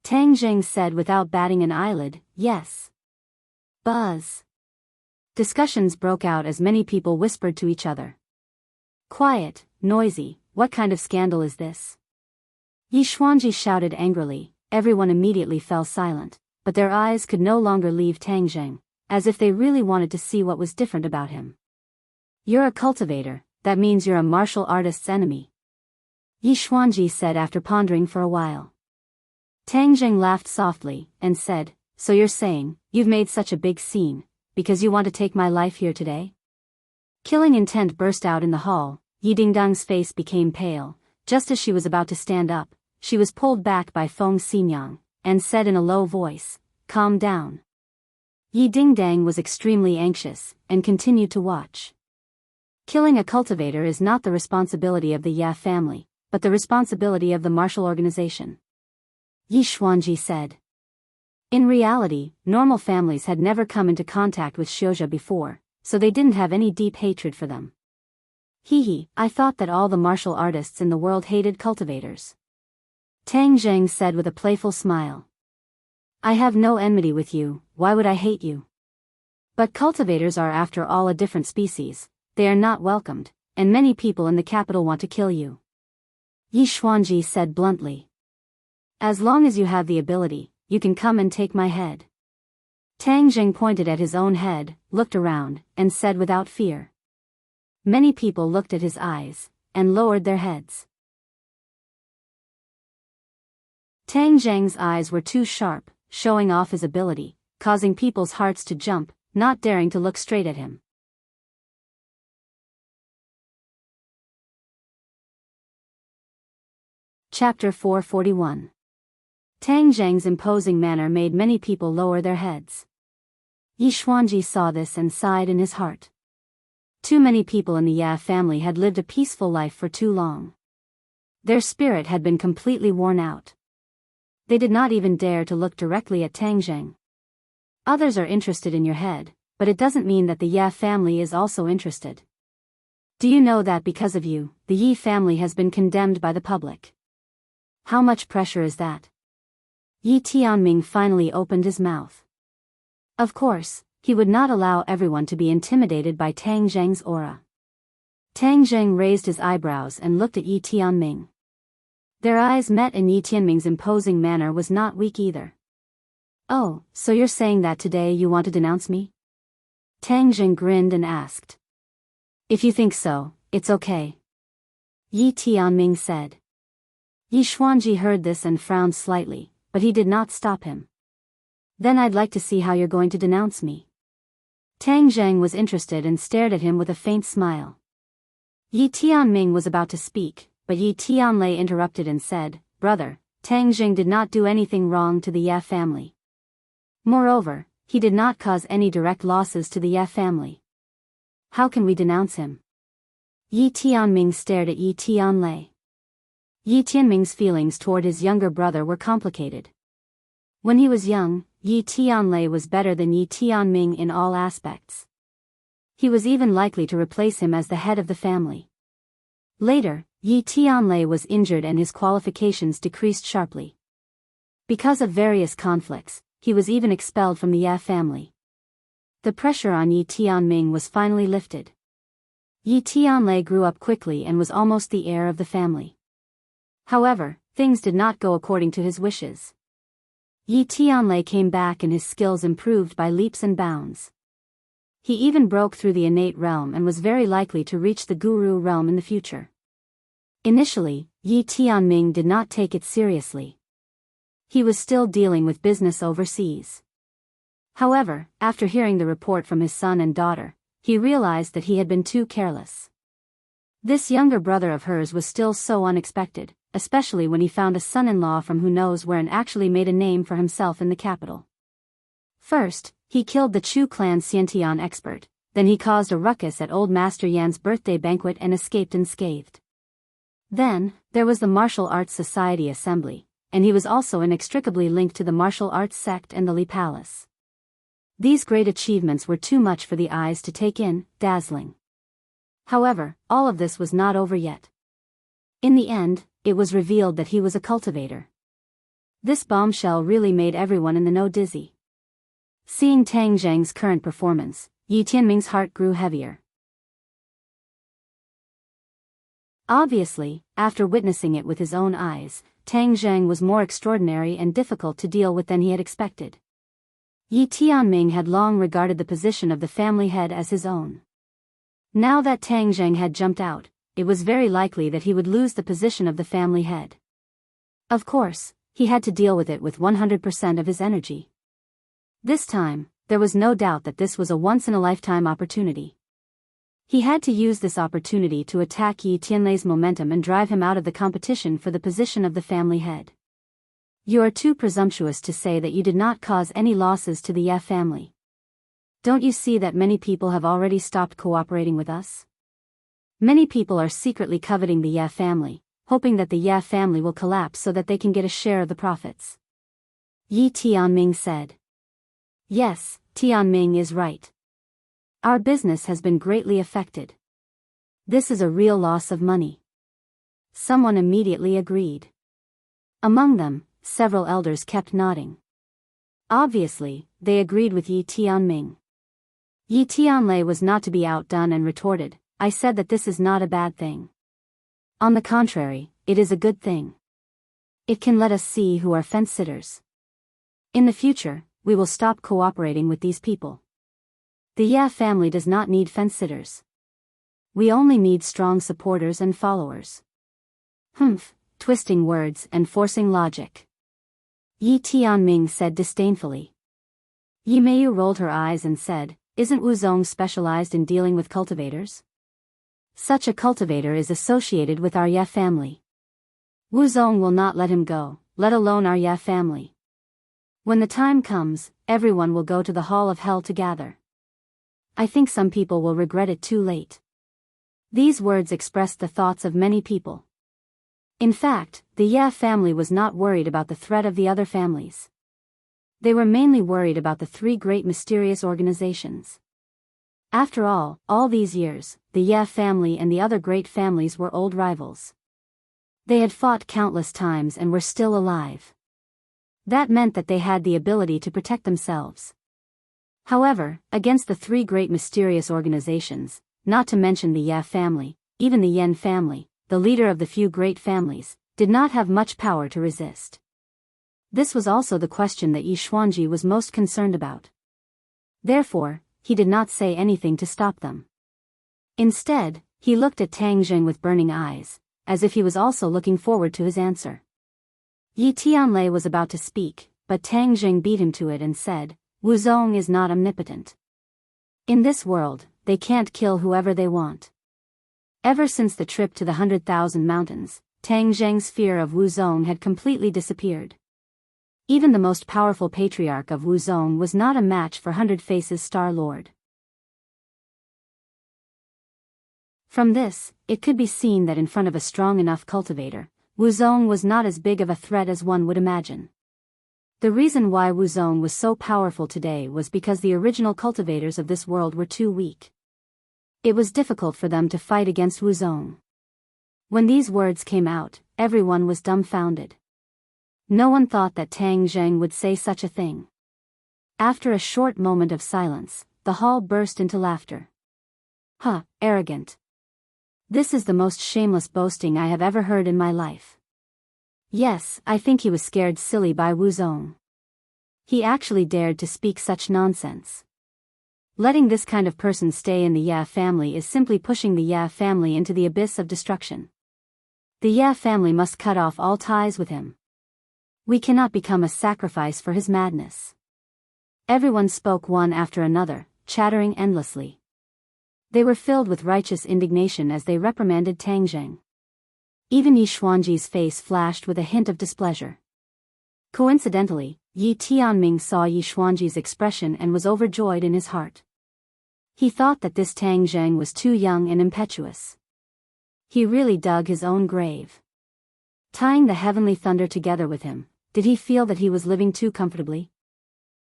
Tang Zheng said without batting an eyelid, yes. Buzz. Discussions broke out as many people whispered to each other. Quiet, noisy, what kind of scandal is this? Yi Xuanji shouted angrily. Everyone immediately fell silent, but their eyes could no longer leave Tang Zheng, as if they really wanted to see what was different about him. You're a cultivator, that means you're a martial artist's enemy. Yi Xuanji said after pondering for a while. Tang Zheng laughed softly, and said, so you're saying, you've made such a big scene, because you want to take my life here today? Killing intent burst out in the hall. Yi Dingdang's face became pale. Just as she was about to stand up, she was pulled back by Feng Xinyang, and said in a low voice, calm down. Yi Dingdang was extremely anxious, and continued to watch. Killing a cultivator is not the responsibility of the Ya family, but the responsibility of the martial organization. Yi Xuanji said. In reality, normal families had never come into contact with Xiuzhe before, so they didn't have any deep hatred for them. I thought that all the martial artists in the world hated cultivators. Tang Zheng said with a playful smile. I have no enmity with you, why would I hate you? But cultivators are after all a different species, they are not welcomed, and many people in the capital want to kill you. Yi Xuanji said bluntly. As long as you have the ability, you can come and take my head. Tang Zheng pointed at his own head, looked around, and said without fear. Many people looked at his eyes, and lowered their heads. Tang Zheng's eyes were too sharp, showing off his ability, causing people's hearts to jump, not daring to look straight at him. Chapter 441. Tang Zheng's imposing manner made many people lower their heads. Yi Xuanji saw this and sighed in his heart. Too many people in the Ya family had lived a peaceful life for too long. Their spirit had been completely worn out. They did not even dare to look directly at Tang Zheng. Others are interested in your head, but it doesn't mean that the Ye family is also interested. Do you know that because of you, the Yi family has been condemned by the public? How much pressure is that? Yi Tianming finally opened his mouth. Of course, he would not allow everyone to be intimidated by Tang Zheng's aura. Tang Zheng raised his eyebrows and looked at Yi Tianming. Their eyes met, and Yi Tianming's imposing manner was not weak either. Oh, so you're saying that today you want to denounce me? Tang Zheng grinned and asked. If you think so, it's okay. Yi Tianming said. Yi Xuanji heard this and frowned slightly, but he did not stop him. Then I'd like to see how you're going to denounce me. Tang Zheng was interested and stared at him with a faint smile. Yi Tianming was about to speak, but Yi Tianlei interrupted and said, Brother, Tang Zheng did not do anything wrong to the Ye family. Moreover, he did not cause any direct losses to the Ye family. How can we denounce him? Yi Tianming stared at Yi Tianlei. Yi Tianming's feelings toward his younger brother were complicated. When he was young, Yi Tianlei was better than Yi Tianming in all aspects. He was even likely to replace him as the head of the family. Later, Yi Tianlei was injured and his qualifications decreased sharply. Because of various conflicts, he was even expelled from the Ye family. The pressure on Yi Tianming was finally lifted. Yi Tianlei grew up quickly and was almost the heir of the family. However, things did not go according to his wishes. Yi Tianlei came back and his skills improved by leaps and bounds. He even broke through the innate realm and was very likely to reach the guru realm in the future. Initially, Yi Tianming did not take it seriously. He was still dealing with business overseas. However, after hearing the report from his son and daughter, he realized that he had been too careless. This younger brother of hers was still so unexpected, especially when he found a son-in-law from who knows where and actually made a name for himself in the capital. First, he killed the Chu clan Xiantian expert, then he caused a ruckus at Old Master Yan's birthday banquet and escaped unscathed. Then, there was the Martial Arts Society Assembly, and he was also inextricably linked to the martial arts sect and the Li Palace. These great achievements were too much for the eyes to take in, dazzling. However, all of this was not over yet. In the end, it was revealed that he was a cultivator. This bombshell really made everyone in the know dizzy. Seeing Tang Zheng's current performance, Yi Tianming's heart grew heavier. Obviously, after witnessing it with his own eyes, Tang Zheng was more extraordinary and difficult to deal with than he had expected. Yi Tianming had long regarded the position of the family head as his own. Now that Tang Zheng had jumped out, it was very likely that he would lose the position of the family head. Of course, he had to deal with it with 100% of his energy. This time, there was no doubt that this was a once-in-a-lifetime opportunity. He had to use this opportunity to attack Yi Tianlei's momentum and drive him out of the competition for the position of the family head. You are too presumptuous to say that you did not cause any losses to the Ye family. Don't you see that many people have already stopped cooperating with us? Many people are secretly coveting the Ye family, hoping that the Ye family will collapse so that they can get a share of the profits. Yi Tianming said. Yes, Tianming is right. Our business has been greatly affected. This is a real loss of money. Someone immediately agreed. Among them, several elders kept nodding. Obviously, they agreed with Yi Tianming. Yi Tianlei was not to be outdone and retorted, I said that this is not a bad thing. On the contrary, it is a good thing. It can let us see who are fence-sitters. In the future, we will stop cooperating with these people. The Ye family does not need fence-sitters. We only need strong supporters and followers. Twisting words and forcing logic. Yi Tianming said disdainfully. Yi Meiyu rolled her eyes and said, Isn't Wu Zong specialized in dealing with cultivators? Such a cultivator is associated with our Ye family. Wu Zong will not let him go, let alone our Ye family. When the time comes, everyone will go to the Hall of Hell to gather. I think some people will regret it too late. These words expressed the thoughts of many people. In fact, the Ye family was not worried about the threat of the other families. They were mainly worried about the three great mysterious organizations. After all these years, the Ye family and the other great families were old rivals. They had fought countless times and were still alive. That meant that they had the ability to protect themselves. However, against the three great mysterious organizations, not to mention the Ye family, even the Yen family, the leader of the few great families, did not have much power to resist. This was also the question that Yi Xuanji was most concerned about. Therefore, he did not say anything to stop them. Instead, he looked at Tang Jing with burning eyes, as if he was also looking forward to his answer. Yi Tianlei was about to speak, but Tang Jing beat him to it and said, Wu Zong is not omnipotent. In this world, they can't kill whoever they want. Ever since the trip to the 100,000 mountains, Tang Zheng's fear of Wu Zong had completely disappeared. Even the most powerful patriarch of Wu Zong was not a match for Hundred Faces Star Lord. From this, it could be seen that in front of a strong enough cultivator, Wu Zong was not as big of a threat as one would imagine. The reason why Wu Zong was so powerful today was because the original cultivators of this world were too weak. It was difficult for them to fight against Wu Zong. When these words came out, everyone was dumbfounded. No one thought that Tang Zheng would say such a thing. After a short moment of silence, the hall burst into laughter. Huh, arrogant. This is the most shameless boasting I have ever heard in my life. Yes, I think he was scared silly by Wu Zong. He actually dared to speak such nonsense. Letting this kind of person stay in the Ye family is simply pushing the Ye family into the abyss of destruction. The Ye family must cut off all ties with him. We cannot become a sacrifice for his madness. Everyone spoke one after another, chattering endlessly. They were filled with righteous indignation as they reprimanded Tang Zheng. Even Yi Xuanji's face flashed with a hint of displeasure. Coincidentally, Yi Tianming saw Yi Xuanji's expression and was overjoyed in his heart. He thought that this Tang Zheng was too young and impetuous. He really dug his own grave. Tying the heavenly thunder together with him, did he feel that he was living too comfortably?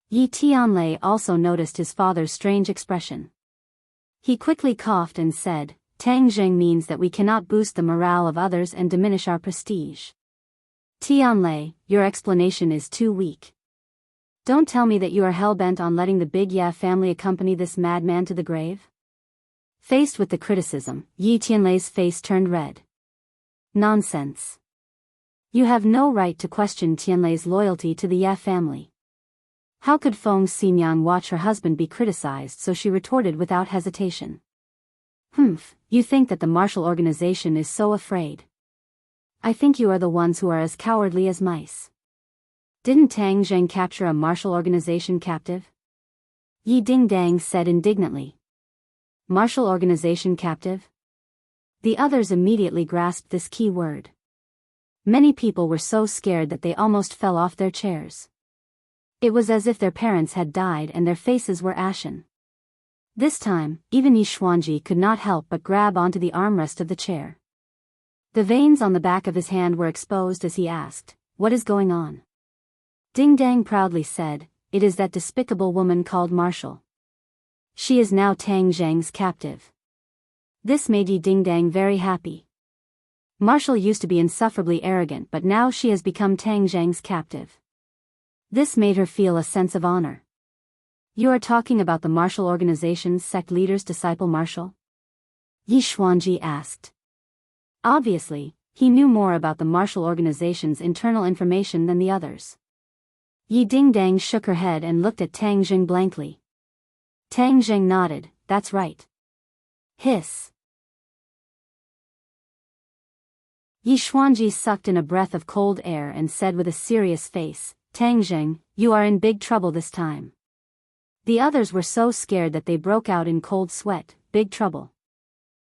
Yi Tianlei also noticed his father's strange expression. He quickly coughed and said, Tang Zheng means that we cannot boost the morale of others and diminish our prestige. Tianlei, your explanation is too weak. Don't tell me that you are hell-bent on letting the big Ye family accompany this madman to the grave? Faced with the criticism, Yi Tianlei's face turned red. Nonsense. You have no right to question Tianlei's loyalty to the Ye family. How could Feng Xinyang watch her husband be criticized? So she retorted without hesitation. Humph, you think that the martial organization is so afraid. I think you are the ones who are as cowardly as mice. Didn't Tang Zheng capture a martial organization captive? Yi Dingdang said indignantly. Martial organization captive? The others immediately grasped this key word. Many people were so scared that they almost fell off their chairs. It was as if their parents had died and their faces were ashen. This time, even Yi Xuanji could not help but grab onto the armrest of the chair. The veins on the back of his hand were exposed as he asked, What is going on? Ding Dang proudly said, It is that despicable woman called Marshall. She is now Tang Zheng's captive. This made Yi Ding Dang very happy. Marshall used to be insufferably arrogant, but now she has become Tang Zheng's captive. This made her feel a sense of honor. You are talking about the martial organization's sect leader's disciple Marshall? Yi Xuanji asked. Obviously, he knew more about the martial organization's internal information than the others. Yi Dingdang shook her head and looked at Tang Jing blankly. Tang Jing nodded, That's right. Hiss. Yi Xuanji sucked in a breath of cold air and said with a serious face, Tang Jing, you are in big trouble this time. The others were so scared that they broke out in cold sweat. Big trouble.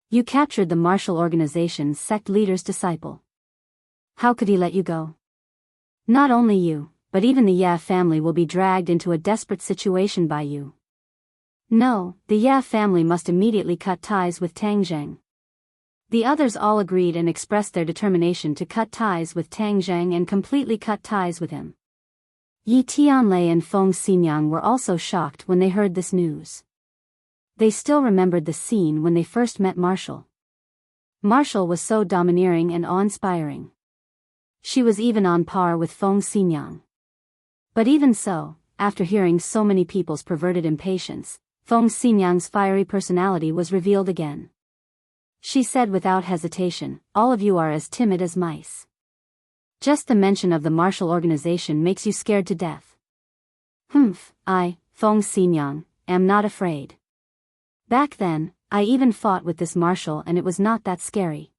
You captured the martial organization's sect leader's disciple. How could he let you go? Not only you, but even the Ye family will be dragged into a desperate situation by you. No, the Ye family must immediately cut ties with Tang Zheng. The others all agreed and expressed their determination to cut ties with Tang Zheng and completely cut ties with him. Yi Tianlei and Feng Xinyang were also shocked when they heard this news. They still remembered the scene when they first met Marshall. Marshall was so domineering and awe-inspiring. She was even on par with Feng Xinyang. But even so, after hearing so many people's perverted impatience, Feng Xinyang's fiery personality was revealed again. She said without hesitation, "All of you are as timid as mice. Just the mention of the Marshall organization makes you scared to death." "Humph, I, Feng Xinyang, am not afraid. Back then, I even fought with this Marshall and it was not that scary."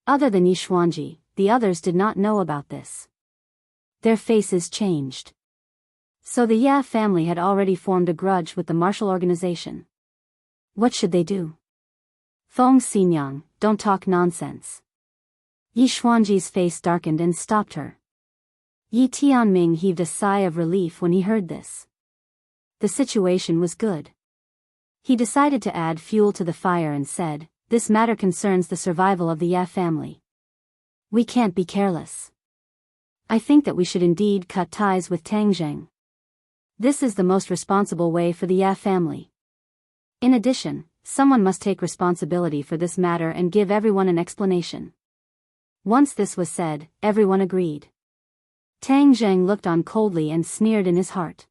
Other than Yi Xuanji, the others did not know about this. Their faces changed. So the Ya family had already formed a grudge with the Marshall organization. What should they do? "Feng Xinyang, don't talk nonsense." Yi Xuanji's face darkened and stopped her. Yi Tianming heaved a sigh of relief when he heard this. The situation was good. He decided to add fuel to the fire and said, "This matter concerns the survival of the Ya family. We can't be careless. I think that we should indeed cut ties with Tang Zheng. This is the most responsible way for the Ya family. In addition, someone must take responsibility for this matter and give everyone an explanation." Once this was said, everyone agreed. Tang Zheng looked on coldly and sneered in his heart.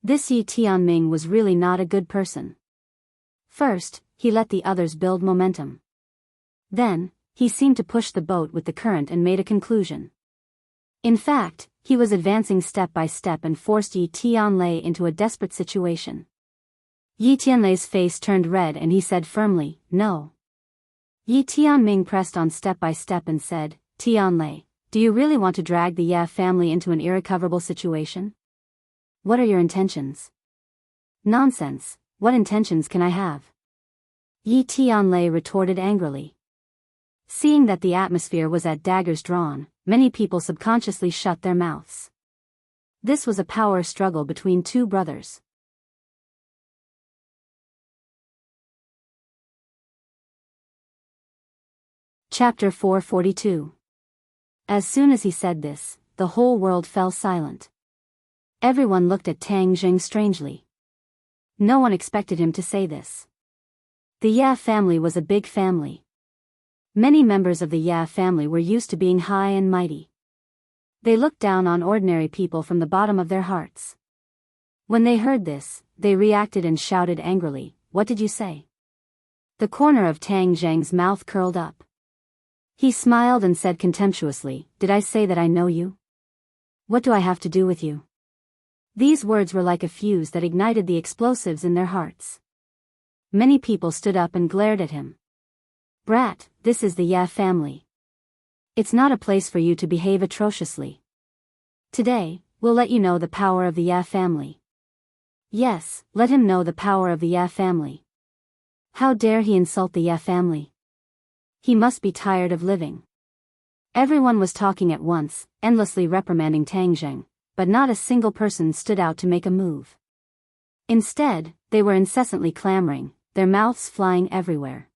This Yi Tianming was really not a good person. First, he let the others build momentum. Then, he seemed to push the boat with the current and made a conclusion. In fact, he was advancing step by step and forced Yi Tianlei into a desperate situation. Yi Tianlei's face turned red and he said firmly, "No." Yi Tianming pressed on step by step and said, "Tianlei, do you really want to drag the Ya family into an irrecoverable situation? What are your intentions?" "Nonsense, what intentions can I have?" Yi Tianlei retorted angrily. Seeing that the atmosphere was at daggers drawn, many people subconsciously shut their mouths. This was a power struggle between two brothers. Chapter 442. As soon as he said this, the whole world fell silent. Everyone looked at Tang Zheng strangely. No one expected him to say this. The Ya family was a big family. Many members of the Ya family were used to being high and mighty. They looked down on ordinary people from the bottom of their hearts. When they heard this, they reacted and shouted angrily, "What did you say?" The corner of Tang Zheng's mouth curled up. He smiled and said contemptuously, "Did I say that I know you? What do I have to do with you?" These words were like a fuse that ignited the explosives in their hearts. Many people stood up and glared at him. "Brat, this is the Ya family. It's not a place for you to behave atrociously. Today, we'll let you know the power of the Ya family." Yes, let him know the power of the Ya family. How dare he insult the Ya family? He must be tired of living. Everyone was talking at once, endlessly reprimanding Tang Zheng, but not a single person stood out to make a move. Instead, they were incessantly clamoring, their mouths flying everywhere.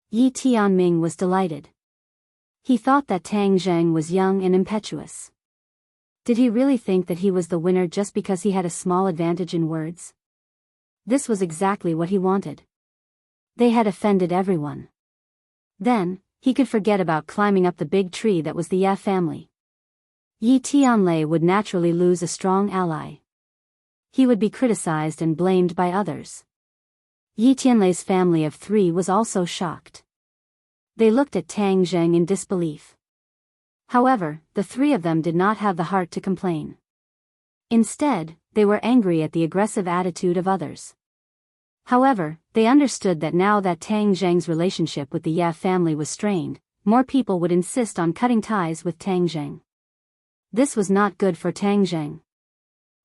Yi Tianming was delighted. He thought that Tang Zheng was young and impetuous. Did he really think that he was the winner just because he had a small advantage in words? This was exactly what he wanted. They had offended everyone. Then, he could forget about climbing up the big tree that was the Ya family. Yi Tianlei would naturally lose a strong ally. He would be criticized and blamed by others. Yi Tianlei's family of three was also shocked. They looked at Tang Zheng in disbelief. However, the three of them did not have the heart to complain. Instead, they were angry at the aggressive attitude of others. However, they understood that now that Tang Zheng's relationship with the Ya family was strained, more people would insist on cutting ties with Tang Zheng. This was not good for Tang Zheng.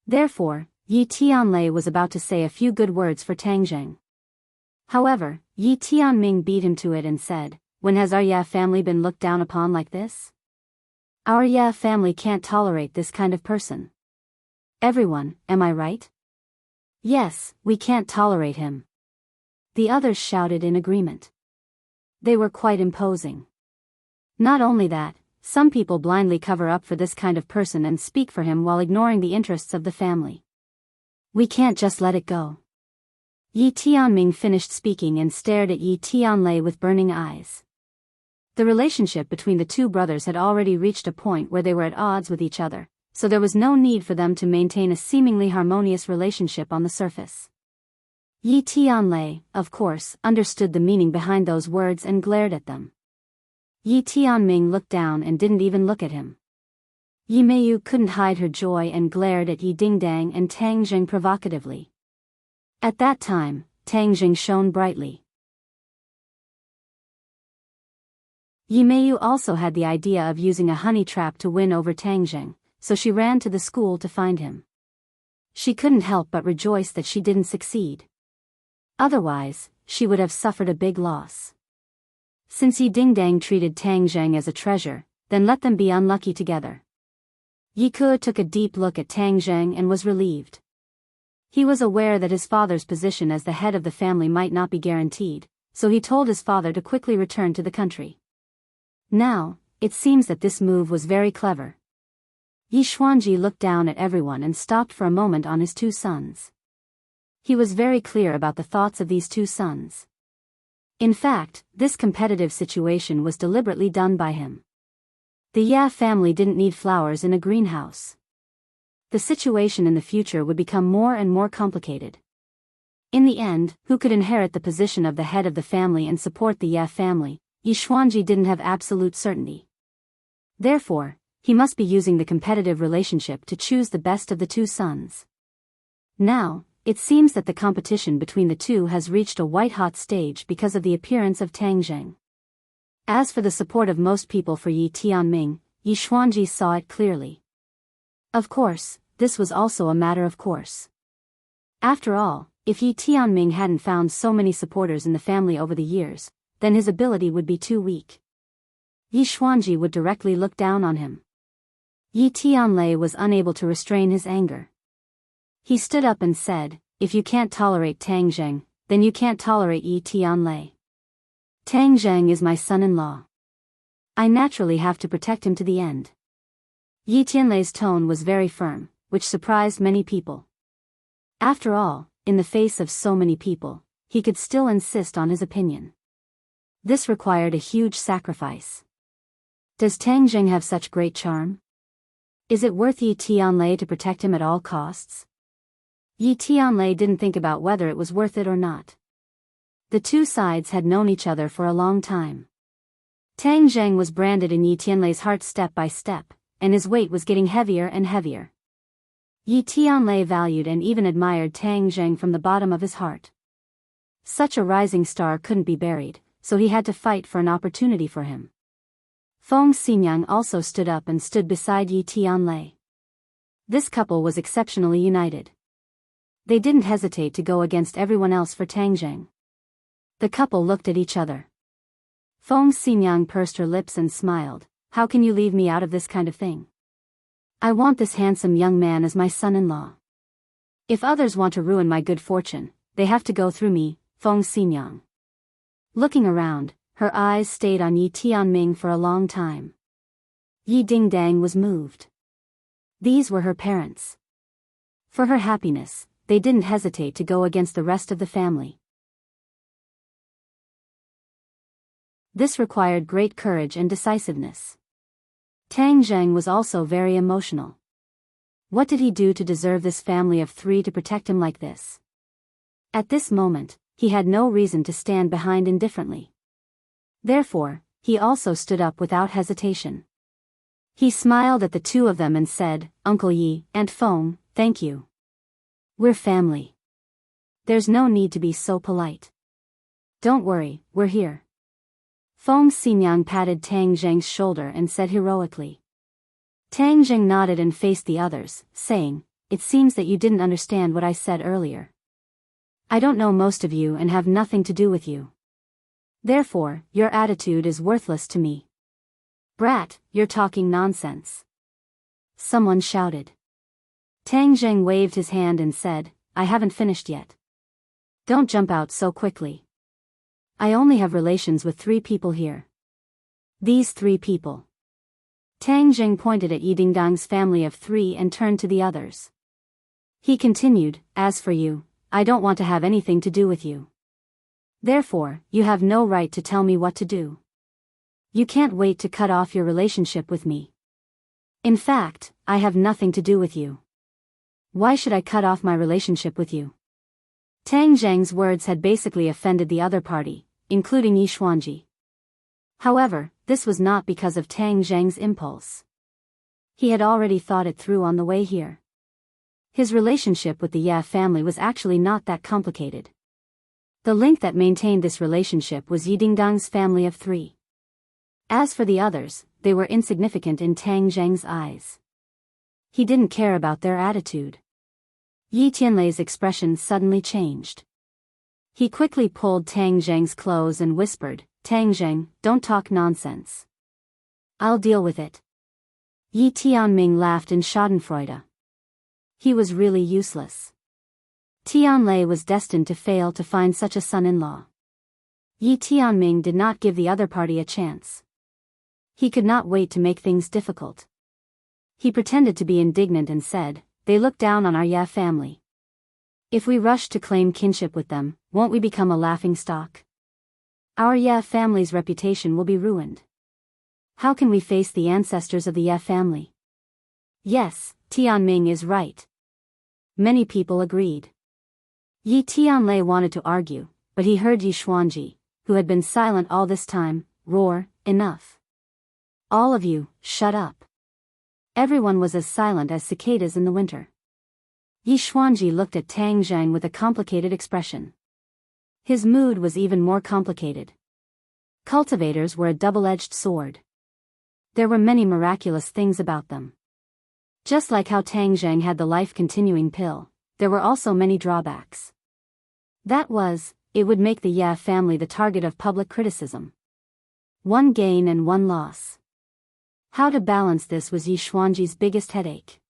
Therefore, Yi Tianlei was about to say a few good words for Tang Zheng. However, Yi Tianming beat him to it and said, "When has our Ya family been looked down upon like this? Our Ya family can't tolerate this kind of person. Everyone, am I right?" "Yes, we can't tolerate him." The others shouted in agreement. They were quite imposing. Not only that, some people blindly cover up for this kind of person and speak for him while ignoring the interests of the family. "We can't just let it go. Yi Tianming finished speaking and stared at Yi Tianlei with burning eyes. The relationship between the two brothers had already reached a point where they were at odds with each other, so there was no need for them to maintain a seemingly harmonious relationship on the surface. Yi Tianlei, of course, understood the meaning behind those words and glared at them. Yi Tianming looked down and didn't even look at him. Yi Meiyu couldn't hide her joy and glared at Yi Dingdang and Tang Jing provocatively. At that time, Tang Jing shone brightly. Yi Meiyu also had the idea of using a honey trap to win over Tang Jing, so she ran to the school to find him. She couldn't help but rejoice that she didn't succeed. Otherwise, she would have suffered a big loss. Since Yi Dingdang treated Tang Jing as a treasure, then let them be unlucky together. Yi Ke took a deep look at Tang Jing and was relieved. He was aware that his father's position as the head of the family might not be guaranteed, so he told his father to quickly return to the country. Now, it seems that this move was very clever. Yi Xuanji looked down at everyone and stopped for a moment on his two sons. He was very clear about the thoughts of these two sons. In fact, this competitive situation was deliberately done by him. The Ya family didn't need flowers in a greenhouse. The situation in the future would become more and more complicated. In the end, who could inherit the position of the head of the family and support the Ya family? Yi Xuanji didn't have absolute certainty. Therefore, he must be using the competitive relationship to choose the best of the two sons. Now, it seems that the competition between the two has reached a white-hot stage because of the appearance of Tang Jing. As for the support of most people for Yi Tianming, Yi Xuanji saw it clearly. Of course, this was also a matter of course. After all, if Yi Tianming hadn't found so many supporters in the family over the years, then his ability would be too weak. Yi Xuanji would directly look down on him. Yi Tianlei was unable to restrain his anger. He stood up and said, "If you can't tolerate Tang Jing, then you can't tolerate Yi Tianlei. Tang Jing is my son-in-law. I naturally have to protect him to the end." Yi Tianlei's tone was very firm, which surprised many people. After all, in the face of so many people, he could still insist on his opinion. This required a huge sacrifice. Does Tang Jing have such great charm? Is it worth Yi Tianlei to protect him at all costs? Yi Tianlei didn't think about whether it was worth it or not. The two sides had known each other for a long time. Tang Jing was branded in Yi Tianlei's heart step by step, and his weight was getting heavier and heavier. Yi Tianlei valued and even admired Tang Jing from the bottom of his heart. Such a rising star couldn't be buried, so he had to fight for an opportunity for him. Feng Xinyang also stood up and stood beside Yi Tianlei. This couple was exceptionally united. They didn't hesitate to go against everyone else for Tang Jing. The couple looked at each other. Feng Xinyang pursed her lips and smiled. "How can you leave me out of this kind of thing? I want this handsome young man as my son-in-law. If others want to ruin my good fortune, they have to go through me." Feng Xinyang. Looking around, her eyes stayed on Yi Tianming for a long time. Yi Dingdang was moved. These were her parents. For her happiness, they didn't hesitate to go against the rest of the family. This required great courage and decisiveness. Tang Jing was also very emotional. What did he do to deserve this family of three to protect him like this? At this moment, he had no reason to stand behind indifferently. Therefore, he also stood up without hesitation. He smiled at the two of them and said, "Uncle Yi, Aunt Feng, thank you. We're family. There's no need to be so polite. Don't worry, we're here." Feng Xinyang patted Tang Jing's shoulder and said heroically. Tang Jing nodded and faced the others, saying, "It seems that you didn't understand what I said earlier. I don't know most of you and have nothing to do with you. Therefore, your attitude is worthless to me." "Brat, you're talking nonsense," someone shouted. Tang Jing waved his hand and said, "I haven't finished yet. Don't jump out so quickly. I only have relations with 3 people here. These 3 people." Tang Jing pointed at Yi Dingdang's family of 3 and turned to the others. He continued, "As for you, I don't want to have anything to do with you. Therefore, you have no right to tell me what to do. You can't wait to cut off your relationship with me. In fact, I have nothing to do with you. Why should I cut off my relationship with you? Tang Zheng's words had basically offended the other party, including Yi Xuanji. However, this was not because of Tang Zheng's impulse. He had already thought it through on the way here. His relationship with the Ye family was actually not that complicated. The link that maintained this relationship was Yi Dingdang's family of 3. As for the others, they were insignificant in Tang Zheng's eyes. He didn't care about their attitude. Yi Tianlei's expression suddenly changed. He quickly pulled Tang Zheng's clothes and whispered, "Tang Zheng, don't talk nonsense. I'll deal with it." Yi Tianming laughed in schadenfreude. He was really useless. Tianlei was destined to fail to find such a son-in-law. Yi Tianming did not give the other party a chance. He could not wait to make things difficult. He pretended to be indignant and said, "They look down on our Ye family. If we rush to claim kinship with them, won't we become a laughing stock? Our Ye family's reputation will be ruined. How can we face the ancestors of the Ye family?" Yes, Tianming is right. Many people agreed. Yi Tianlei wanted to argue, but he heard Yi Xuanji, who had been silent all this time, roar, "Enough. All of you, shut up." Everyone was as silent as cicadas in the winter. Yi Xuanji looked at Tang Zheng with a complicated expression. His mood was even more complicated. Cultivators were a double-edged sword. There were many miraculous things about them. Just like how Tang Zheng had the life-continuing pill, there were also many drawbacks. That was, it would make the Ye family the target of public criticism. One gain and one loss. How to balance this was Yi Xuanji's biggest headache.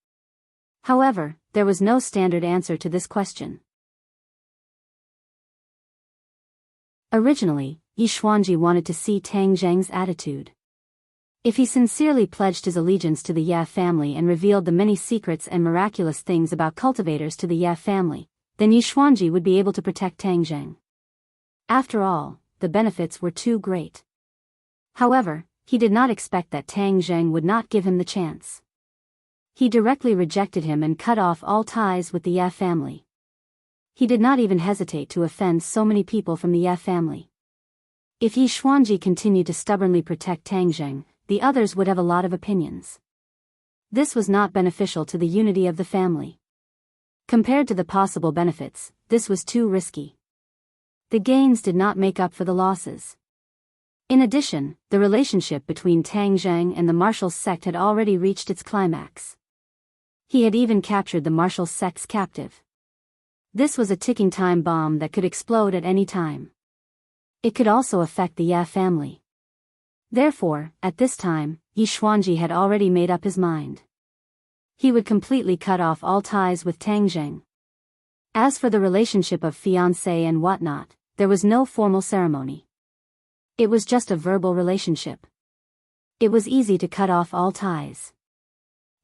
However, there was no standard answer to this question. Originally, Yi Xuanji wanted to see Tang Zheng's attitude. If he sincerely pledged his allegiance to the Ye family and revealed the many secrets and miraculous things about cultivators to the Ye family, then Yi Xuanji would be able to protect Tang Zheng. After all, the benefits were too great. However, he did not expect that Tang Zheng would not give him the chance. He directly rejected him and cut off all ties with the Ye family. He did not even hesitate to offend so many people from the Ye family. If Yi Xuanji continued to stubbornly protect Tang Zheng, the others would have a lot of opinions. This was not beneficial to the unity of the family. Compared to the possible benefits, this was too risky. The gains did not make up for the losses. In addition, the relationship between Tang Zheng and the martial sect had already reached its climax. He had even captured the martial sect's captive. This was a ticking time bomb that could explode at any time. It could also affect the Ye family. Therefore, at this time, Yi Xuanji had already made up his mind. He would completely cut off all ties with Tang Zheng. As for the relationship of fiancé and whatnot, there was no formal ceremony. It was just a verbal relationship. It was easy to cut off all ties.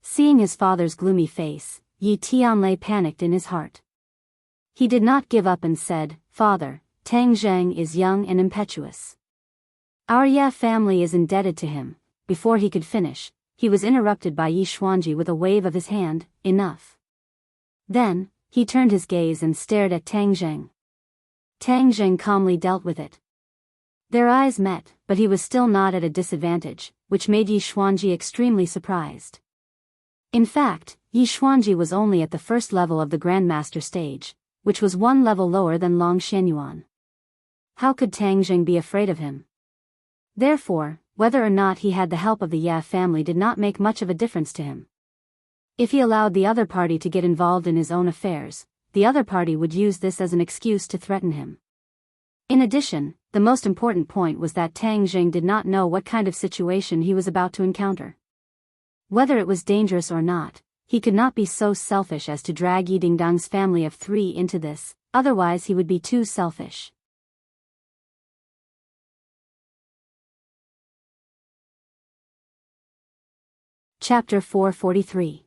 Seeing his father's gloomy face, Yi Tianlei panicked in his heart. He did not give up and said, "Father, Tang Zheng is young and impetuous. Our Ye family is indebted to him." Before he could finish, he was interrupted by Yi Xuanji with a wave of his hand, "Enough." Then, he turned his gaze and stared at Tang Zheng. Tang Zheng calmly dealt with it. Their eyes met, but he was still not at a disadvantage, which made Yi Xuanji extremely surprised. In fact, Yi Xuanji was only at the first level of the Grandmaster stage, which was one level lower than Long Xianyuan. How could Tang Zheng be afraid of him? Therefore, whether or not he had the help of the Ye family did not make much of a difference to him. If he allowed the other party to get involved in his own affairs, the other party would use this as an excuse to threaten him. In addition, the most important point was that Tang Zheng did not know what kind of situation he was about to encounter. Whether it was dangerous or not, he could not be so selfish as to drag Yi Dingdang's family of 3 into this, otherwise he would be too selfish. Chapter 443.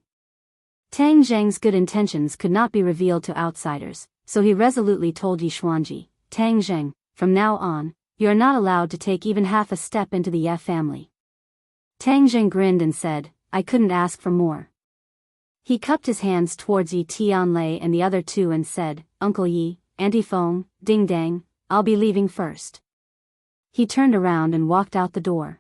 Tang Zheng's good intentions could not be revealed to outsiders, so he resolutely told Yi Xuanji, Tang Zheng, from now on, you are not allowed to take even half a step into the Ye family. Tang Zheng grinned and said, I couldn't ask for more. He cupped his hands towards Yi Tianlei and the other two and said, Uncle Yi, Auntie Feng, Ding Dang, I'll be leaving first. He turned around and walked out the door.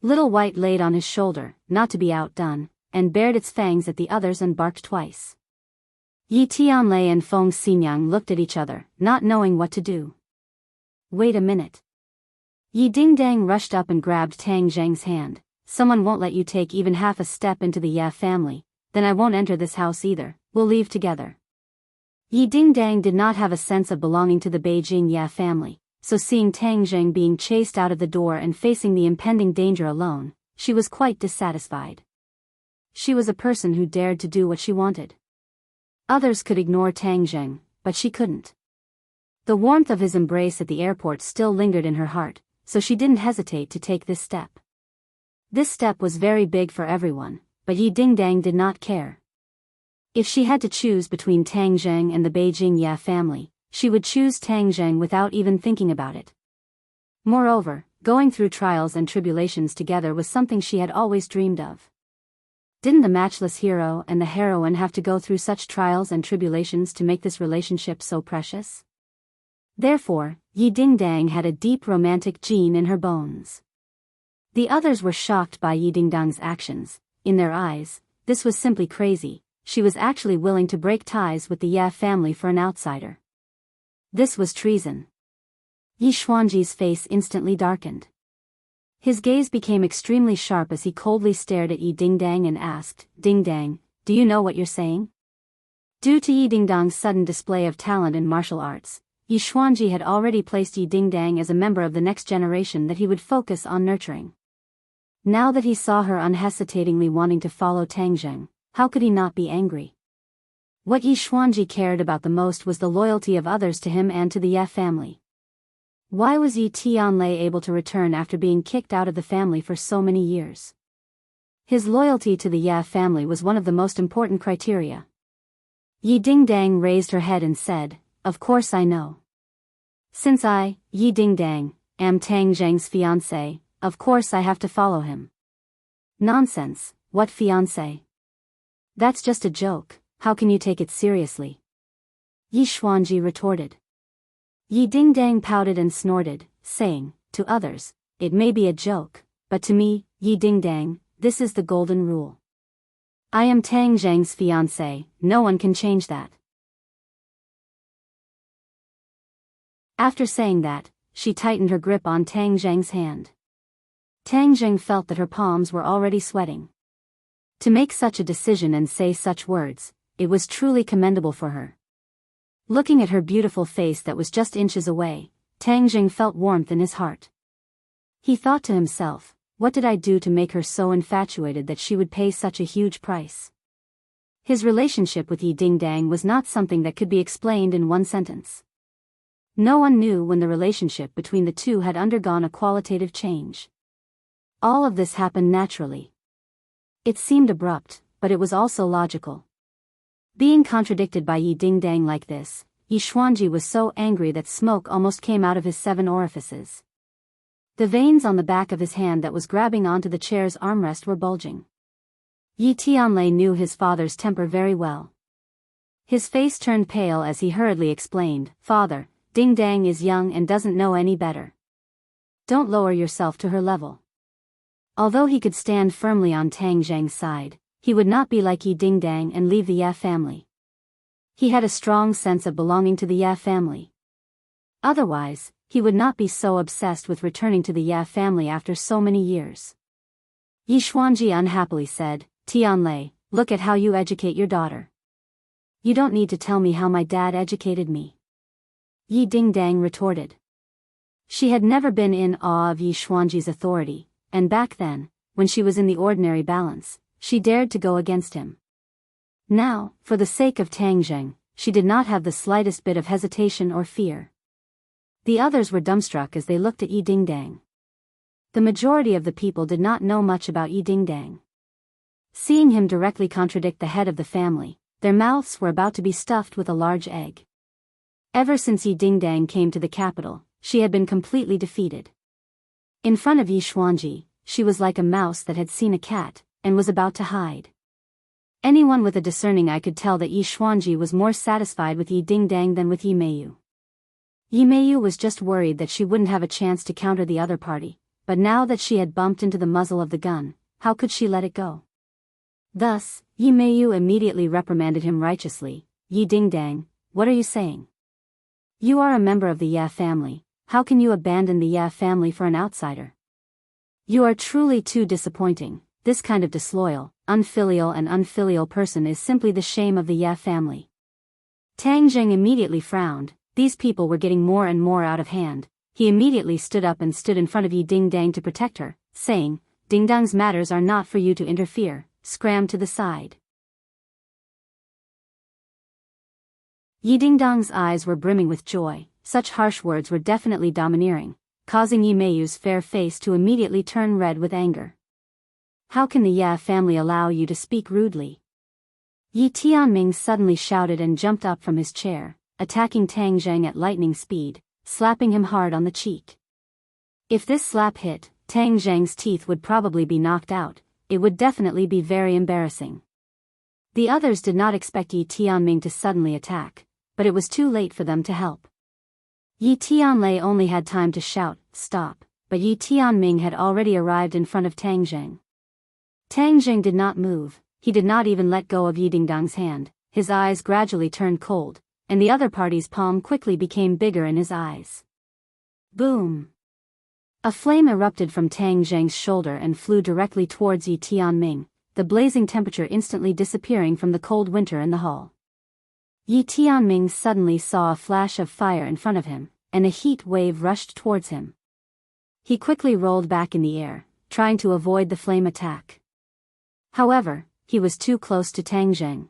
Little White laid on his shoulder, not to be outdone, and bared its fangs at the others and barked twice. Yi Tianlei and Feng Xinyang looked at each other, not knowing what to do. Wait a minute. Yi Dingdang rushed up and grabbed Tang Zheng's hand. Someone won't let you take even half a step into the Ye family, then I won't enter this house either, we'll leave together. Yi Dingdang did not have a sense of belonging to the Beijing Ye family, so seeing Tang Zheng being chased out of the door and facing the impending danger alone, she was quite dissatisfied. She was a person who dared to do what she wanted. Others could ignore Tang Zheng, but she couldn't. The warmth of his embrace at the airport still lingered in her heart, so she didn't hesitate to take this step. This step was very big for everyone, but Yi Dingdang did not care. If she had to choose between Tang Zheng and the Beijing Ye family, she would choose Tang Zheng without even thinking about it. Moreover, going through trials and tribulations together was something she had always dreamed of. Didn't the matchless hero and the heroine have to go through such trials and tribulations to make this relationship so precious? Therefore, Yi Dingdang had a deep romantic gene in her bones. The others were shocked by Yi Dingdang's actions. In their eyes, this was simply crazy. She was actually willing to break ties with the Ye family for an outsider. This was treason. Yi Xuanji's face instantly darkened. His gaze became extremely sharp as he coldly stared at Yi Dingdang and asked, Dingdang, do you know what you're saying? Due to Yi Dingdang's sudden display of talent in martial arts, Yi Xuanji had already placed Yi Dingdang as a member of the next generation that he would focus on nurturing. Now that he saw her unhesitatingly wanting to follow Tang Zheng, how could he not be angry? What Yi Xuanji cared about the most was the loyalty of others to him and to the Ye family. Why was Yi Tianlei able to return after being kicked out of the family for so many years? His loyalty to the Ye family was one of the most important criteria. Yi Dingdang raised her head and said, Of course I know. Since I, Yi Dingdang, am Tang Zheng's fiancé, of course I have to follow him. Nonsense, what fiancé? That's just a joke, how can you take it seriously? Yi Xuanji retorted. Yi Dingdang pouted and snorted, saying, To others, it may be a joke, but to me, Yi Dingdang, this is the golden rule. I am Tang Zheng's fiancé, no one can change that. After saying that, she tightened her grip on Tang Zheng's hand. Tang Zheng felt that her palms were already sweating. To make such a decision and say such words, it was truly commendable for her. Looking at her beautiful face that was just inches away, Tang Zheng felt warmth in his heart. He thought to himself, what did I do to make her so infatuated that she would pay such a huge price? His relationship with Yi Dingdang was not something that could be explained in one sentence. No one knew when the relationship between the two had undergone a qualitative change. All of this happened naturally. It seemed abrupt, but it was also logical. Being contradicted by Yi Dingdang like this, Yi Xuanji was so angry that smoke almost came out of his 7 orifices. The veins on the back of his hand that was grabbing onto the chair's armrest were bulging. Yi Tianlei knew his father's temper very well. His face turned pale as he hurriedly explained, Father, Dingdang is young and doesn't know any better. Don't lower yourself to her level. Although he could stand firmly on Tang Zheng's side, he would not be like Yi Dingdang and leave the Ye family. He had a strong sense of belonging to the Ye family. Otherwise, he would not be so obsessed with returning to the Ye family after so many years. Yi Xuanji unhappily said, Tianlei, look at how you educate your daughter. You don't need to tell me how my dad educated me. Yi Dingdang retorted. She had never been in awe of Yi Xuanji's authority, and back then, when she was in the ordinary balance, she dared to go against him. Now, for the sake of Tang Zheng, she did not have the slightest bit of hesitation or fear. The others were dumbstruck as they looked at Yi Dingdang. The majority of the people did not know much about Yi Dingdang. Seeing him directly contradict the head of the family, their mouths were about to be stuffed with a large egg. Ever since Yi Dingdang came to the capital, she had been completely defeated. In front of Yi Xuanji, she was like a mouse that had seen a cat, and was about to hide. Anyone with a discerning eye could tell that Yi Xuanji was more satisfied with Yi Dingdang than with Yi Meiyu. Yi Meiyu was just worried that she wouldn't have a chance to counter the other party, but now that she had bumped into the muzzle of the gun, how could she let it go? Thus, Yi Meiyu immediately reprimanded him righteously. Yi Dingdang, what are you saying? You are a member of the Ya family, how can you abandon the Ya family for an outsider? You are truly too disappointing. This kind of disloyal, unfilial person is simply the shame of the Ya family. Tang Zheng immediately frowned. These people were getting more and more out of hand. He immediately stood up and stood in front of Yi Dingdang to protect her, saying, Dingdang's matters are not for you to interfere, scram to the side. Yi Dingdang's eyes were brimming with joy. Such harsh words were definitely domineering, causing Yi Meiyu's fair face to immediately turn red with anger. How can the Ya family allow you to speak rudely? Yi Tianming suddenly shouted and jumped up from his chair, attacking Tang Zheng at lightning speed, slapping him hard on the cheek. If this slap hit, Tang Zheng's teeth would probably be knocked out. It would definitely be very embarrassing. The others did not expect Yi Tianming to suddenly attack, but it was too late for them to help. Yi Tianlei only had time to shout, stop, but Yi Tianming had already arrived in front of Tang Zheng. Tang Zheng did not move, he did not even let go of Yi Dingdang's hand, his eyes gradually turned cold, and the other party's palm quickly became bigger in his eyes. Boom! A flame erupted from Tang Zheng's shoulder and flew directly towards Yi Tianming, the blazing temperature instantly disappearing from the cold winter in the hall. Yi Tianming suddenly saw a flash of fire in front of him, and a heat wave rushed towards him. He quickly rolled back in the air, trying to avoid the flame attack. However, he was too close to Tang Zheng.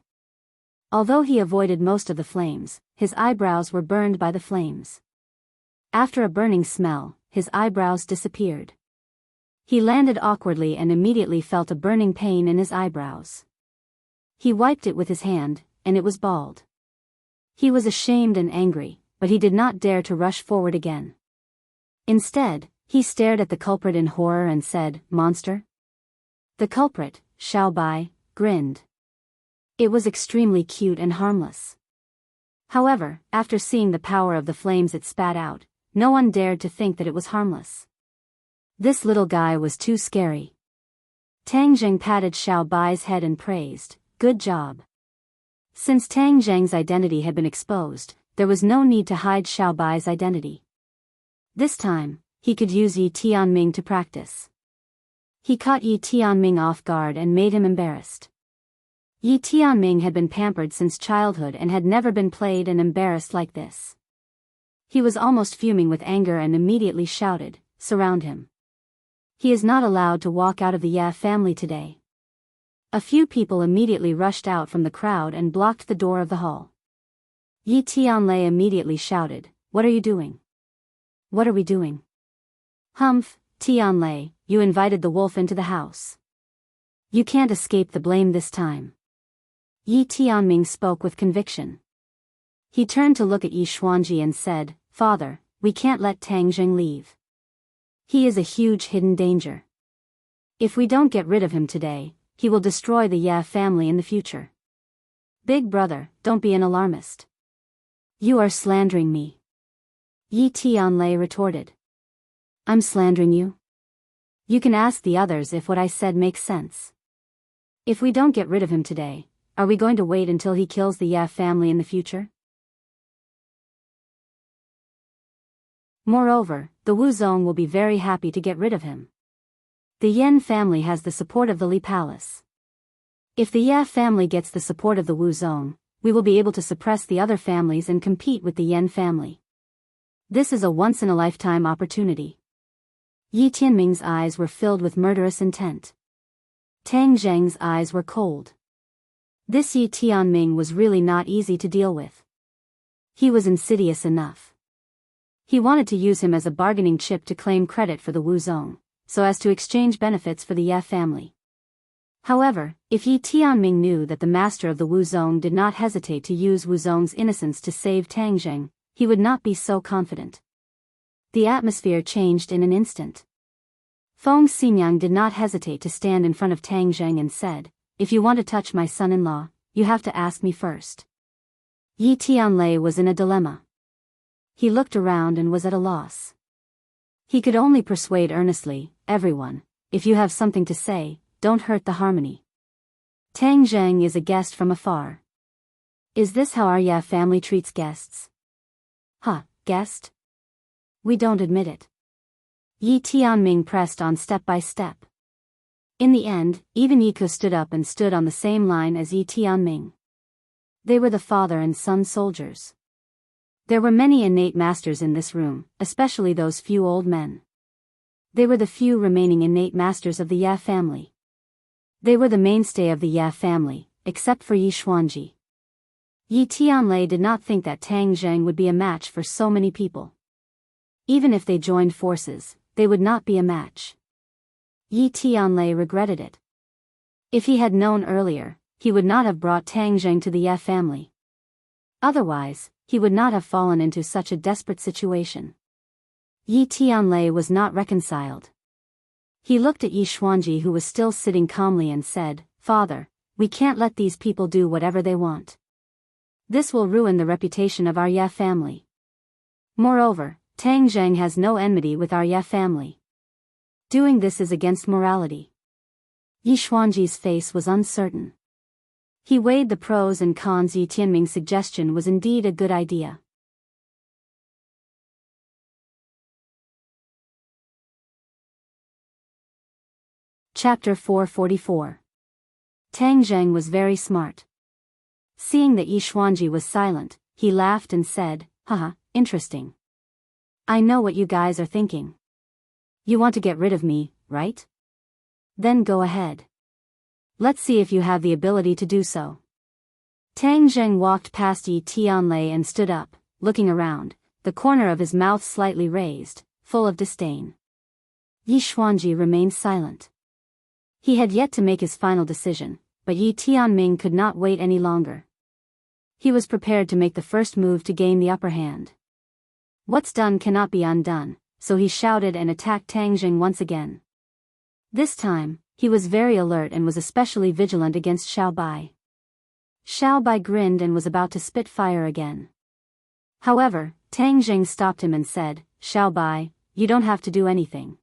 Although he avoided most of the flames, his eyebrows were burned by the flames. After a burning smell, his eyebrows disappeared. He landed awkwardly and immediately felt a burning pain in his eyebrows. He wiped it with his hand, and it was bald. He was ashamed and angry, but he did not dare to rush forward again. Instead, he stared at the culprit in horror and said, "Monster?" The culprit, Xiao Bai, grinned. It was extremely cute and harmless. However, after seeing the power of the flames it spat out, no one dared to think that it was harmless. This little guy was too scary. Tang Zheng patted Xiao Bai's head and praised, "Good job." Since Tang Zheng's identity had been exposed, there was no need to hide Xiao Bai's identity. This time, he could use Yi Tianming to practice. He caught Yi Tianming off guard and made him embarrassed. Yi Tianming had been pampered since childhood and had never been played and embarrassed like this. He was almost fuming with anger and immediately shouted, "Surround him. He is not allowed to walk out of the Ya family today." A few people immediately rushed out from the crowd and blocked the door of the hall. Yi Tianlei immediately shouted, "What are you doing? What are we doing?" "Humph, Tianlei, you invited the wolf into the house. You can't escape the blame this time." Yi Tianming spoke with conviction. He turned to look at Yi Xuanji and said, "Father, we can't let Tang Zheng leave. He is a huge hidden danger. If we don't get rid of him today, he will destroy the Ya family in the future. Big brother, don't be an alarmist. You are slandering me." Yi Tianlei retorted. "I'm slandering you? You can ask the others if what I said makes sense. If we don't get rid of him today, are we going to wait until he kills the Ya family in the future? Moreover, the Wuzong will be very happy to get rid of him. The Yan family has the support of the Li Palace. If the Ya family gets the support of the Wuzong, we will be able to suppress the other families and compete with the Yan family. This is a once-in-a-lifetime opportunity." Yi Tianming's eyes were filled with murderous intent. Tang Zheng's eyes were cold. This Yi Tianming was really not easy to deal with. He was insidious enough. He wanted to use him as a bargaining chip to claim credit for the Wuzong, so as to exchange benefits for the Ya family. However, if Yi Tianming knew that the master of the Wuzong did not hesitate to use Wuzong's innocence to save Tang Zheng, he would not be so confident. The atmosphere changed in an instant. Feng Xinyang did not hesitate to stand in front of Tang Zheng and said, "If you want to touch my son-in-law, you have to ask me first." Yi Tianlei was in a dilemma. He looked around and was at a loss. He could only persuade earnestly, "Everyone, if you have something to say, don't hurt the harmony. Tang Zheng is a guest from afar. Is this how our Ya family treats guests?" "Huh, guest? We don't admit it." Yi Tianming pressed on step by step. In the end, even Yi Ke stood up and stood on the same line as Yi Tianming. They were the father and son soldiers. There were many innate masters in this room, especially those few old men. They were the few remaining innate masters of the Ya family. They were the mainstay of the Ya family, except for Yi Xuanji. Yi Tianlei did not think that Tang Zheng would be a match for so many people. Even if they joined forces, they would not be a match. Yi Tianlei regretted it. If he had known earlier, he would not have brought Tang Zheng to the Ya family. Otherwise, he would not have fallen into such a desperate situation. Yi Tianlei was not reconciled. He looked at Yi Xuanji, who was still sitting calmly, and said, "Father, we can't let these people do whatever they want. This will ruin the reputation of our Ya family. Moreover, Tang Zheng has no enmity with our Ya family. Doing this is against morality." Yi Xuanji's face was uncertain. He weighed the pros and cons. Yi Tianming's suggestion was indeed a good idea. Chapter 444. Tang Zheng was very smart. Seeing that Yi Xuanji was silent, he laughed and said, "Haha, interesting. I know what you guys are thinking. You want to get rid of me, right? Then go ahead. Let's see if you have the ability to do so." Tang Zheng walked past Yi Tianlei and stood up, looking around, the corner of his mouth slightly raised, full of disdain. Yi Xuanji remained silent. He had yet to make his final decision, but Yi Tianming could not wait any longer. He was prepared to make the first move to gain the upper hand. What's done cannot be undone, so he shouted and attacked Tang Zheng once again. This time, he was very alert and was especially vigilant against Xiao Bai. Xiao Bai grinned and was about to spit fire again. However, Tang Zheng stopped him and said, "Xiao Bai, you don't have to do anything.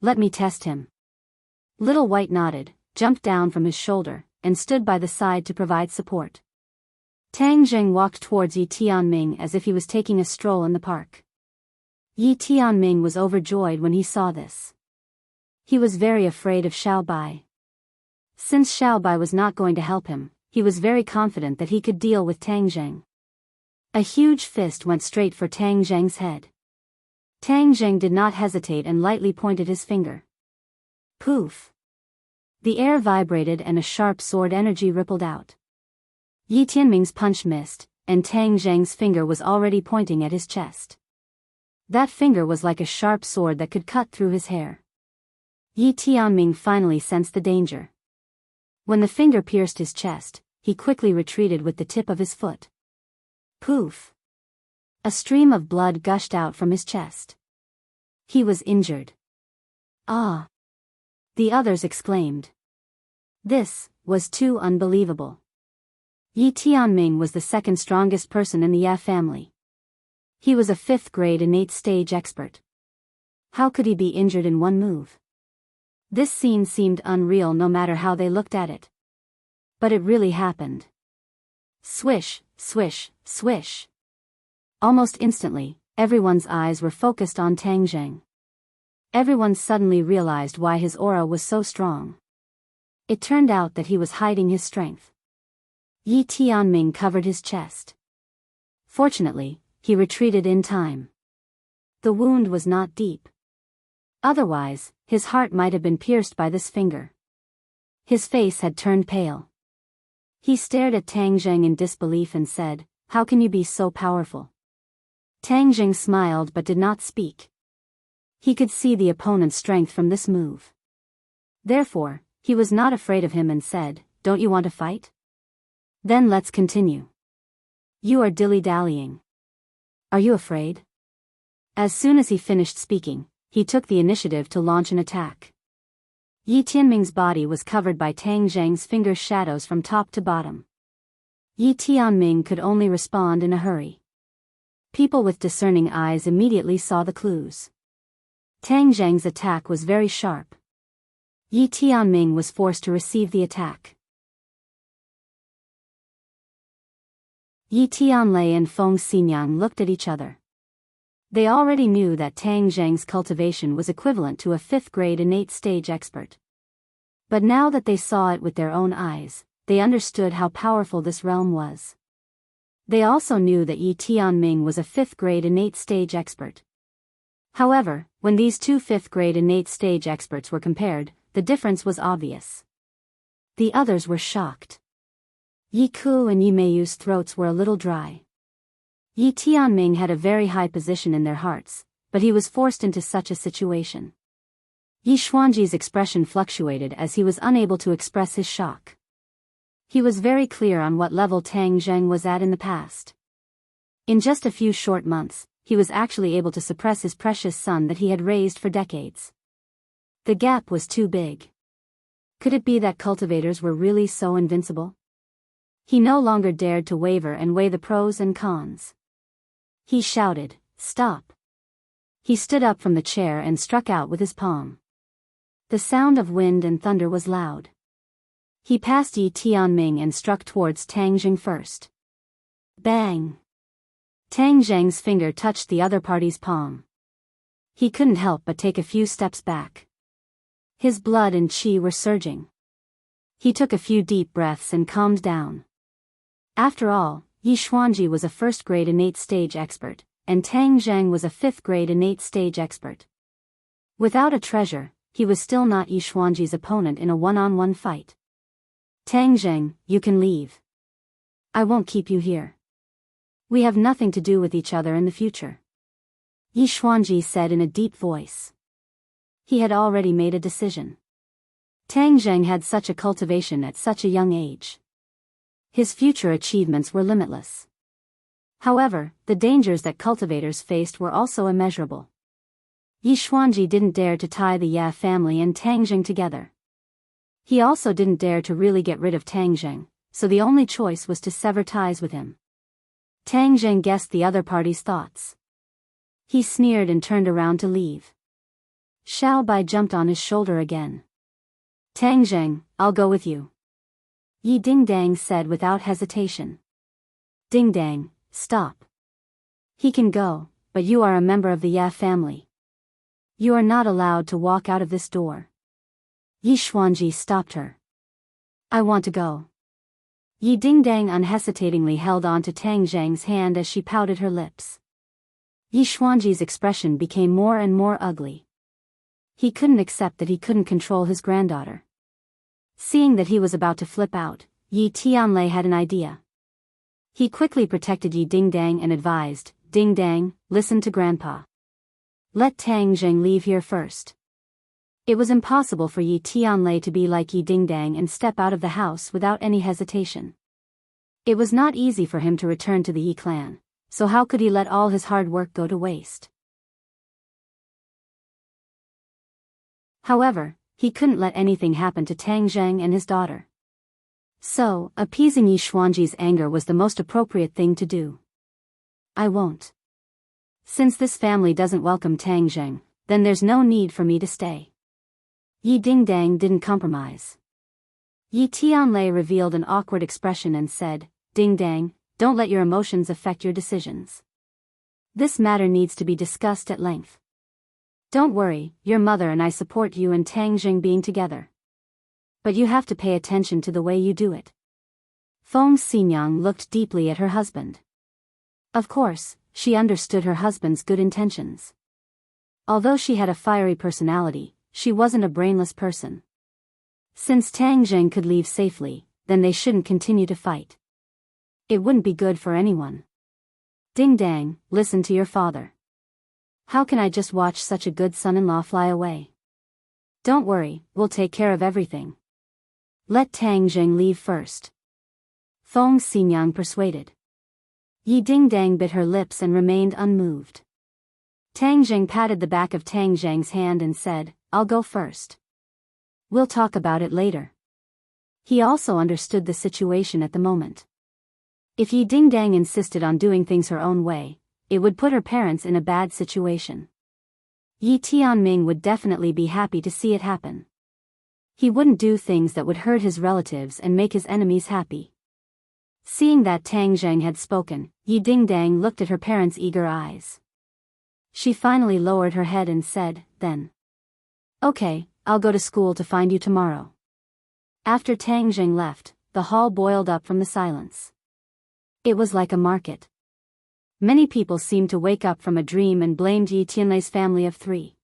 Let me test him." Little White nodded, jumped down from his shoulder, and stood by the side to provide support. Tang Zheng walked towards Yi Tianming as if he was taking a stroll in the park. Yi Tianming was overjoyed when he saw this. He was very afraid of Xiao Bai. Since Xiao Bai was not going to help him, he was very confident that he could deal with Tang Zheng. A huge fist went straight for Tang Zheng's head. Tang Zheng did not hesitate and lightly pointed his finger. Poof! The air vibrated and a sharp sword energy rippled out. Yi Tianming's punch missed, and Tang Zheng's finger was already pointing at his chest. That finger was like a sharp sword that could cut through his hair. Yi Tianming finally sensed the danger. When the finger pierced his chest, he quickly retreated with the tip of his foot. Poof! A stream of blood gushed out from his chest. He was injured. Ah! The others exclaimed. This was too unbelievable. Yi Tianming was the second strongest person in the Ya family. He was a 5th grade innate stage expert. How could he be injured in one move? This scene seemed unreal no matter how they looked at it. But it really happened. Swish, swish, swish. Almost instantly, everyone's eyes were focused on Tang Zheng. Everyone suddenly realized why his aura was so strong. It turned out that he was hiding his strength. Yi Tianming covered his chest. Fortunately, he retreated in time. The wound was not deep. Otherwise, his heart might have been pierced by this finger. His face had turned pale. He stared at Tang Zheng in disbelief and said, "How can you be so powerful?" Tang Zheng smiled but did not speak. He could see the opponent's strength from this move. Therefore, he was not afraid of him and said, "Don't you want to fight? Then let's continue. You are dilly-dallying." Are you afraid? As soon as he finished speaking, he took the initiative to launch an attack. Yi Tianming's body was covered by Tang Zheng's finger shadows from top to bottom. Yi Tianming could only respond in a hurry. People with discerning eyes immediately saw the clues. Tang Zheng's attack was very sharp. Yi Tianming was forced to receive the attack. Yi Tianlei and Feng Xinyang looked at each other. They already knew that Tang Zheng's cultivation was equivalent to a 5th grade innate stage expert. But now that they saw it with their own eyes, they understood how powerful this realm was. They also knew that Yi Tianming was a 5th grade innate stage expert. However, when these two 5th grade innate stage experts were compared, the difference was obvious. The others were shocked. Yi Ku and Yi Meiyu's throats were a little dry. Yi Tianming had a very high position in their hearts, but he was forced into such a situation. Yi Xuanji's expression fluctuated as he was unable to express his shock. He was very clear on what level Tang Zheng was at in the past. In just a few short months, he was actually able to suppress his precious son that he had raised for decades. The gap was too big. Could it be that cultivators were really so invincible? He no longer dared to waver and weigh the pros and cons. He shouted, "Stop!" He stood up from the chair and struck out with his palm. The sound of wind and thunder was loud. He passed Yi Tianming and struck towards Tang Zheng first. Bang! Tang Zheng's finger touched the other party's palm. He couldn't help but take a few steps back. His blood and qi were surging. He took a few deep breaths and calmed down. After all, Yi Xuanji was a 1st grade innate stage expert, and Tang Zheng was a 5th grade innate stage expert. Without a treasure, he was still not Yi Xuanji's opponent in a one-on-one fight. Tang Zheng, you can leave. I won't keep you here. We have nothing to do with each other in the future. Yi Xuanji said in a deep voice. He had already made a decision. Tang Zheng had such a cultivation at such a young age. His future achievements were limitless. However, the dangers that cultivators faced were also immeasurable. Yi Xuanji didn't dare to tie the Ya family and Tang Zheng together. He also didn't dare to really get rid of Tang Zheng, so the only choice was to sever ties with him. Tang Zheng guessed the other party's thoughts. He sneered and turned around to leave. Xiao Bai jumped on his shoulder again. Tang Zheng, I'll go with you. Yi Dingdang said without hesitation. Dingdang, stop. He can go, but you are a member of the Ya family. You are not allowed to walk out of this door. Yi Xuanji stopped her. I want to go. Yi Dingdang unhesitatingly held on to Tang Zheng's hand as she pouted her lips. Yi Xuanji's expression became more and more ugly. He couldn't accept that he couldn't control his granddaughter. Seeing that he was about to flip out, Yi Tianlei had an idea. He quickly protected Yi Dingdang and advised, Dingdang, listen to Grandpa. Let Tang Zheng leave here first. It was impossible for Yi Tianlei to be like Yi Dingdang and step out of the house without any hesitation. It was not easy for him to return to the Yi clan, so how could he let all his hard work go to waste? However, he couldn't let anything happen to Tang Zheng and his daughter. So, appeasing Yi Xuanji's anger was the most appropriate thing to do. I won't. Since this family doesn't welcome Tang Zheng, then there's no need for me to stay. Yi Dingdang didn't compromise. Yi Tianlei revealed an awkward expression and said, Dingdang, don't let your emotions affect your decisions. This matter needs to be discussed at length. Don't worry, your mother and I support you and Tang Zheng being together. But you have to pay attention to the way you do it. Feng Xinyang looked deeply at her husband. Of course, she understood her husband's good intentions. Although she had a fiery personality, she wasn't a brainless person. Since Tang Zheng could leave safely, then they shouldn't continue to fight. It wouldn't be good for anyone. Dingdang, listen to your father. How can I just watch such a good son-in-law fly away? Don't worry, we'll take care of everything. Let Tang Zheng leave first. Feng Xinyang persuaded. Yi Dingdang bit her lips and remained unmoved. Tang Zheng patted the back of Tang Zheng's hand and said, "I'll go first. We'll talk about it later." He also understood the situation at the moment. If Yi Dingdang insisted on doing things her own way, it would put her parents in a bad situation. Yi Tianming would definitely be happy to see it happen. He wouldn't do things that would hurt his relatives and make his enemies happy. Seeing that Tang Zheng had spoken, Yi Dingdang looked at her parents' eager eyes. She finally lowered her head and said, "Then. Okay, I'll go to school to find you tomorrow." After Tang Zheng left, the hall boiled up from the silence. It was like a market. Many people seemed to wake up from a dream and blamed Yi Tianlei's family of three.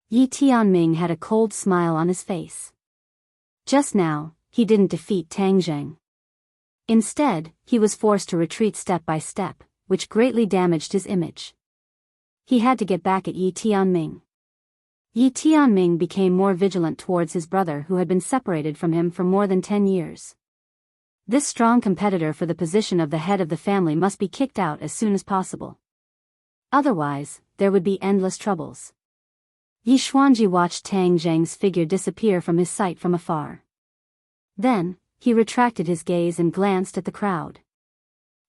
Yi Tianming had a cold smile on his face. Just now, he didn't defeat Tang Zheng. Instead, he was forced to retreat step by step, which greatly damaged his image. He had to get back at Yi Tianming. Yi Tianming became more vigilant towards his brother who had been separated from him for more than 10 years. This strong competitor for the position of the head of the family must be kicked out as soon as possible. Otherwise, there would be endless troubles. Yi Xuanji watched Tang Zheng's figure disappear from his sight from afar. Then, he retracted his gaze and glanced at the crowd.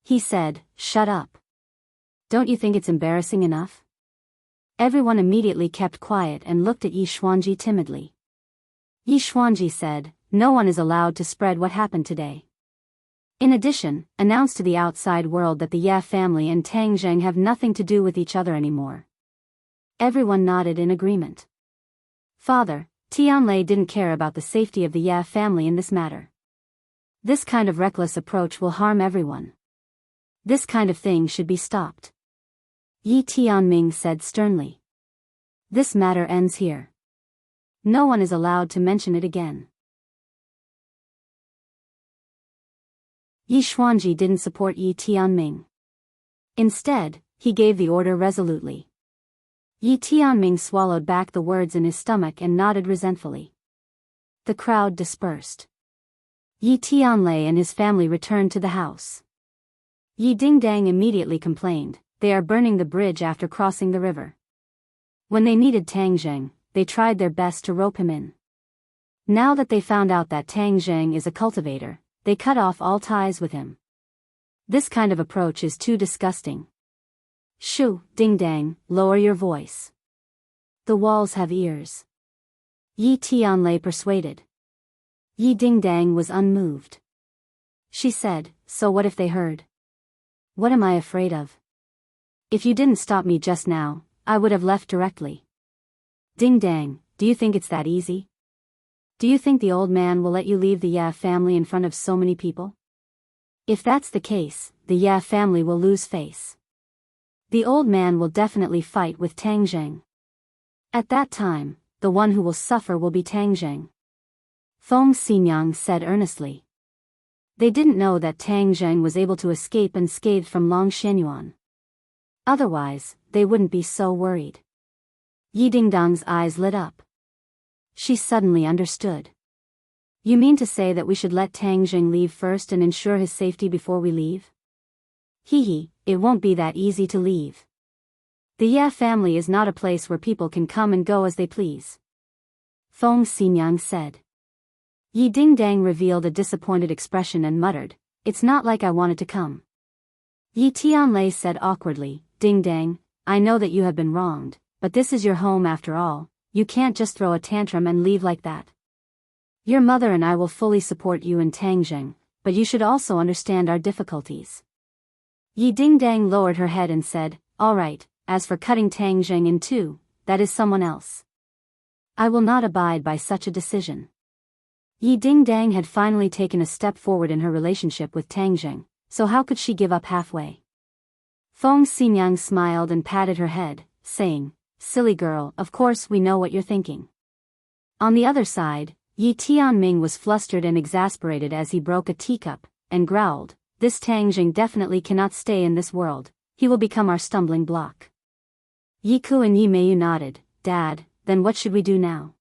He said, "Shut up. Don't you think it's embarrassing enough?" Everyone immediately kept quiet and looked at Yi Xuanji timidly. Yi Xuanji said, "No one is allowed to spread what happened today. In addition, announce to the outside world that the Ye family and Tang Zheng have nothing to do with each other anymore." Everyone nodded in agreement. Father, Tianlei didn't care about the safety of the Ye family in this matter. This kind of reckless approach will harm everyone. This kind of thing should be stopped. Yi Tianming said sternly. This matter ends here. No one is allowed to mention it again. Yi Xuanji didn't support Yi Tianming. Instead, he gave the order resolutely. Yi Tianming swallowed back the words in his stomach and nodded resentfully. The crowd dispersed. Yi Tianlei and his family returned to the house. Yi Dingdang immediately complained, "They are burning the bridge after crossing the river." When they needed Tang Zheng, they tried their best to rope him in. Now that they found out that Tang Zheng is a cultivator, they cut off all ties with him. This kind of approach is too disgusting. "Shu, Dingdang, lower your voice. The walls have ears." Yi Tianlei persuaded. Yi Dingdang was unmoved. She said, "So what if they heard? What am I afraid of? If you didn't stop me just now, I would have left directly." "Dingdang, do you think it's that easy? Do you think the old man will let you leave the Ye family in front of so many people? If that's the case, the Ye family will lose face. The old man will definitely fight with Tang Zheng. At that time, the one who will suffer will be Tang Zheng." Feng Xinyang said earnestly. They didn't know that Tang Zheng was able to escape unscathed from Long Shenyuan. Otherwise, they wouldn't be so worried. Yi Dingdang's eyes lit up. She suddenly understood. "You mean to say that we should let Tang Zheng leave first and ensure his safety before we leave?" "Hee, it won't be that easy to leave. The Ye family is not a place where people can come and go as they please," Feng Xinyang said. Yi Dingdang revealed a disappointed expression and muttered, "It's not like I wanted to come." Yi Tianlei said awkwardly, "Dingdang, I know that you have been wronged, but this is your home after all. You can't just throw a tantrum and leave like that. Your mother and I will fully support you and Tang Zheng, but you should also understand our difficulties." Yi Dingdang lowered her head and said, "All right, as for cutting Tang Zheng in two, that is someone else. I will not abide by such a decision." Yi Dingdang had finally taken a step forward in her relationship with Tang Zheng, so how could she give up halfway? Feng Xinyang smiled and patted her head, saying, "Silly girl, of course we know what you're thinking." On the other side, Yi Tianming was flustered and exasperated as he broke a teacup, and growled, "This Tang Zheng definitely cannot stay in this world, he will become our stumbling block." Yi Ku and Yi Meiyu nodded, "Dad, then what should we do now?"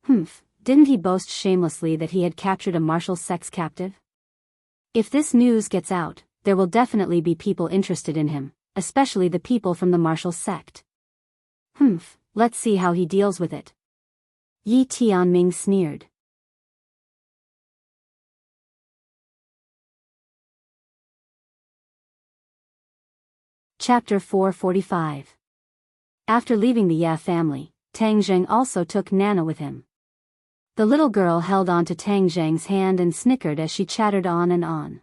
"Humph. Didn't he boast shamelessly that he had captured a martial sex captive? If this news gets out, there will definitely be people interested in him, especially the people from the martial sect. Let's see how he deals with it. Yi Tianming sneered. Chapter 445. After leaving the Ye family, Tang Zheng also took Nana with him. The little girl held on to Tang Zheng's hand and snickered as she chattered on and on.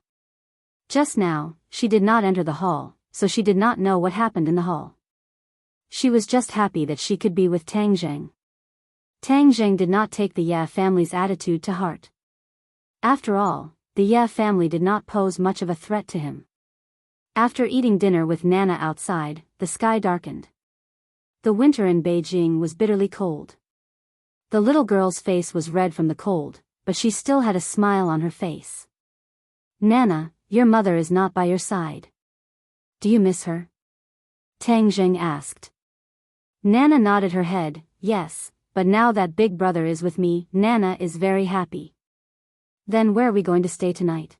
Just now, she did not enter the hall, so she did not know what happened in the hall. She was just happy that she could be with Tang Zheng. Tang Zheng did not take the Ye family's attitude to heart. After all, the Ye family did not pose much of a threat to him. After eating dinner with Nana outside, the sky darkened. The winter in Beijing was bitterly cold. The little girl's face was red from the cold, but she still had a smile on her face. Nana, your mother is not by your side. Do you miss her? Tang Zheng asked. Nana nodded her head, yes, but now that Big Brother is with me, Nana is very happy. Then where are we going to stay tonight?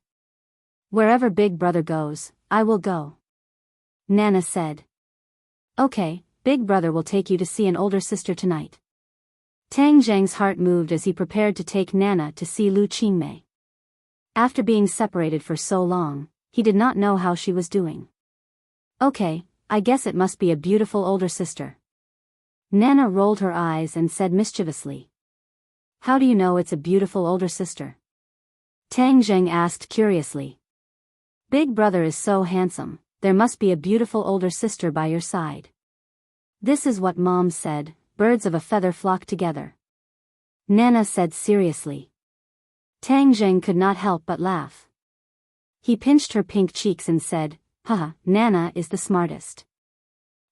Wherever Big Brother goes, I will go. Nana said. Okay, Big Brother will take you to see an older sister tonight. Tang Zheng's heart moved as he prepared to take Nana to see Lu Qingmei. After being separated for so long, he did not know how she was doing. Okay, I guess it must be a beautiful older sister. Nana rolled her eyes and said mischievously. How do you know it's a beautiful older sister? Tang Zheng asked curiously. Big Brother is so handsome, there must be a beautiful older sister by your side. This is what Mom said, birds of a feather flock together. Nana said seriously. Tang Zheng could not help but laugh. He pinched her pink cheeks and said, haha, Nana is the smartest.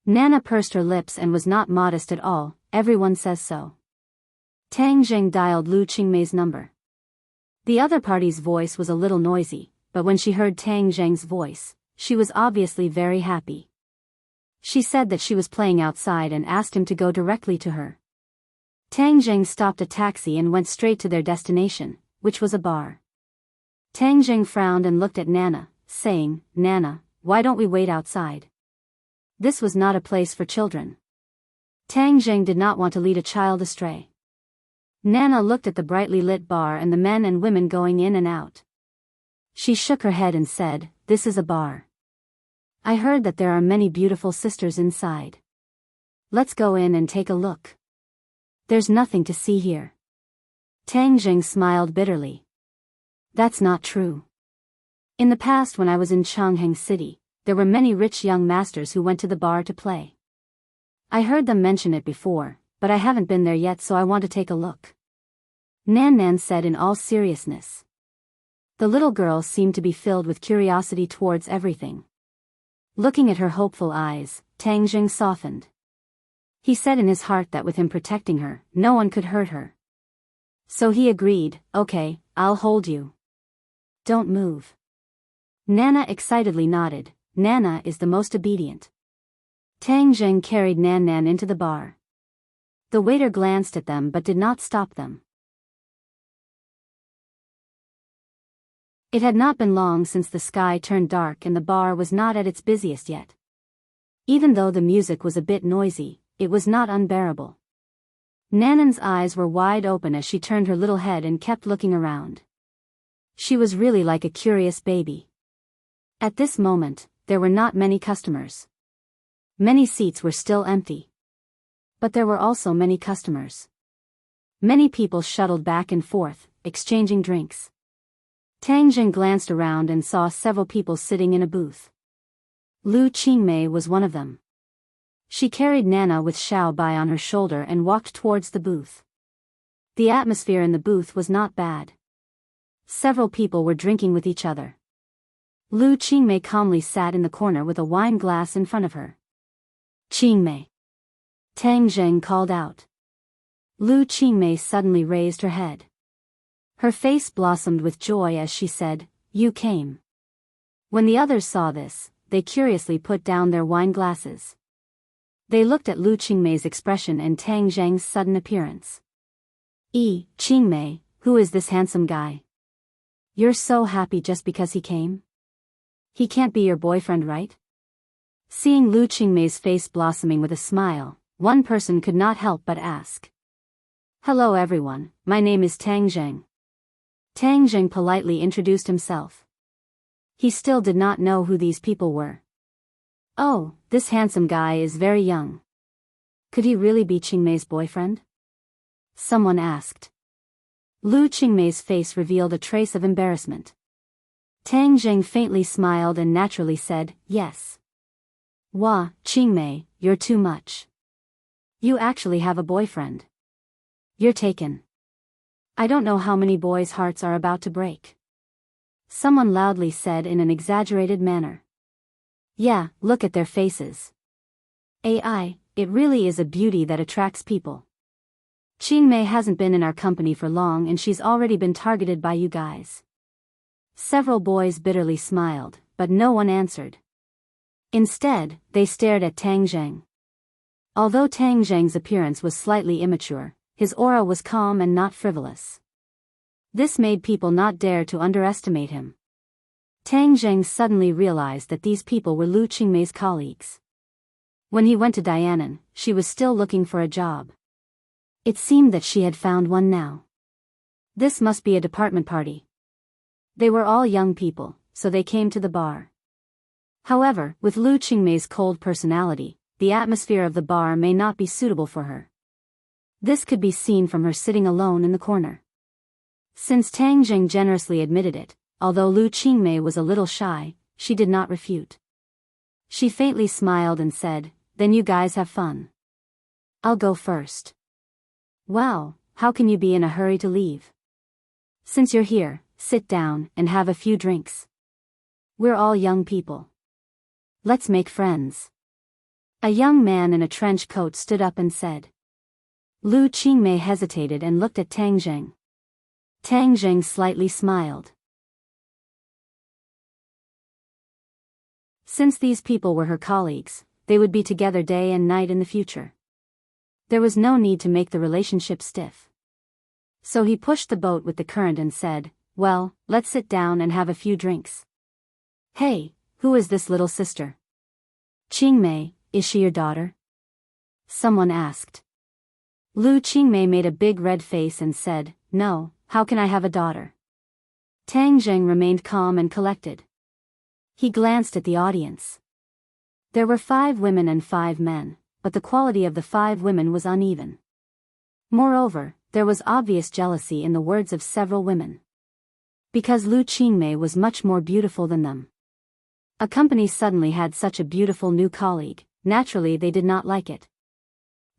Nana pursed her lips and was not modest at all, everyone says so. Tang Zheng dialed Lu Qingmei's number. The other party's voice was a little noisy, but when she heard Tang Zheng's voice, she was obviously very happy. She said that she was playing outside and asked him to go directly to her. Tang Zheng stopped a taxi and went straight to their destination, which was a bar. Tang Zheng frowned and looked at Nana, saying, Nana, why don't we wait outside? This was not a place for children. Tang Zheng did not want to lead a child astray. Nana looked at the brightly lit bar and the men and women going in and out. She shook her head and said, this is a bar. I heard that there are many beautiful sisters inside. Let's go in and take a look. There's nothing to see here. Tang Zheng smiled bitterly. That's not true. In the past when I was in Changheng City, there were many rich young masters who went to the bar to play. I heard them mention it before, but I haven't been there yet, so I want to take a look. Nan Nan said in all seriousness. The little girl seemed to be filled with curiosity towards everything. Looking at her hopeful eyes, Tang Zheng softened. He said in his heart that with him protecting her, no one could hurt her. So he agreed, okay, I'll hold you. Don't move. Nana excitedly nodded. Nana is the most obedient. Tang Zheng carried Nan Nan into the bar. The waiter glanced at them but did not stop them. It had not been long since the sky turned dark and the bar was not at its busiest yet. Even though the music was a bit noisy, it was not unbearable. Nanan's eyes were wide open as she turned her little head and kept looking around. She was really like a curious baby. At this moment, there were not many customers. Many seats were still empty. But there were also many customers. Many people shuttled back and forth, exchanging drinks. Tang Zheng glanced around and saw several people sitting in a booth. Lu Qingmei was one of them. She carried Nana with Xiao Bai on her shoulder and walked towards the booth. The atmosphere in the booth was not bad. Several people were drinking with each other. Lu Qingmei calmly sat in the corner with a wine glass in front of her. Qingmei. Tang Zheng called out. Lu Qingmei suddenly raised her head. Her face blossomed with joy as she said, you came. When the others saw this, they curiously put down their wine glasses. They looked at Lu Qingmei's expression and Tang Zheng's sudden appearance. Qingmei, who is this handsome guy? You're so happy just because he came? He can't be your boyfriend, right? Seeing Lu Qingmei's face blossoming with a smile, one person could not help but ask. Hello everyone, my name is Tang Zheng. Tang Zheng politely introduced himself. He still did not know who these people were. Oh, this handsome guy is very young. Could he really be Qingmei's boyfriend? Someone asked. Lu Qingmei's face revealed a trace of embarrassment. Tang Zheng faintly smiled and naturally said, yes. Wah, Qingmei, you're too much. You actually have a boyfriend. You're taken. I don't know how many boys' hearts are about to break. Someone loudly said in an exaggerated manner. Yeah, look at their faces. AI, it really is a beauty that attracts people. Qingmei hasn't been in our company for long and she's already been targeted by you guys. Several boys bitterly smiled, but no one answered. Instead, they stared at Tang Zheng. Although Tang Zheng's appearance was slightly immature, his aura was calm and not frivolous. This made people not dare to underestimate him. Tang Zheng suddenly realized that these people were Lu Qingmei's colleagues. When he went to Dianan, she was still looking for a job. It seemed that she had found one now. This must be a department party. They were all young people, so they came to the bar. However, with Lu Qingmei's cold personality, the atmosphere of the bar may not be suitable for her. This could be seen from her sitting alone in the corner. Since Tang Zheng generously admitted it, although Lu Qingmei was a little shy, she did not refute. She faintly smiled and said, then you guys have fun. I'll go first. Wow, how can you be in a hurry to leave? Since you're here, sit down and have a few drinks. We're all young people. Let's make friends. A young man in a trench coat stood up and said. Lu Qingmei hesitated and looked at Tang Zheng. Tang Zheng slightly smiled. Since these people were her colleagues, they would be together day and night in the future. There was no need to make the relationship stiff. So he pushed the boat with the current and said, well, let's sit down and have a few drinks. Hey, who is this little sister? Qingmei, is she your daughter? Someone asked. Lu Qingmei made a big red face and said, no, how can I have a daughter? Tang Zheng remained calm and collected. He glanced at the audience. There were 5 women and 5 men, but the quality of the 5 women was uneven. Moreover, there was obvious jealousy in the words of several women. Because Lu Qingmei was much more beautiful than them. A company suddenly had such a beautiful new colleague, naturally they did not like it.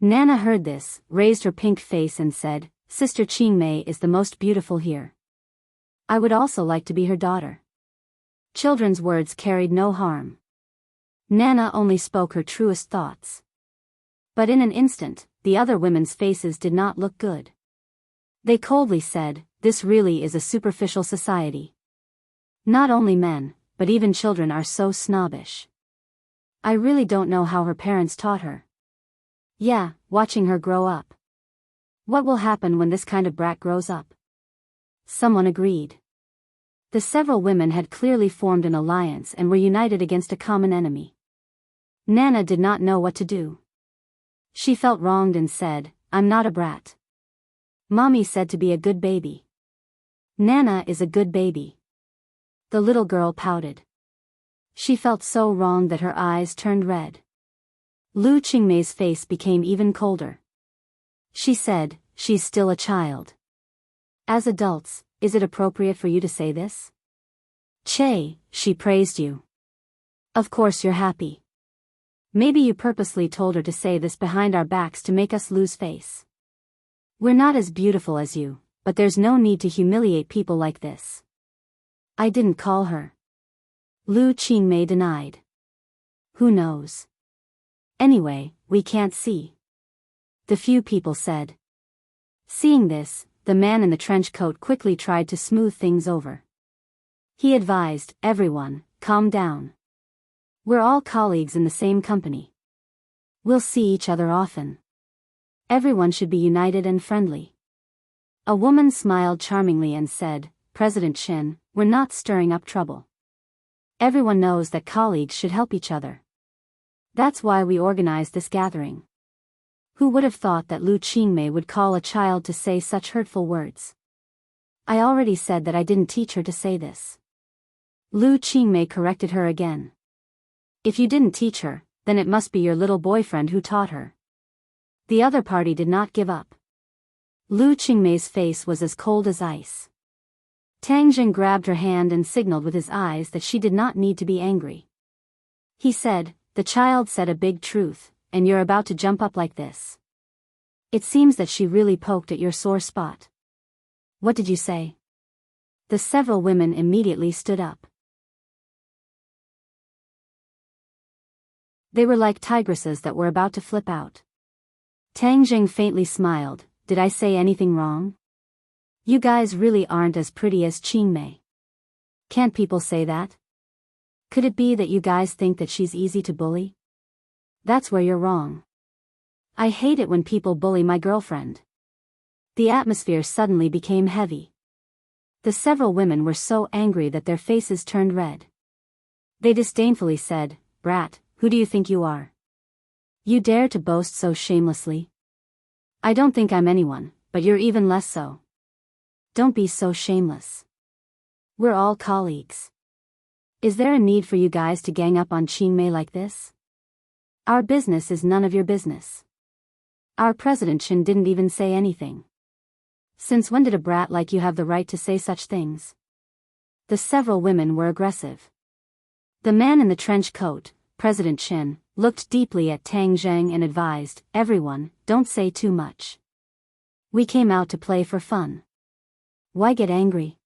Nana heard this, raised her pink face and said, Sister Qingmei is the most beautiful here. I would also like to be her daughter. Children's words carried no harm. Nana only spoke her truest thoughts. But in an instant, the other women's faces did not look good. They coldly said, this really is a superficial society. Not only men, but even children are so snobbish. I really don't know how her parents taught her. Yeah, watching her grow up. What will happen when this kind of brat grows up? Someone agreed. The several women had clearly formed an alliance and were united against a common enemy. Nana did not know what to do. She felt wronged and said, I'm not a brat. Mommy said to be a good baby. Nana is a good baby. The little girl pouted. She felt so wronged that her eyes turned red. Lu Qingmei's face became even colder. She said, she's still a child. As adults, is it appropriate for you to say this? Che, she praised you. Of course you're happy. Maybe you purposely told her to say this behind our backs to make us lose face. We're not as beautiful as you, but there's no need to humiliate people like this. I didn't call her. Lu Qingmei denied. Who knows? Anyway, we can't see. The few people said. Seeing this, the man in the trench coat quickly tried to smooth things over. He advised, everyone, calm down. We're all colleagues in the same company. We'll see each other often. Everyone should be united and friendly. A woman smiled charmingly and said, President Shin, we're not stirring up trouble. Everyone knows that colleagues should help each other. That's why we organized this gathering. Who would have thought that Lu Qingmei would call a child to say such hurtful words? I already said that I didn't teach her to say this. Lu Qingmei corrected her again. If you didn't teach her, then it must be your little boyfriend who taught her. The other party did not give up. Lu Qingmei's face was as cold as ice. Tang Jing grabbed her hand and signaled with his eyes that she did not need to be angry. He said, "The child said a big truth, and you're about to jump up like this. It seems that she really poked at your sore spot. What did you say?" The several women immediately stood up. They were like tigresses that were about to flip out. Tang Jing faintly smiled. "Did I say anything wrong? You guys really aren't as pretty as Qingmei. Can't people say that? Could it be that you guys think that she's easy to bully? That's where you're wrong. I hate it when people bully my girlfriend." The atmosphere suddenly became heavy. The several women were so angry that their faces turned red. They disdainfully said, "Brat, who do you think you are? You dare to boast so shamelessly? I don't think I'm anyone, but you're even less so. Don't be so shameless. We're all colleagues. Is there a need for you guys to gang up on Qingmei like this? Our business is none of your business. Our president Chen didn't even say anything. Since when did a brat like you have the right to say such things?" The several women were aggressive. The man in the trench coat, President Chen, looked deeply at Tang Zheng and advised, "Everyone, don't say too much. We came out to play for fun. Why get angry?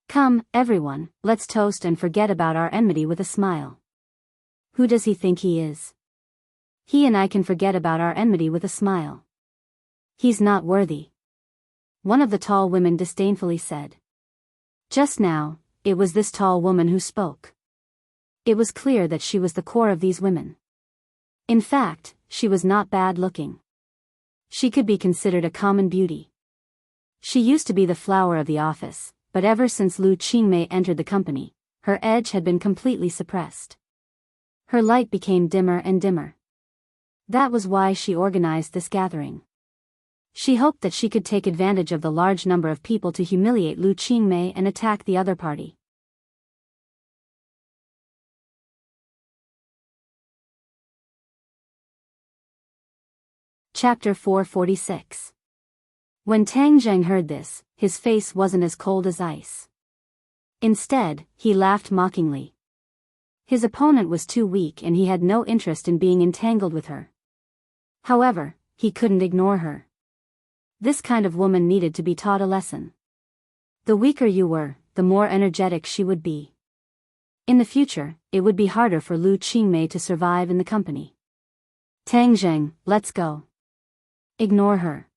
Come, everyone, let's toast and forget about our enmity with a smile. Who does he think he is? He and I can forget about our enmity with a smile. He's not worthy." One of the tall women disdainfully said. Just now, it was this tall woman who spoke. It was clear that she was the core of these women. In fact, she was not bad looking. She could be considered a common beauty. She used to be the flower of the office, but ever since Lu Qingmei entered the company, her edge had been completely suppressed. Her light became dimmer and dimmer. That was why she organized this gathering. She hoped that she could take advantage of the large number of people to humiliate Lu Qingmei and attack the other party. Chapter 446. When Tang Zheng heard this, his face wasn't as cold as ice. Instead, he laughed mockingly. His opponent was too weak and he had no interest in being entangled with her. However, he couldn't ignore her. This kind of woman needed to be taught a lesson. The weaker you were, the more energetic she would be. In the future, it would be harder for Lu Qingmei to survive in the company. "Tang Zheng, let's go. Ignore her."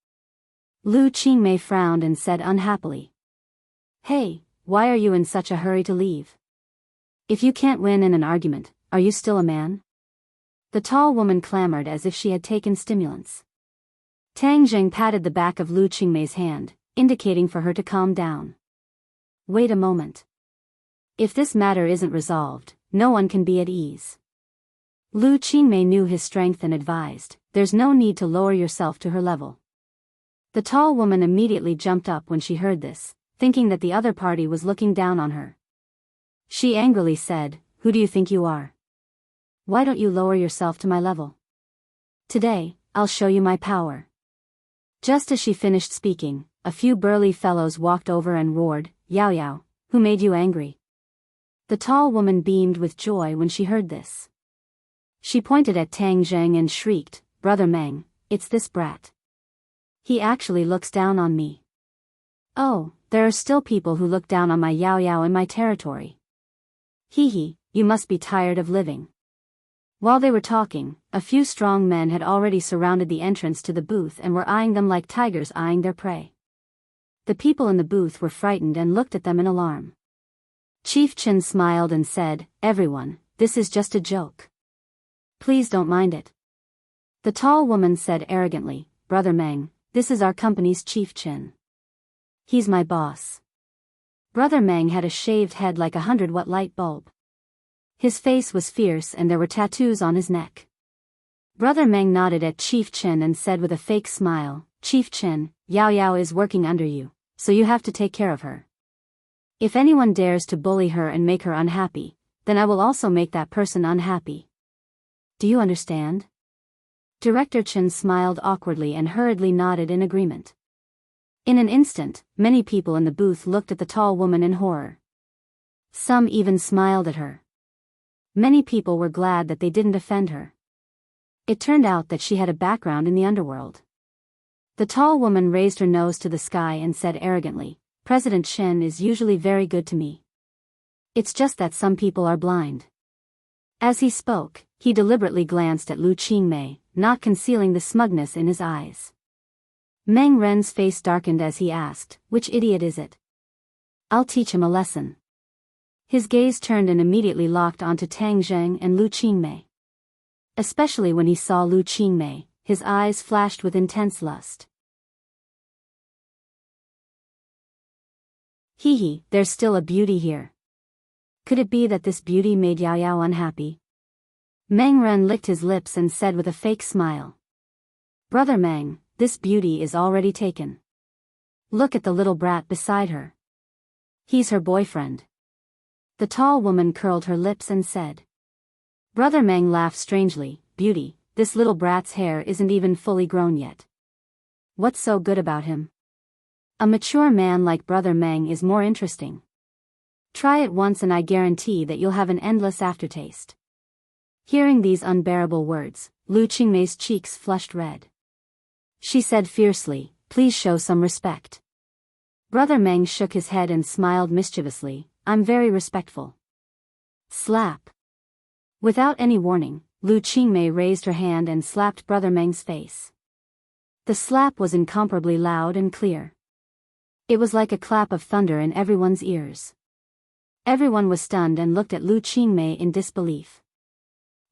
Lu Qingmei frowned and said unhappily. "Hey, why are you in such a hurry to leave? If you can't win in an argument, are you still a man?" The tall woman clamored as if she had taken stimulants. Tang Zheng patted the back of Lu Qingmei's hand, indicating for her to calm down. "Wait a moment. If this matter isn't resolved, no one can be at ease." Lu Qingmei knew his strength and advised, "There's no need to lower yourself to her level." The tall woman immediately jumped up when she heard this, thinking that the other party was looking down on her. She angrily said, "Who do you think you are? Why don't you lower yourself to my level? Today, I'll show you my power." Just as she finished speaking, a few burly fellows walked over and roared, "Yao Yao, who made you angry?" The tall woman beamed with joy when she heard this. She pointed at Tang Zheng and shrieked, "Brother Meng, it's this brat. He actually looks down on me. Oh, there are still people who look down on my Yao Yao in my territory. Hee hee, you must be tired of living." While they were talking, a few strong men had already surrounded the entrance to the booth and were eyeing them like tigers eyeing their prey. The people in the booth were frightened and looked at them in alarm. Chief Chen smiled and said, "Everyone, this is just a joke. Please don't mind it." The tall woman said arrogantly, "Brother Meng, this is our company's Chief Chen. He's my boss." Brother Meng had a shaved head like a 100-watt light bulb. His face was fierce and there were tattoos on his neck. Brother Meng nodded at Chief Chen and said with a fake smile, Chief Chen, Yao Yao is working under you, so you have to take care of her. If anyone dares to bully her and make her unhappy, then I will also make that person unhappy. Do you understand? Director Chen smiled awkwardly and hurriedly nodded in agreement. In an instant, many people in the booth looked at the tall woman in horror. Some even smiled at her. Many people were glad that they didn't offend her. It turned out that she had a background in the underworld. The tall woman raised her nose to the sky and said arrogantly, President Chen is usually very good to me. It's just that some people are blind. As he spoke, he deliberately glanced at Lu Qingmei, not concealing the smugness in his eyes. Meng Ren's face darkened as he asked, which idiot is it? I'll teach him a lesson. His gaze turned and immediately locked onto Tang Zheng and Lu Qingmei. Especially when he saw Lu Qingmei, his eyes flashed with intense lust. Hee, there's still a beauty here. Could it be that this beauty made Yao Yao unhappy? Meng Ren licked his lips and said with a fake smile. Brother Meng, this beauty is already taken. Look at the little brat beside her. He's her boyfriend. The tall woman curled her lips and said. Brother Meng laughed strangely, Beauty, this little brat's hair isn't even fully grown yet. What's so good about him? A mature man like Brother Meng is more interesting. Try it once and I guarantee that you'll have an endless aftertaste. Hearing these unbearable words, Lu Qingmei's cheeks flushed red. She said fiercely, Please show some respect. Brother Meng shook his head and smiled mischievously, I'm very respectful. Slap. Without any warning, Lu Qingmei raised her hand and slapped Brother Meng's face. The slap was incomparably loud and clear. It was like a clap of thunder in everyone's ears. Everyone was stunned and looked at Lu Qingmei in disbelief.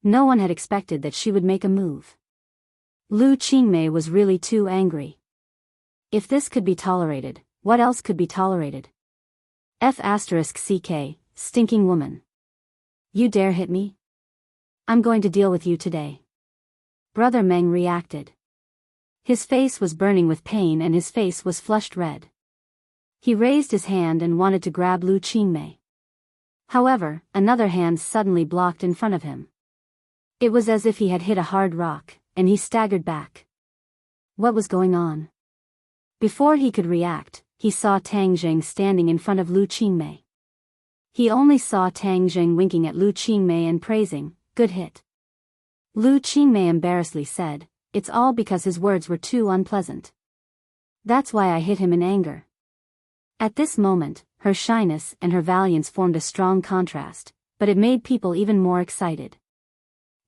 No one had expected that she would make a move. Lu Qingmei was really too angry. If this could be tolerated, what else could be tolerated? F***ck, stinking woman. You dare hit me? I'm going to deal with you today. Brother Meng reacted. His face was burning with pain and his face was flushed red. He raised his hand and wanted to grab Lu Qingmei. However, another hand suddenly blocked in front of him. It was as if he had hit a hard rock, and he staggered back. What was going on? Before he could react, he saw Tang Zheng standing in front of Lu Qingmei. He only saw Tang Zheng winking at Lu Qingmei and praising, good hit. Lu Qingmei embarrassedly said, It's all because his words were too unpleasant. That's why I hit him in anger. At this moment, her shyness and her valiance formed a strong contrast, but it made people even more excited.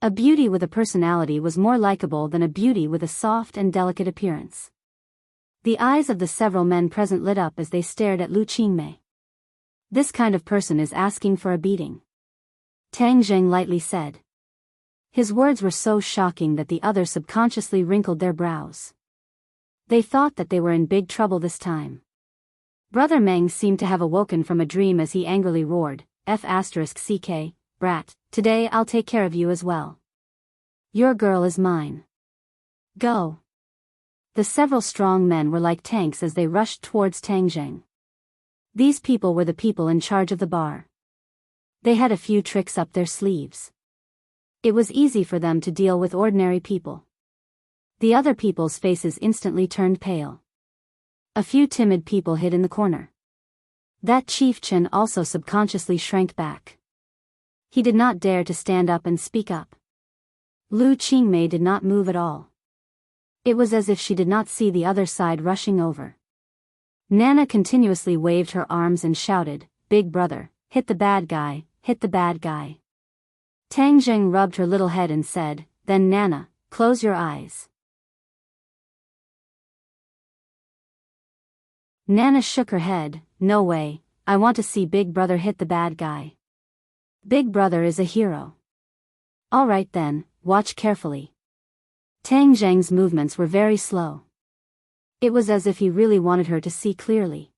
A beauty with a personality was more likable than a beauty with a soft and delicate appearance. The eyes of the several men present lit up as they stared at Lu Qingmei. This kind of person is asking for a beating. Tang Zheng lightly said. His words were so shocking that the others subconsciously wrinkled their brows. They thought that they were in big trouble this time. Brother Meng seemed to have awoken from a dream as he angrily roared, F***ck, brat, today I'll take care of you as well. Your girl is mine. Go. The several strong men were like tanks as they rushed towards Tang Zheng. These people were the people in charge of the bar. They had a few tricks up their sleeves. It was easy for them to deal with ordinary people. The other people's faces instantly turned pale. A few timid people hid in the corner. That Chief Chen also subconsciously shrank back. He did not dare to stand up and speak up. Lu Qingmei did not move at all. It was as if she did not see the other side rushing over. Nana continuously waved her arms and shouted, Big brother, hit the bad guy, hit the bad guy. Tang Zheng rubbed her little head and said, Then Nana, close your eyes. Nana shook her head, No way, I want to see Big Brother hit the bad guy. Big Brother is a hero. Alright then, watch carefully. Tang Zheng's movements were very slow. It was as if he really wanted her to see clearly.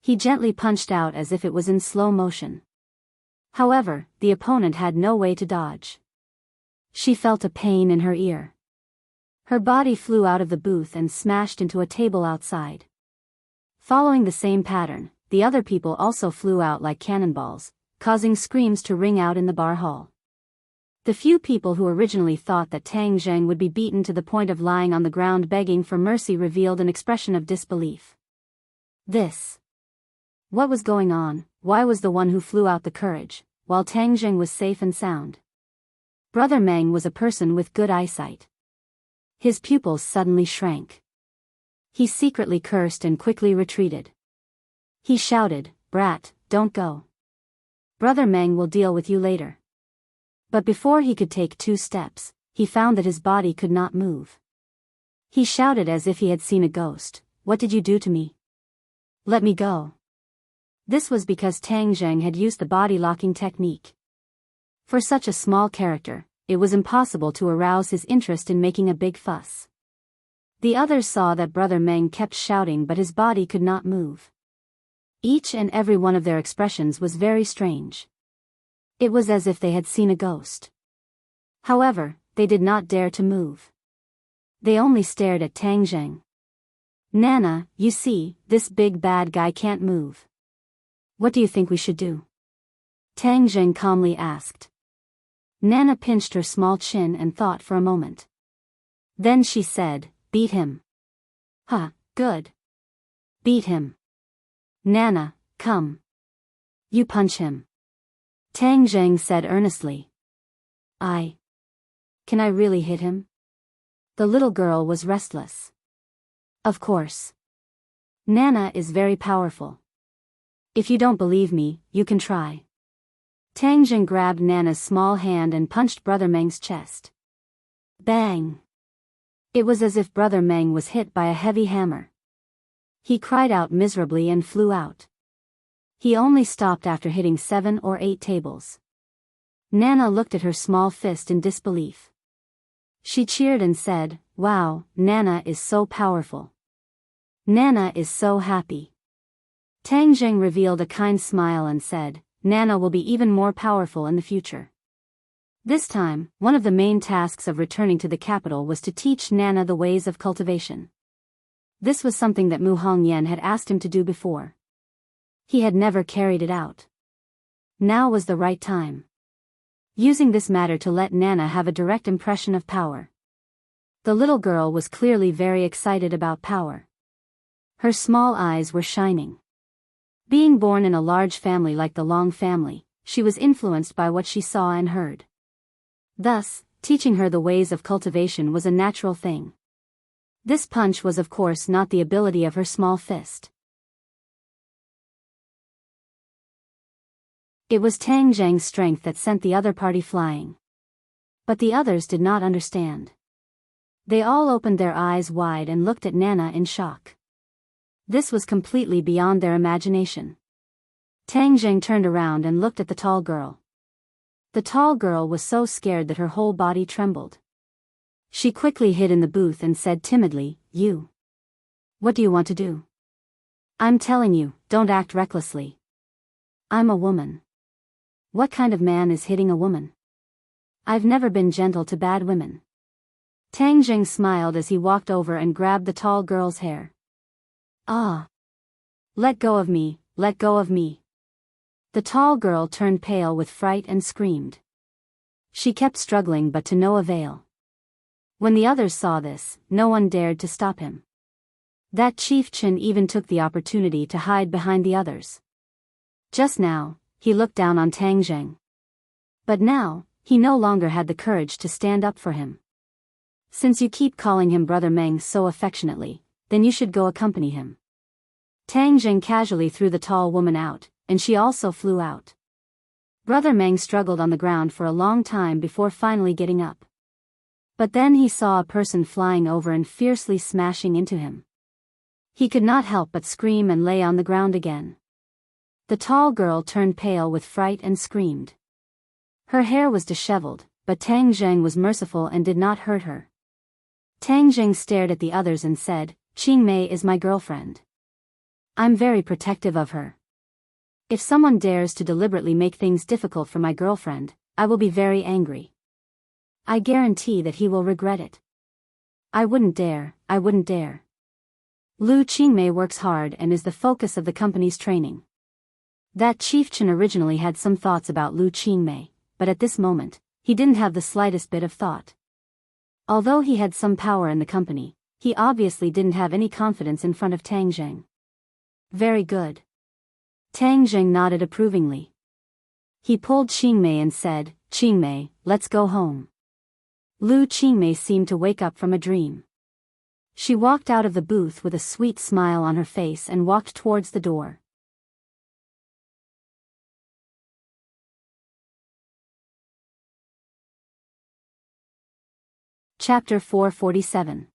He gently punched out as if it was in slow motion. However, the opponent had no way to dodge. She felt a pain in her ear. Her body flew out of the booth and smashed into a table outside. Following the same pattern, the other people also flew out like cannonballs, causing screams to ring out in the bar hall. The few people who originally thought that Tang Zheng would be beaten to the point of lying on the ground begging for mercy revealed an expression of disbelief. What was going on? Why was the one who flew out the courage, while Tang Zheng was safe and sound? Brother Meng was a person with good eyesight. His pupils suddenly shrank. He secretly cursed and quickly retreated. He shouted, "Brat, don't go. Brother Meng will deal with you later." But before he could take 2 steps, he found that his body could not move. He shouted as if he had seen a ghost, "What did you do to me? Let me go." This was because Tang Zheng had used the body-locking technique. For such a small character, it was impossible to arouse his interest in making a big fuss. The others saw that Brother Meng kept shouting but his body could not move. Each and every one of their expressions was very strange. It was as if they had seen a ghost. However, they did not dare to move. They only stared at Tang Zheng. "Nana, you see, this big bad guy can't move. What do you think we should do?" Tang Zheng calmly asked. Nana pinched her small chin and thought for a moment. Then she said, "Beat him." "Huh, good. Beat him. Nana, come. You punch him." Tang Zheng said earnestly. Can I really hit him?" The little girl was restless. "Of course. Nana is very powerful. If you don't believe me, you can try." Tang Zheng grabbed Nana's small hand and punched Brother Meng's chest. Bang! It was as if Brother Meng was hit by a heavy hammer. He cried out miserably and flew out. He only stopped after hitting 7 or 8 tables. Nana looked at her small fist in disbelief. She cheered and said, "Wow, Nana is so powerful. Nana is so happy." Tang Zheng revealed a kind smile and said, "Nana will be even more powerful in the future." This time, one of the main tasks of returning to the capital was to teach Nana the ways of cultivation. This was something that Mu Hongyan had asked him to do before. He had never carried it out. Now was the right time. Using this matter to let Nana have a direct impression of power. The little girl was clearly very excited about power. Her small eyes were shining. Being born in a large family like the Long family, she was influenced by what she saw and heard. Thus, teaching her the ways of cultivation was a natural thing. This punch was of course not the ability of her small fist. It was Tang Zheng's strength that sent the other party flying. But the others did not understand. They all opened their eyes wide and looked at Nana in shock. This was completely beyond their imagination. Tang Zheng turned around and looked at the tall girl. The tall girl was so scared that her whole body trembled. She quickly hid in the booth and said timidly, "You. What do you want to do? I'm telling you, don't act recklessly. I'm a woman. What kind of man is hitting a woman? I've never been gentle to bad women." Tang Zheng smiled as he walked over and grabbed the tall girl's hair. "Ah! Let go of me, let go of me." The tall girl turned pale with fright and screamed. She kept struggling but to no avail. When the others saw this, no one dared to stop him. That Chief Chen even took the opportunity to hide behind the others. Just now, he looked down on Tang Zheng. But now, he no longer had the courage to stand up for him. "Since you keep calling him Brother Meng so affectionately, then you should go accompany him." Tang Zheng casually threw the tall woman out, and she also flew out. Brother Meng struggled on the ground for a long time before finally getting up. But then he saw a person flying over and fiercely smashing into him. He could not help but scream and lay on the ground again. The tall girl turned pale with fright and screamed. Her hair was disheveled, but Tang Zheng was merciful and did not hurt her. Tang Zheng stared at the others and said, "Qing Mei is my girlfriend. I'm very protective of her. If someone dares to deliberately make things difficult for my girlfriend, I will be very angry. I guarantee that he will regret it. I wouldn't dare. Lu Qingmei works hard and is the focus of the company's training. That chieftain originally had some thoughts about Lu Qingmei, but at this moment, he didn't have the slightest bit of thought. Although he had some power in the company, he obviously didn't have any confidence in front of Tang Zheng. Very good. Tang Zheng nodded approvingly. He pulled Qingmei and said, Qingmei, let's go home. Lu Qingmei seemed to wake up from a dream. She walked out of the booth with a sweet smile on her face and walked towards the door. Chapter 447.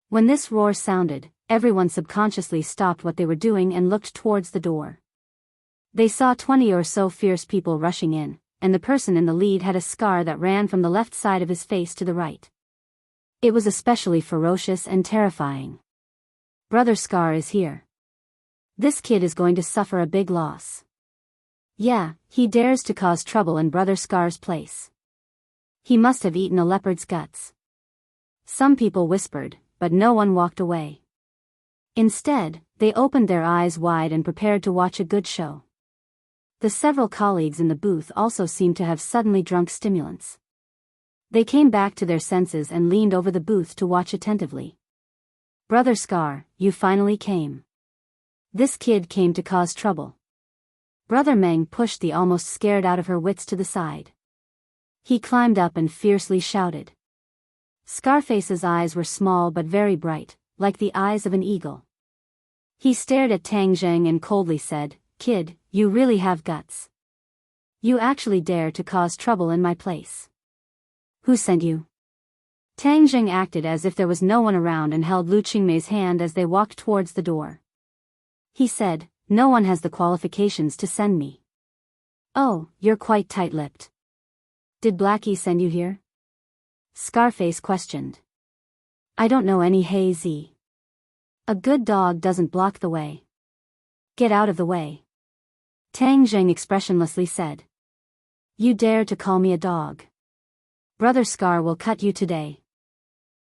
When this roar sounded, everyone subconsciously stopped what they were doing and looked towards the door. They saw 20 or so fierce people rushing in, and the person in the lead had a scar that ran from the left side of his face to the right. It was especially ferocious and terrifying. Brother Scar is here. This kid is going to suffer a big loss. Yeah, he dares to cause trouble in Brother Scar's place. He must have eaten a leopard's guts. Some people whispered, but no one walked away. Instead, they opened their eyes wide and prepared to watch a good show. The several colleagues in the booth also seemed to have suddenly drunk stimulants. They came back to their senses and leaned over the booth to watch attentively. Brother Scar, you finally came. This kid came to cause trouble. Brother Meng pushed the almost scared out of her wits to the side. He climbed up and fiercely shouted. Scarface's eyes were small but very bright, like the eyes of an eagle. He stared at Tang Zheng and coldly said, Kid, you really have guts. You actually dare to cause trouble in my place. Who sent you? Tang Zheng acted as if there was no one around and held Lu Qingmei's hand as they walked towards the door. He said, no one has the qualifications to send me. Oh, you're quite tight-lipped. Did Blackie send you here? Scarface questioned. I don't know any hazy. A good dog doesn't block the way. Get out of the way. Tang Zheng expressionlessly said. You dare to call me a dog. Brother Scar will cut you today.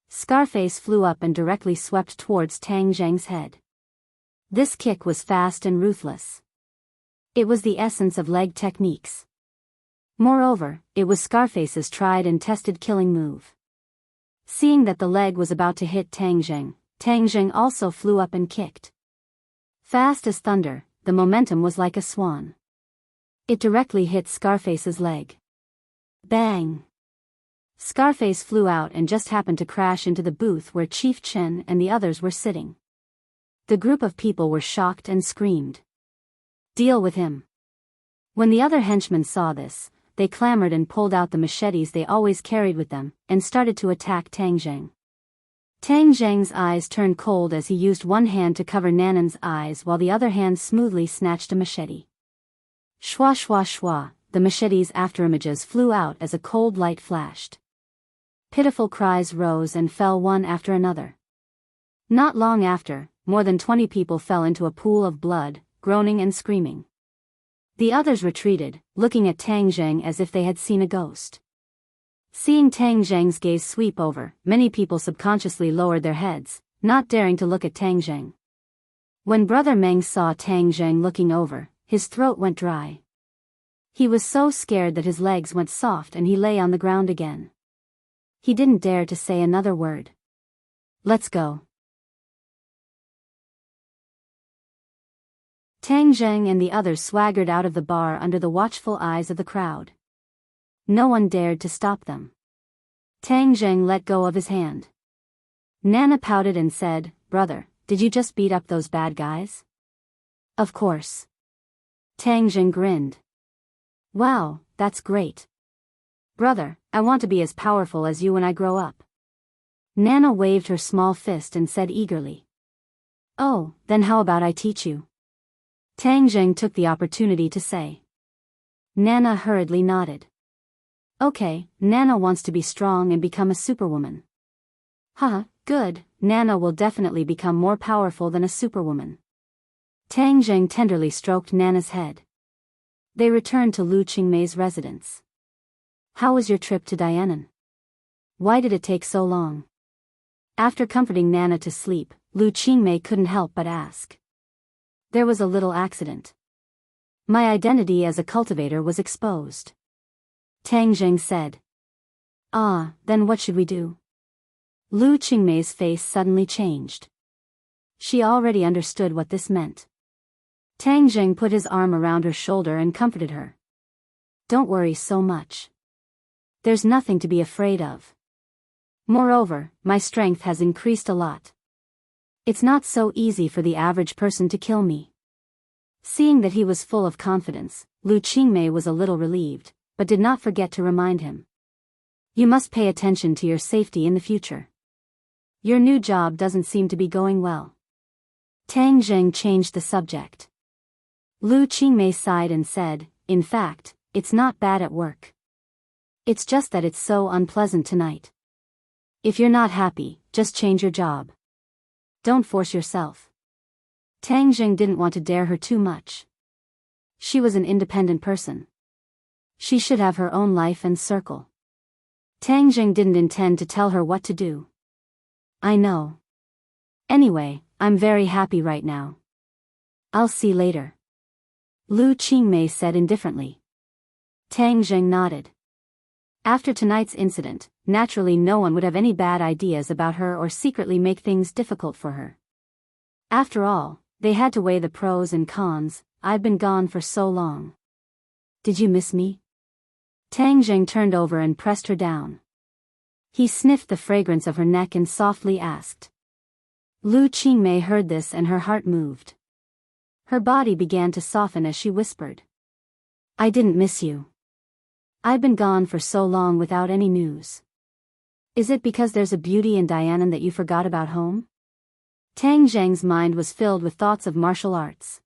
Scarface flew up and directly swept towards Tang Zheng's head. This kick was fast and ruthless. It was the essence of leg techniques. Moreover, it was Scarface's tried and tested killing move. Seeing that the leg was about to hit Tang Zheng also flew up and kicked. Fast as thunder, the momentum was like a swan. It directly hit Scarface's leg. Bang! Scarface flew out and just happened to crash into the booth where Chief Chen and the others were sitting. The group of people were shocked and screamed. Deal with him. When the other henchmen saw this, they clamored and pulled out the machetes they always carried with them, and started to attack Tang Zheng. Tang Zheng's eyes turned cold as he used one hand to cover Nanan's eyes while the other hand smoothly snatched a machete. Shwa shwa shwa, the machete's afterimages flew out as a cold light flashed. Pitiful cries rose and fell one after another. Not long after, more than 20 people fell into a pool of blood, groaning and screaming. The others retreated, looking at Tang Zheng as if they had seen a ghost. Seeing Tang Zheng's gaze sweep over, many people subconsciously lowered their heads, not daring to look at Tang Zheng. When Brother Meng saw Tang Zheng looking over, his throat went dry. He was so scared that his legs went soft and he lay on the ground again. He didn't dare to say another word. Let's go. Tang Zheng and the others swaggered out of the bar under the watchful eyes of the crowd. No one dared to stop them. Tang Zheng let go of his hand. Nana pouted and said, Brother, did you just beat up those bad guys? Of course. Tang Zheng grinned. Wow, that's great. Brother, I want to be as powerful as you when I grow up. Nana waved her small fist and said eagerly. Oh, then how about I teach you? Tang Zheng took the opportunity to say. Nana hurriedly nodded. Okay, Nana wants to be strong and become a superwoman. Haha, good, Nana will definitely become more powerful than a superwoman. Tang Zheng tenderly stroked Nana's head. They returned to Lu Qingmei's residence. How was your trip to Dianan? Why did it take so long? After comforting Nana to sleep, Lu Qingmei couldn't help but ask. There was a little accident. My identity as a cultivator was exposed. Tang Zheng said. Ah, then what should we do? Lu Qingmei's face suddenly changed. She already understood what this meant. Tang Zheng put his arm around her shoulder and comforted her. Don't worry so much. There's nothing to be afraid of. Moreover, my strength has increased a lot. It's not so easy for the average person to kill me. Seeing that he was full of confidence, Lu Qingmei was a little relieved, but did not forget to remind him. You must pay attention to your safety in the future. Your new job doesn't seem to be going well. Tang Zheng changed the subject. Lu Qingmei sighed and said, in fact, it's not bad at work. It's just that it's so unpleasant tonight. If you're not happy, just change your job. Don't force yourself. Tang Zheng didn't want to dare her too much. She was an independent person. She should have her own life and circle. Tang Zheng didn't intend to tell her what to do. I know. Anyway, I'm very happy right now. I'll see later. Lu Qingmei said indifferently. Tang Zheng nodded. After tonight's incident, naturally no one would have any bad ideas about her or secretly make things difficult for her. After all, they had to weigh the pros and cons. I've been gone for so long. Did you miss me? Tang Zheng turned over and pressed her down. He sniffed the fragrance of her neck and softly asked. Lu Qingmei heard this and her heart moved. Her body began to soften as she whispered. I didn't miss you. I've been gone for so long without any news. Is it because there's a beauty in Dianan that you forgot about home? Tang Zheng's mind was filled with thoughts of martial arts.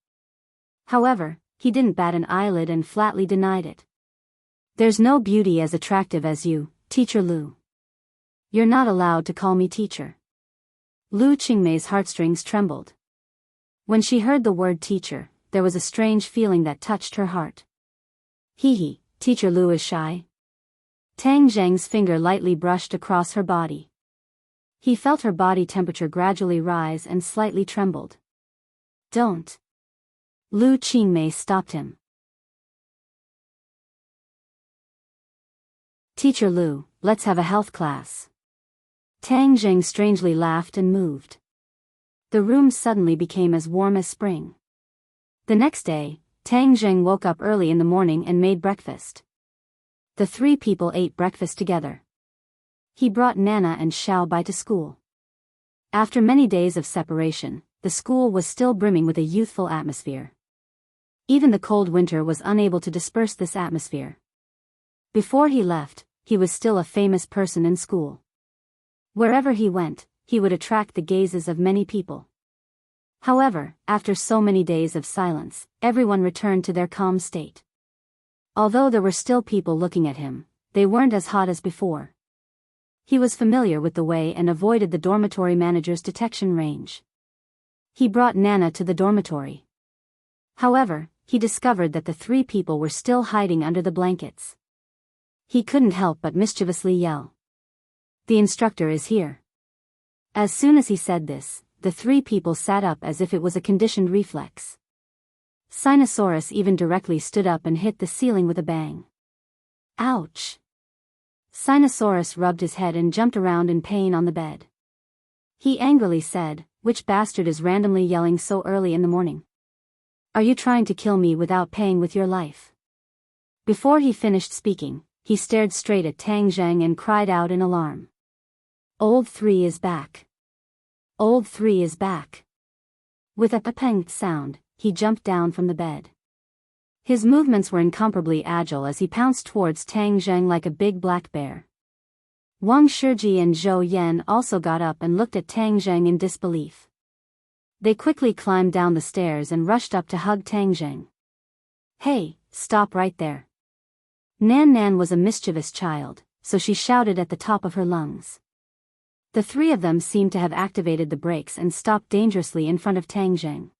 However, he didn't bat an eyelid and flatly denied it. There's no beauty as attractive as you, Teacher Lu. You're not allowed to call me teacher. Lu Qingmei's heartstrings trembled. When she heard the word teacher, there was a strange feeling that touched her heart. Hee, Teacher Lu is shy. Tang Zheng's finger lightly brushed across her body. He felt her body temperature gradually rise and slightly trembled. Don't. Lu Qingmei stopped him. Teacher Lu, let's have a health class. Tang Zheng strangely laughed and moved. The room suddenly became as warm as spring. The next day, Tang Zheng woke up early in the morning and made breakfast. The three people ate breakfast together. He brought Nana and Xiaobai to school. After many days of separation, the school was still brimming with a youthful atmosphere. Even the cold winter was unable to disperse this atmosphere. Before he left, he was still a famous person in school. Wherever he went, he would attract the gazes of many people. However, after so many days of silence, everyone returned to their calm state. Although there were still people looking at him, they weren't as hot as before. He was familiar with the way and avoided the dormitory manager's detection range. He brought Nana to the dormitory. However, he discovered that the three people were still hiding under the blankets. He couldn't help but mischievously yell. The instructor is here. As soon as he said this, the three people sat up as if it was a conditioned reflex. Sinosaurus even directly stood up and hit the ceiling with a bang. Ouch! Sinosaurus rubbed his head and jumped around in pain on the bed. He angrily said, "Which bastard is randomly yelling so early in the morning? Are you trying to kill me without paying with your life?" Before he finished speaking, he stared straight at Tang Zheng and cried out in alarm. Old 3 is back. Old 3 is back. With a pang sound, he jumped down from the bed. His movements were incomparably agile as he pounced towards Tang Zheng like a big black bear. Wang Shiji and Zhou Yan also got up and looked at Tang Zheng in disbelief. They quickly climbed down the stairs and rushed up to hug Tang Zheng. Hey, stop right there. Nan Nan was a mischievous child, so she shouted at the top of her lungs. The three of them seemed to have activated the brakes and stopped dangerously in front of Tang Zheng.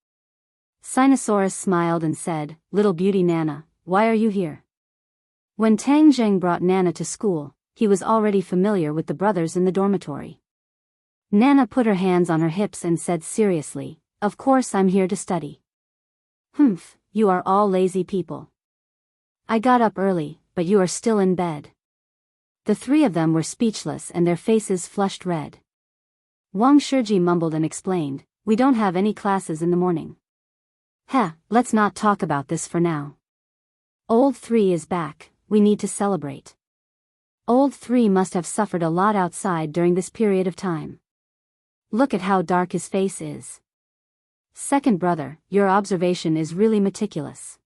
Sinosaurus smiled and said, "Little beauty Nana, why are you here? When Tang Zheng brought Nana to school, he was already familiar with the brothers in the dormitory. Nana put her hands on her hips and said seriously, of course I'm here to study. Humph, you are all lazy people. I got up early, but you are still in bed. The three of them were speechless and their faces flushed red. Wang Shiji mumbled and explained, we don't have any classes in the morning. Heh, let's not talk about this for now. Old 3 is back, we need to celebrate. Old 3 must have suffered a lot outside during this period of time. Look at how dark his face is. Second brother, your observation is really meticulous.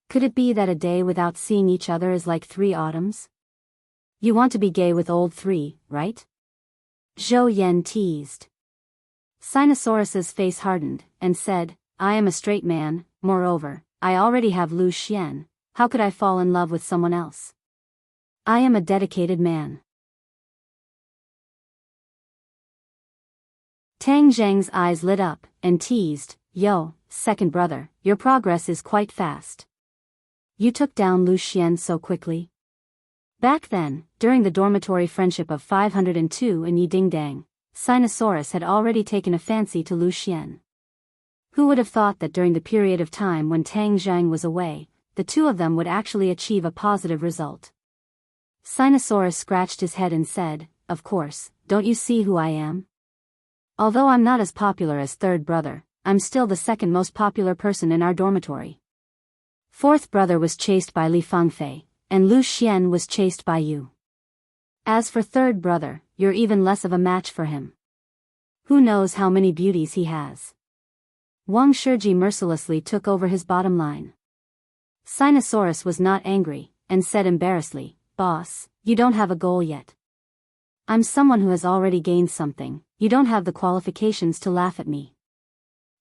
Could it be that a day without seeing each other is like 3 autumns? You want to be gay with old 3, right? Zhou Yan teased. Sinosaurus's face hardened, and said, I am a straight man, moreover, I already have Lu Xian, how could I fall in love with someone else? I am a dedicated man. Tang Zheng's eyes lit up, and teased, yo, second brother, your progress is quite fast. You took down Lu Xian so quickly. Back then, during the dormitory friendship of 502 in Yidingdang, Sinosaurus had already taken a fancy to Lu Xian. Who would have thought that during the period of time when Tang Zheng was away, the two of them would actually achieve a positive result? Sinosaurus scratched his head and said, of course, don't you see who I am? Although I'm not as popular as third brother, I'm still the second most popular person in our dormitory. Fourth brother was chased by Li Fangfei, and Lu Xian was chased by you. As for third brother, you're even less of a match for him. Who knows how many beauties he has? Wang Shiji mercilessly took over his bottom line. Sinosaurus was not angry, and said embarrassedly, boss, you don't have a goal yet. I'm someone who has already gained something, you don't have the qualifications to laugh at me.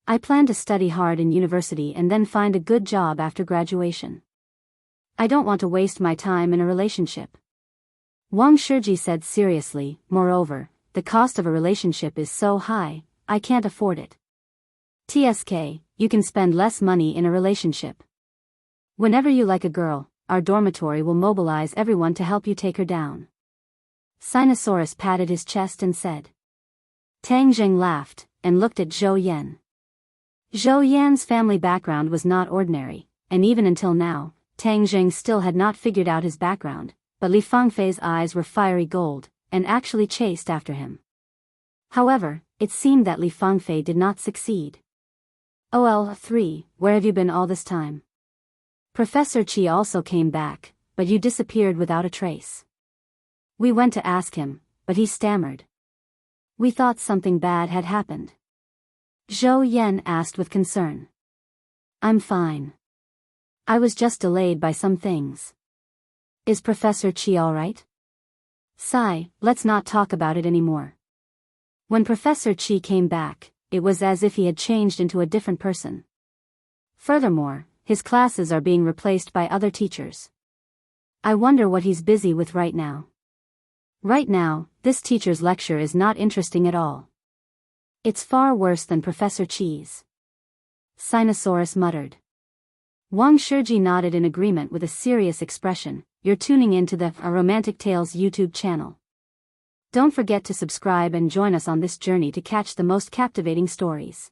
I plan to study hard in university and then find a good job after graduation. I don't want to waste my time in a relationship. Wang Shiji said seriously, moreover, the cost of a relationship is so high, I can't afford it. TSK, you can spend less money in a relationship. Whenever you like a girl, our dormitory will mobilize everyone to help you take her down. Sinosaurus patted his chest and said. Tang Zheng laughed, and looked at Zhou Yan. Zhou Yan's family background was not ordinary, and even until now, Tang Zheng still had not figured out his background, but Li Fangfei's eyes were fiery gold, and actually chased after him. However, it seemed that Li Fangfei did not succeed. OL3, where have you been all this time? Professor Qi also came back, but you disappeared without a trace. We went to ask him, but he stammered. We thought something bad had happened. Zhou Yan asked with concern. I'm fine. I was just delayed by some things. Is Professor Qi alright? Sigh, let's not talk about it anymore. When Professor Qi came back, it was as if he had changed into a different person. Furthermore, his classes are being replaced by other teachers. I wonder what he's busy with right now. Right now, this teacher's lecture is not interesting at all. It's far worse than Professor Qi's. Sinosaurus muttered. Wang Shiji nodded in agreement with a serious expression. You're tuning into the Romantic Tales YouTube channel. Don't forget to subscribe and join us on this journey to catch the most captivating stories.